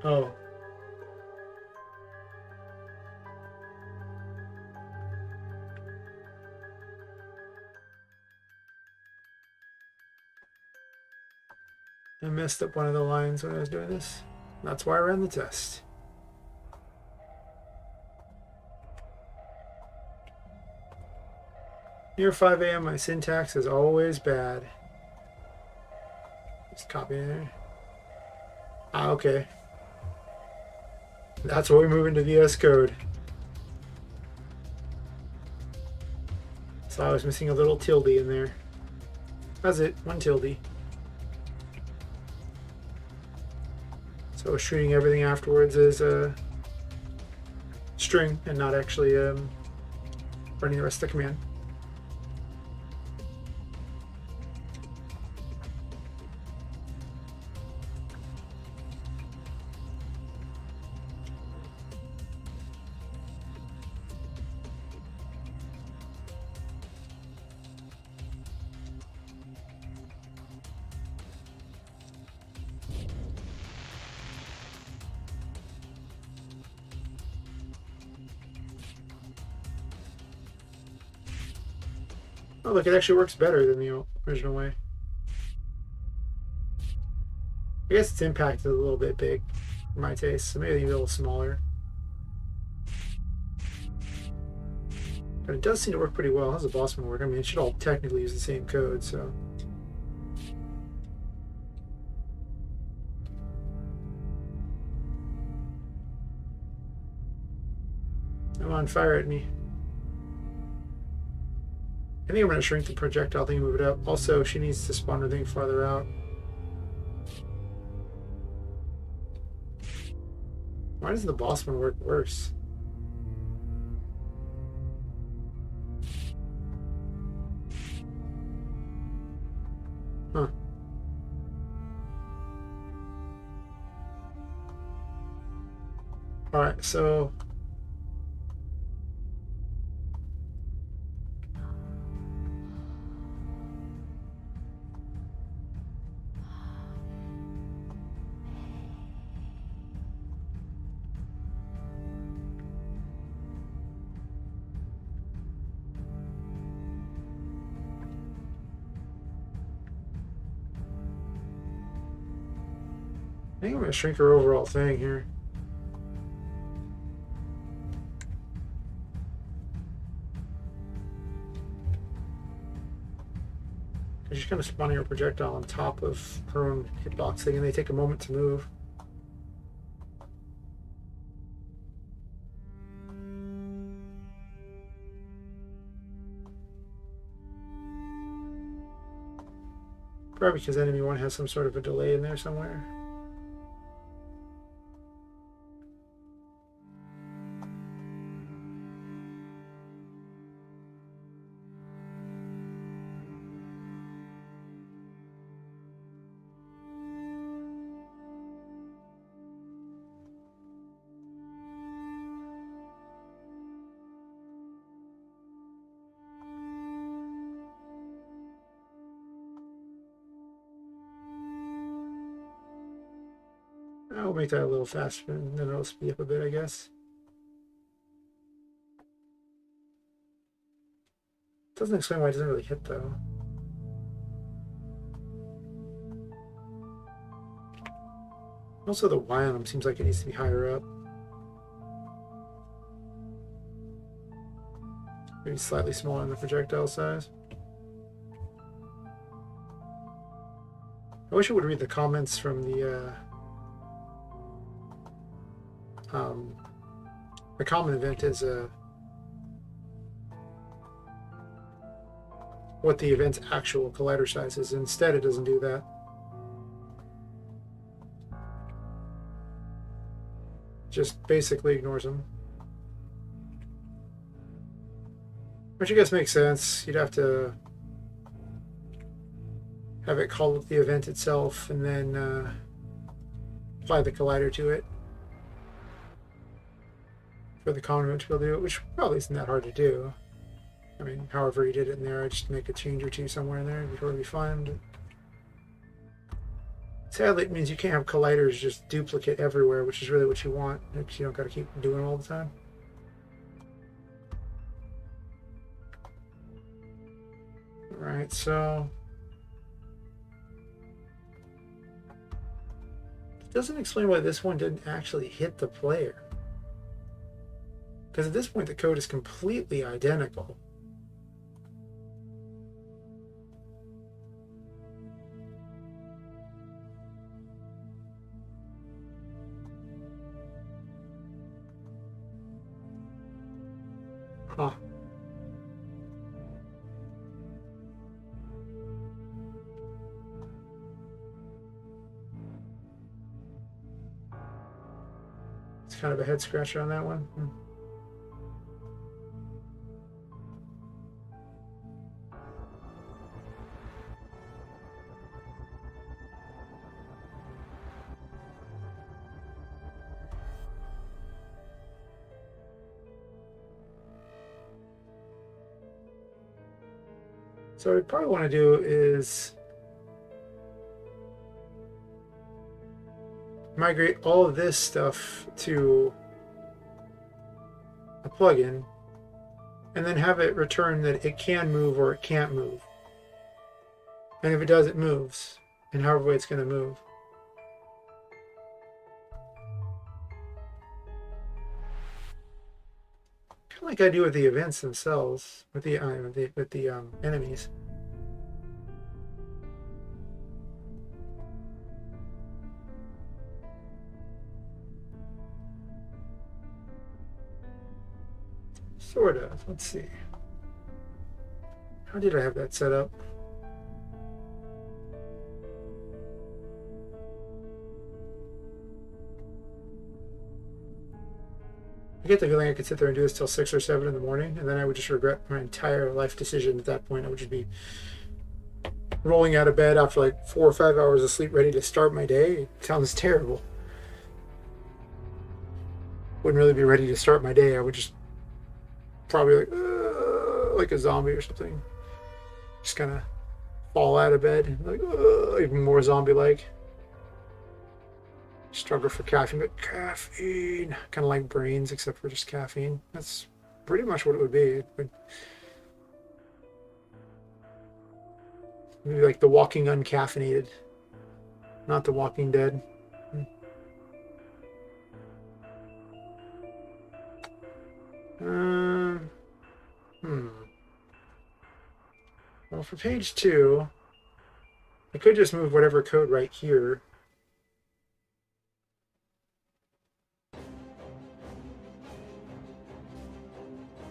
Oh. I messed up one of the lines when I was doing this. That's why I ran the test. Near 5 a.m. my syntax is always bad. Just copy it there. Ah, okay. That's why we move into VS Code. So I was missing a little tilde in there. That's it, one tilde. So treating everything afterwards as a string and not actually running the rest of the command. Oh, look, it actually works better than the original way. I guess its impact is a little bit big for my taste, so maybe a little smaller. But it does seem to work pretty well. How's the boss one work? I mean, it should all technically use the same code, so. Come on, fire at me. I think I'm going to shrink the projectile thing and move it up. Also, she needs to spawn her thing farther out. Why does the boss one work worse? Huh. Alright, so... I think I'm going to shrink her overall thing here. She's kind of spawning her projectile on top of her own hitbox thing, and they take a moment to move. Probably because enemy 1 has some sort of a delay in there somewhere. I'll make that a little faster, and then it'll speed up a bit, I guess. Doesn't explain why it doesn't really hit, though. Also, the Y on him seems like it needs to be higher up. Maybe slightly smaller in the projectile size. I wish I would read the comments from the common event is what the event's actual collider size is. Instead, it doesn't do that. Just basically ignores them. Which I guess makes sense. You'd have to have it call up the event itself and then apply the collider to it for the common event to be able to do it, which probably isn't that hard to do. I mean, however you did it in there, I'd just make a change or two somewhere in there. It'd be totally fine. But sadly, it means you can't have colliders just duplicate everywhere, which is really what you want, because you don't got to keep doing it all the time. Alright, so... it doesn't explain why this one didn't actually hit the player. Because at this point, the code is completely identical. Huh. It's kind of a head scratcher on that one. So what I probably want to do is migrate all of this stuff to a plugin and then have it return that it can move or it can't move. And if it does, it moves, and however way it's going to move. Kind of like I do with the events themselves, with the enemies. Sort of. Let's see. How did I have that set up? I get the feeling I could sit there and do this till 6 or 7 in the morning, and then I would just regret my entire life decision at that point. I would just be rolling out of bed after like 4 or 5 hours of sleep, ready to start my day. It sounds terrible. Wouldn't really be ready to start my day. I would just probably like a zombie or something. Just kind of fall out of bed, like even more zombie-like. Struggle for caffeine, but caffeine, kind of like brains, except for just caffeine. That's pretty much what it would be. It would be like The Walking Uncaffeinated, not The Walking Dead. Well, for page 2, I could just move whatever code right here.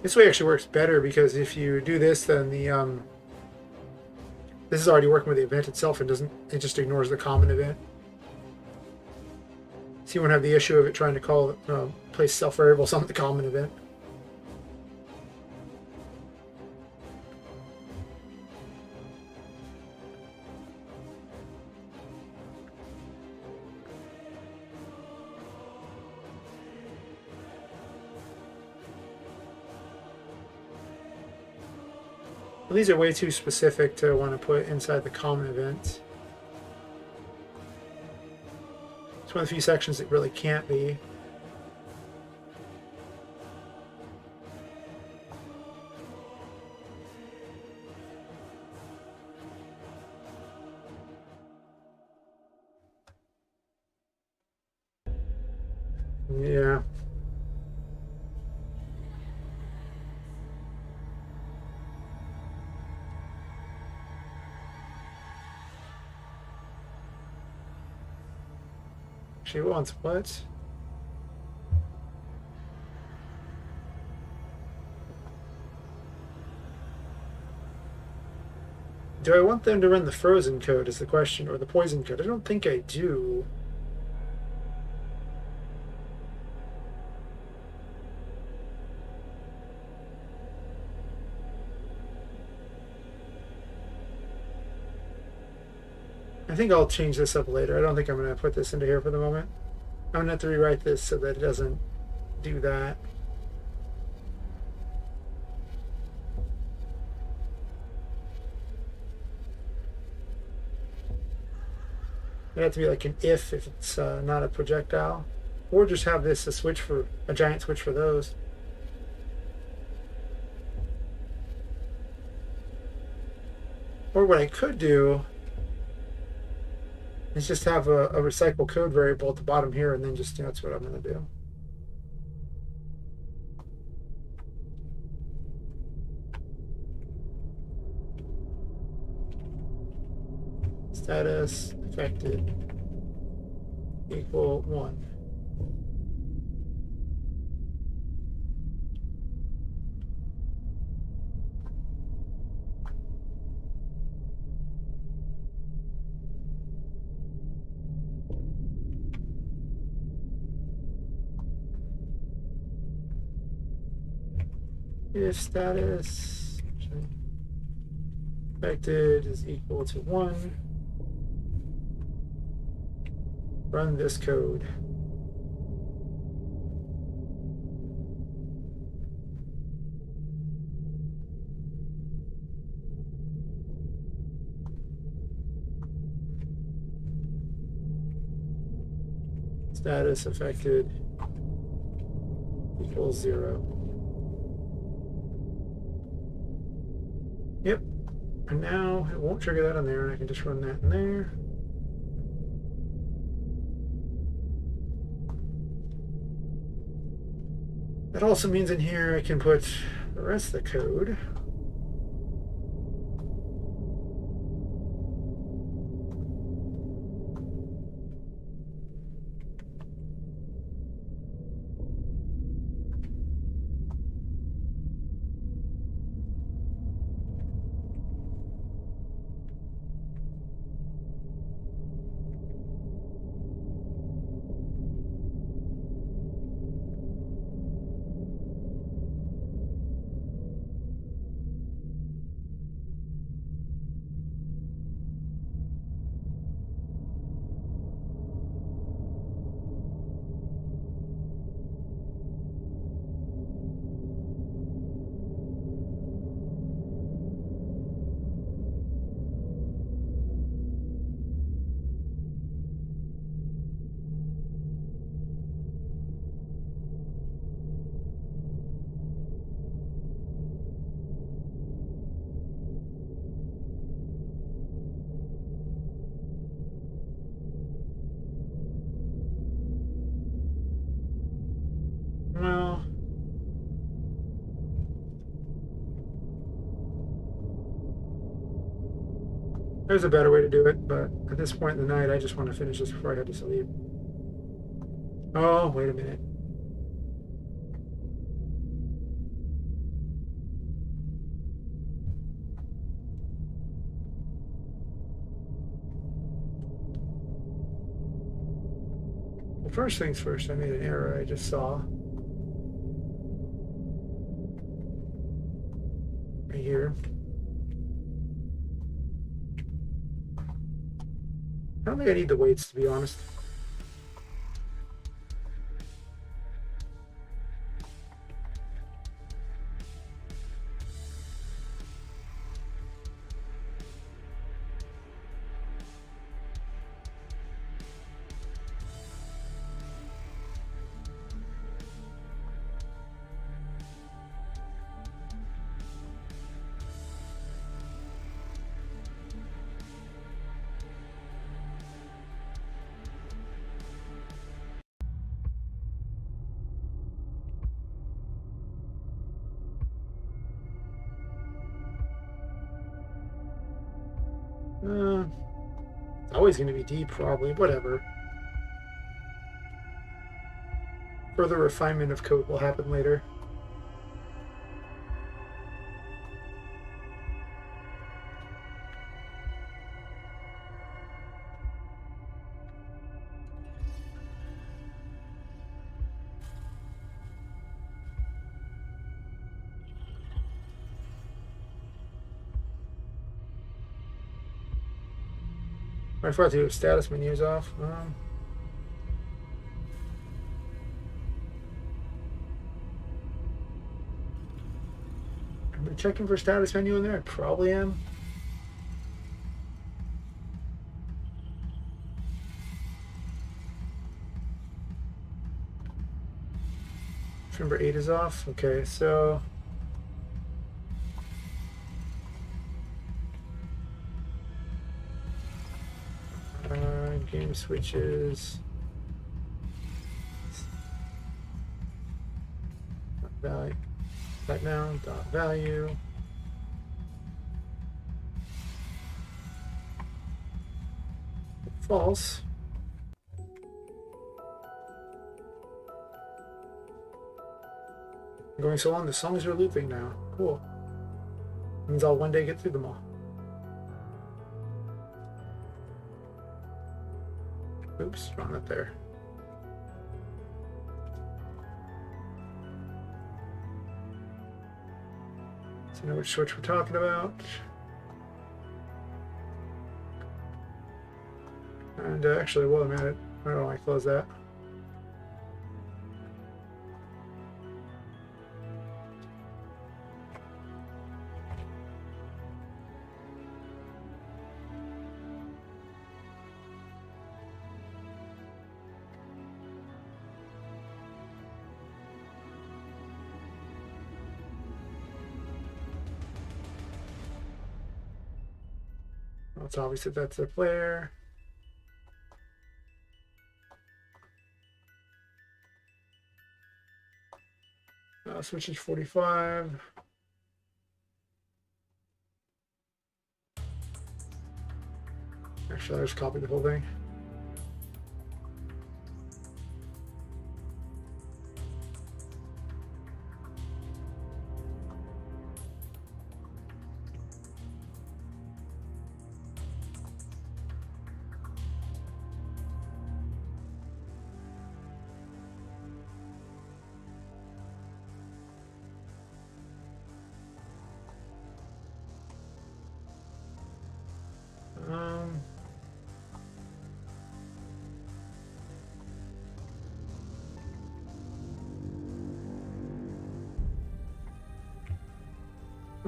This way actually works better, because if you do this, then the this is already working with the event itself, and it just ignores the common event. So you won't have the issue of it trying to place self variables on the common event. Well, these are way too specific to want to put inside the common event. It's one of the few sections that really can't be. Yeah. She wants what? Do I want them to run the frozen code is the question, or the poison code? I don't think I do. I think I'll change this up later. I don't think I'm going to put this into here for the moment. I'm going to have to rewrite this so that it doesn't do that. It have to be like an if it's not a projectile. Or just have this a giant switch for those. Or what I could do is just have a recycle code variable at the bottom here, and then just, that's what I'm going to do. Status affected equal 1. If status affected is equal to 1, run this code. Status affected equals 0. Yep. And now it won't trigger that on there, and I can just run that in there. That also means in here I can put the rest of the code. Well, there's a better way to do it, but at this point in the night, I just want to finish this before I head to sleep. Oh, wait a minute. Well, first things first, I made an error I just saw. Right here. I don't think I need the weights, to be honest. It's always going to be D, probably. Whatever. Further refinement of code will happen later. I forgot to do status menus off. Am I checking for status menu in there? I probably am. Number 8 is off. Okay, so game switches. Value. Right now, dot value. False. Going so long, the songs are looping now. Cool. Means I'll one day get through them all. Oops, wrong up there. So you know which switch we're talking about. And actually, while I'm at it, I don't know why I close that. It's obvious that that's their player. Switch is 45. Actually, I just copied the whole thing.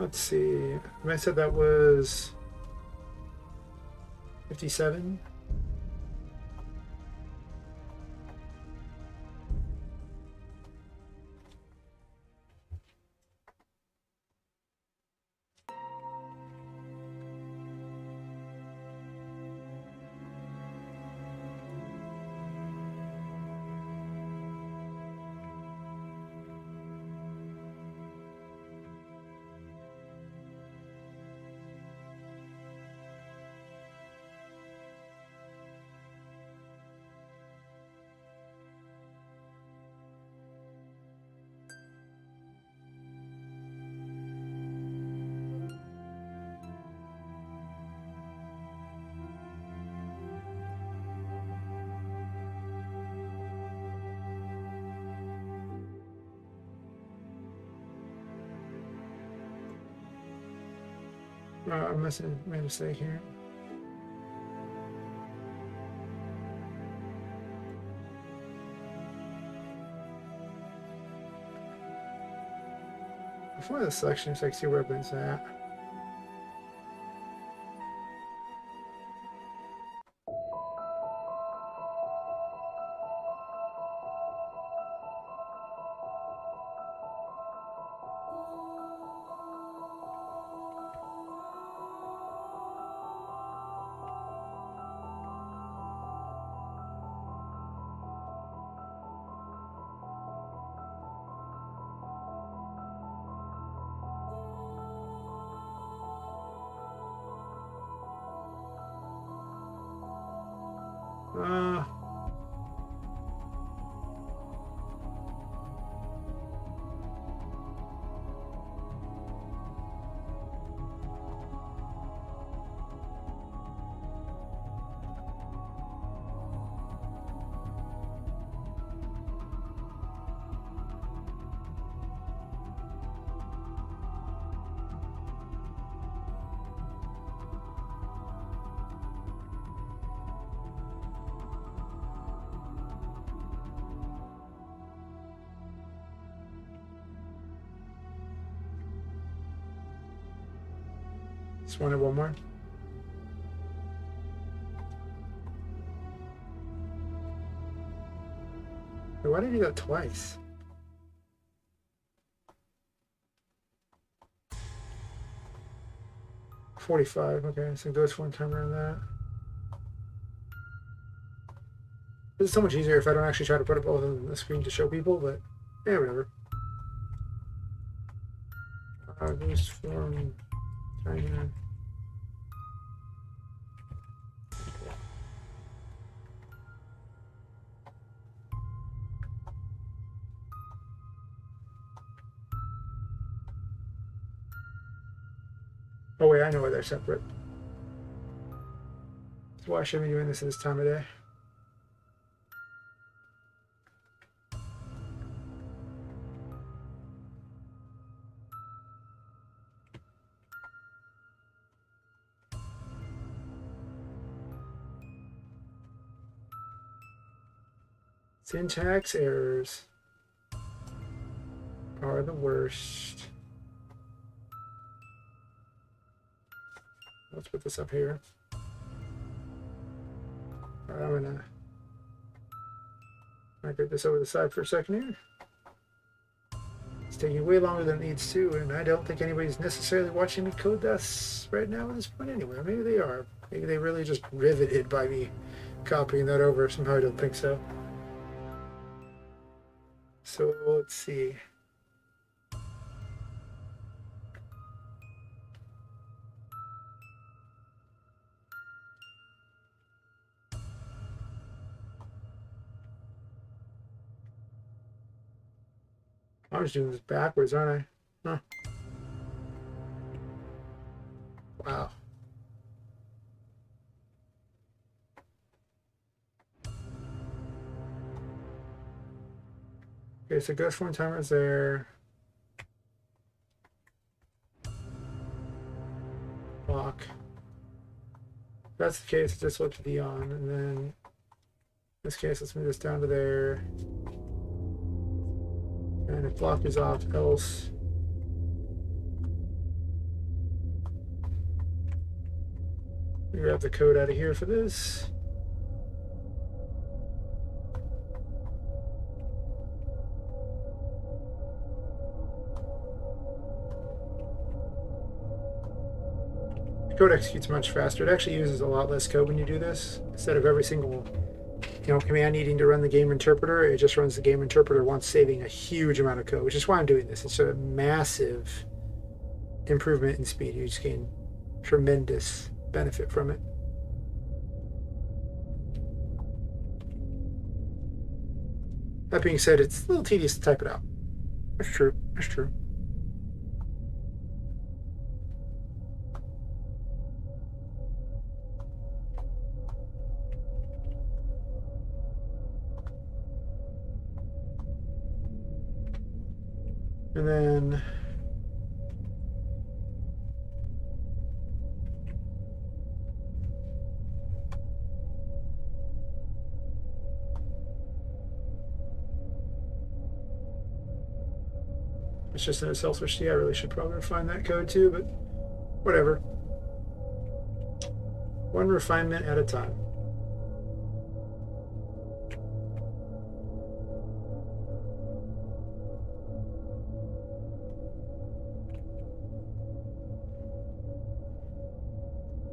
Let's see. I said that was 57. I must have made a mistake here. Before the selection, so I can see where everything's at. Uh, just wanted one more. Wait, why did I do that twice? $45. Okay, so it goes one time around that. This is so much easier if I don't actually try to put it both on the screen to show people, but yeah, whatever. Goose form China. Oh wait, I know why they're separate. So why should we be doing this at this time of day? Syntax errors are the worst. Let's put this up here. All right, I'm gonna migrate this over the side for a second here. It's taking way longer than it needs to, and I don't think anybody's necessarily watching me code this right now at this point anyway. Maybe they are. Maybe they really just riveted by me copying that over. Somehow I don't think so. So let's see. I was doing this backwards, aren't I? Huh. Wow. Okay, so ghost form timer is there. Lock. If that's the case, just let the on, and then in this case, let's move this down to there. And if block is off, else. We grab the code out of here for this. The code executes much faster. It actually uses a lot less code when you do this. Instead of every single command needing to run the game interpreter, it just runs the game interpreter once, saving a huge amount of code, which is why I'm doing this. It's a massive improvement in speed. You just gain tremendous benefit from it. That being said, it's a little tedious to type it out. That's true. That's true. And then it's just an cell switch. Yeah, I really should probably refine that code too, but whatever. One refinement at a time.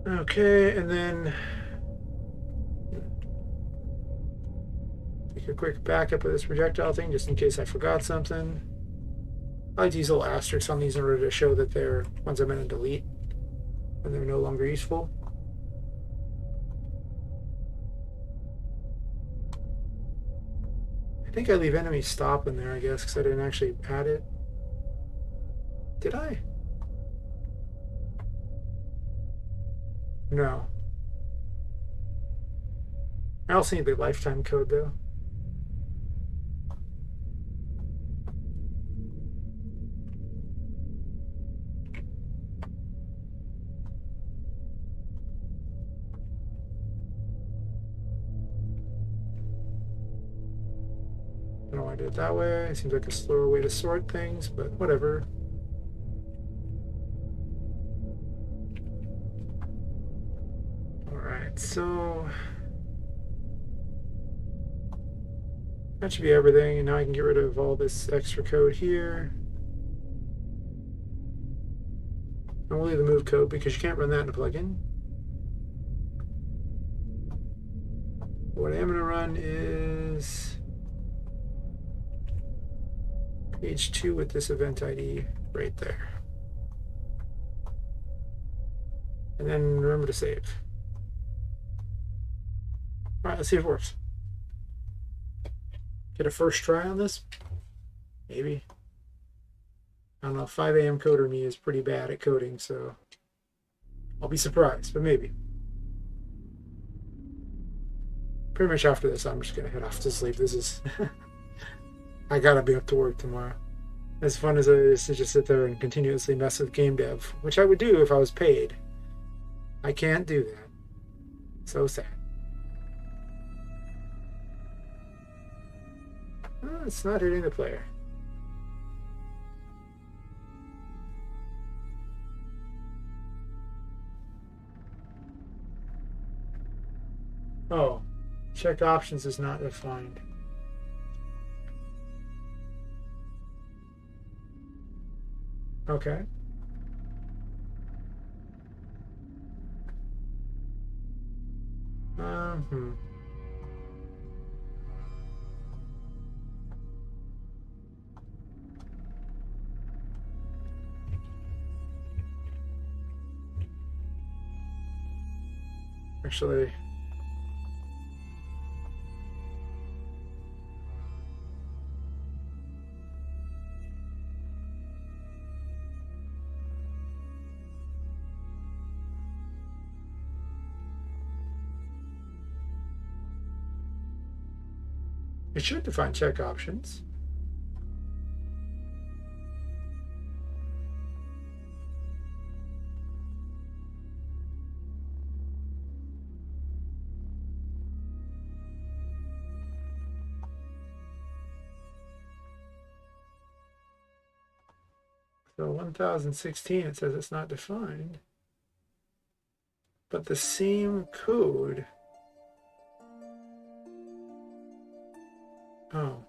Okay, and then take a quick backup of this projectile thing just in case I forgot something. I like to use little asterisks on these in order to show that they're ones I'm going to delete when they're no longer useful. I think I leave enemy stop in there, I guess, because I didn't actually add it. Did I? No. I also need the lifetime code, though. I don't know why I did it that way. It seems like a slower way to sort things, but whatever. Alright, so that should be everything, and now I can get rid of all this extra code here. And we'll leave the move code because you can't run that in a plugin. What I am going to run is page 2 with this event ID right there. And then remember to save. Alright, let's see if it works. Get a first try on this? Maybe. I don't know, 5 a.m. coder me is pretty bad at coding, so I'll be surprised, but maybe. Pretty much after this, I'm just going to head off to sleep. This is... I gotta be up to work tomorrow. As fun as it is to just sit there and continuously mess with game dev, which I would do if I was paid. I can't do that. So sad. Oh, it's not hitting the player. Oh, check options is not defined. Okay. Actually, it should define check options. So 1016, it says it's not defined. But the same code. Oh.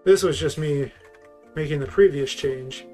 This was just me making the previous change.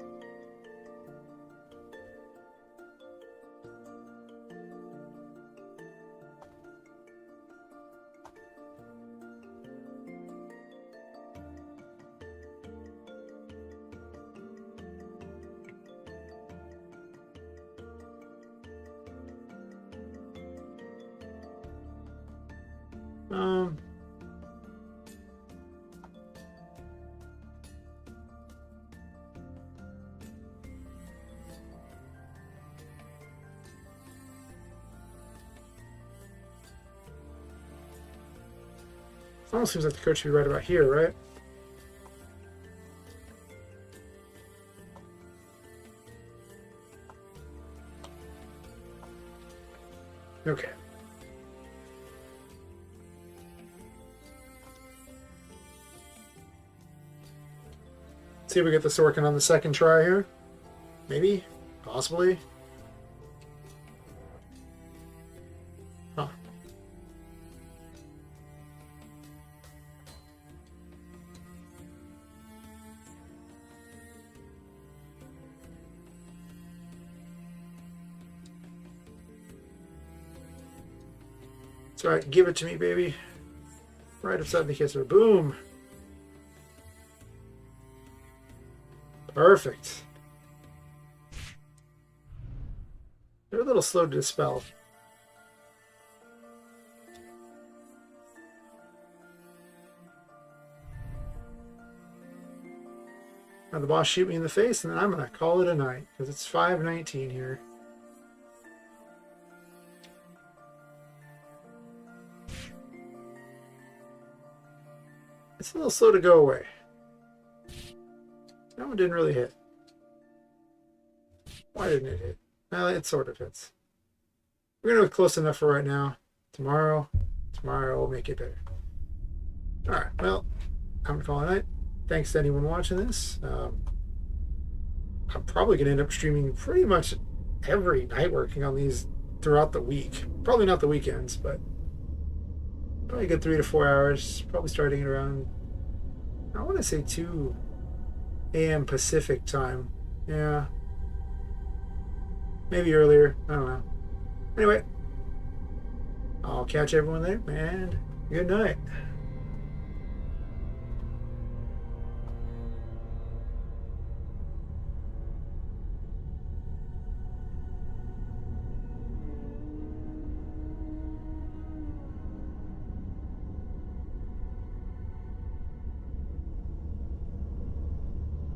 Almost seems like the code should be right about here, right? Okay. See if we get this working on the second try here. Maybe? Possibly? Huh. It's alright, give it to me, baby. Right upside the kisser. Boom! Perfect. They're a little slow to dispel. Now the boss shoot me in the face, and then I'm going to call it a night, because it's 5:19 here. It's a little slow to go away. That one didn't really hit. Why didn't it hit? Well, it sort of hits. We're going to be close enough for right now. Tomorrow will make it better. Alright, well, I'm going to call it a night. Thanks to anyone watching this. I'm probably going to end up streaming pretty much every night working on these throughout the week. Probably not the weekends, but probably a good 3 to 4 hours. Probably starting at around, I want to say 2 a.m. Pacific time. Yeah. Maybe earlier. I don't know. Anyway, I'll catch everyone there, and good night.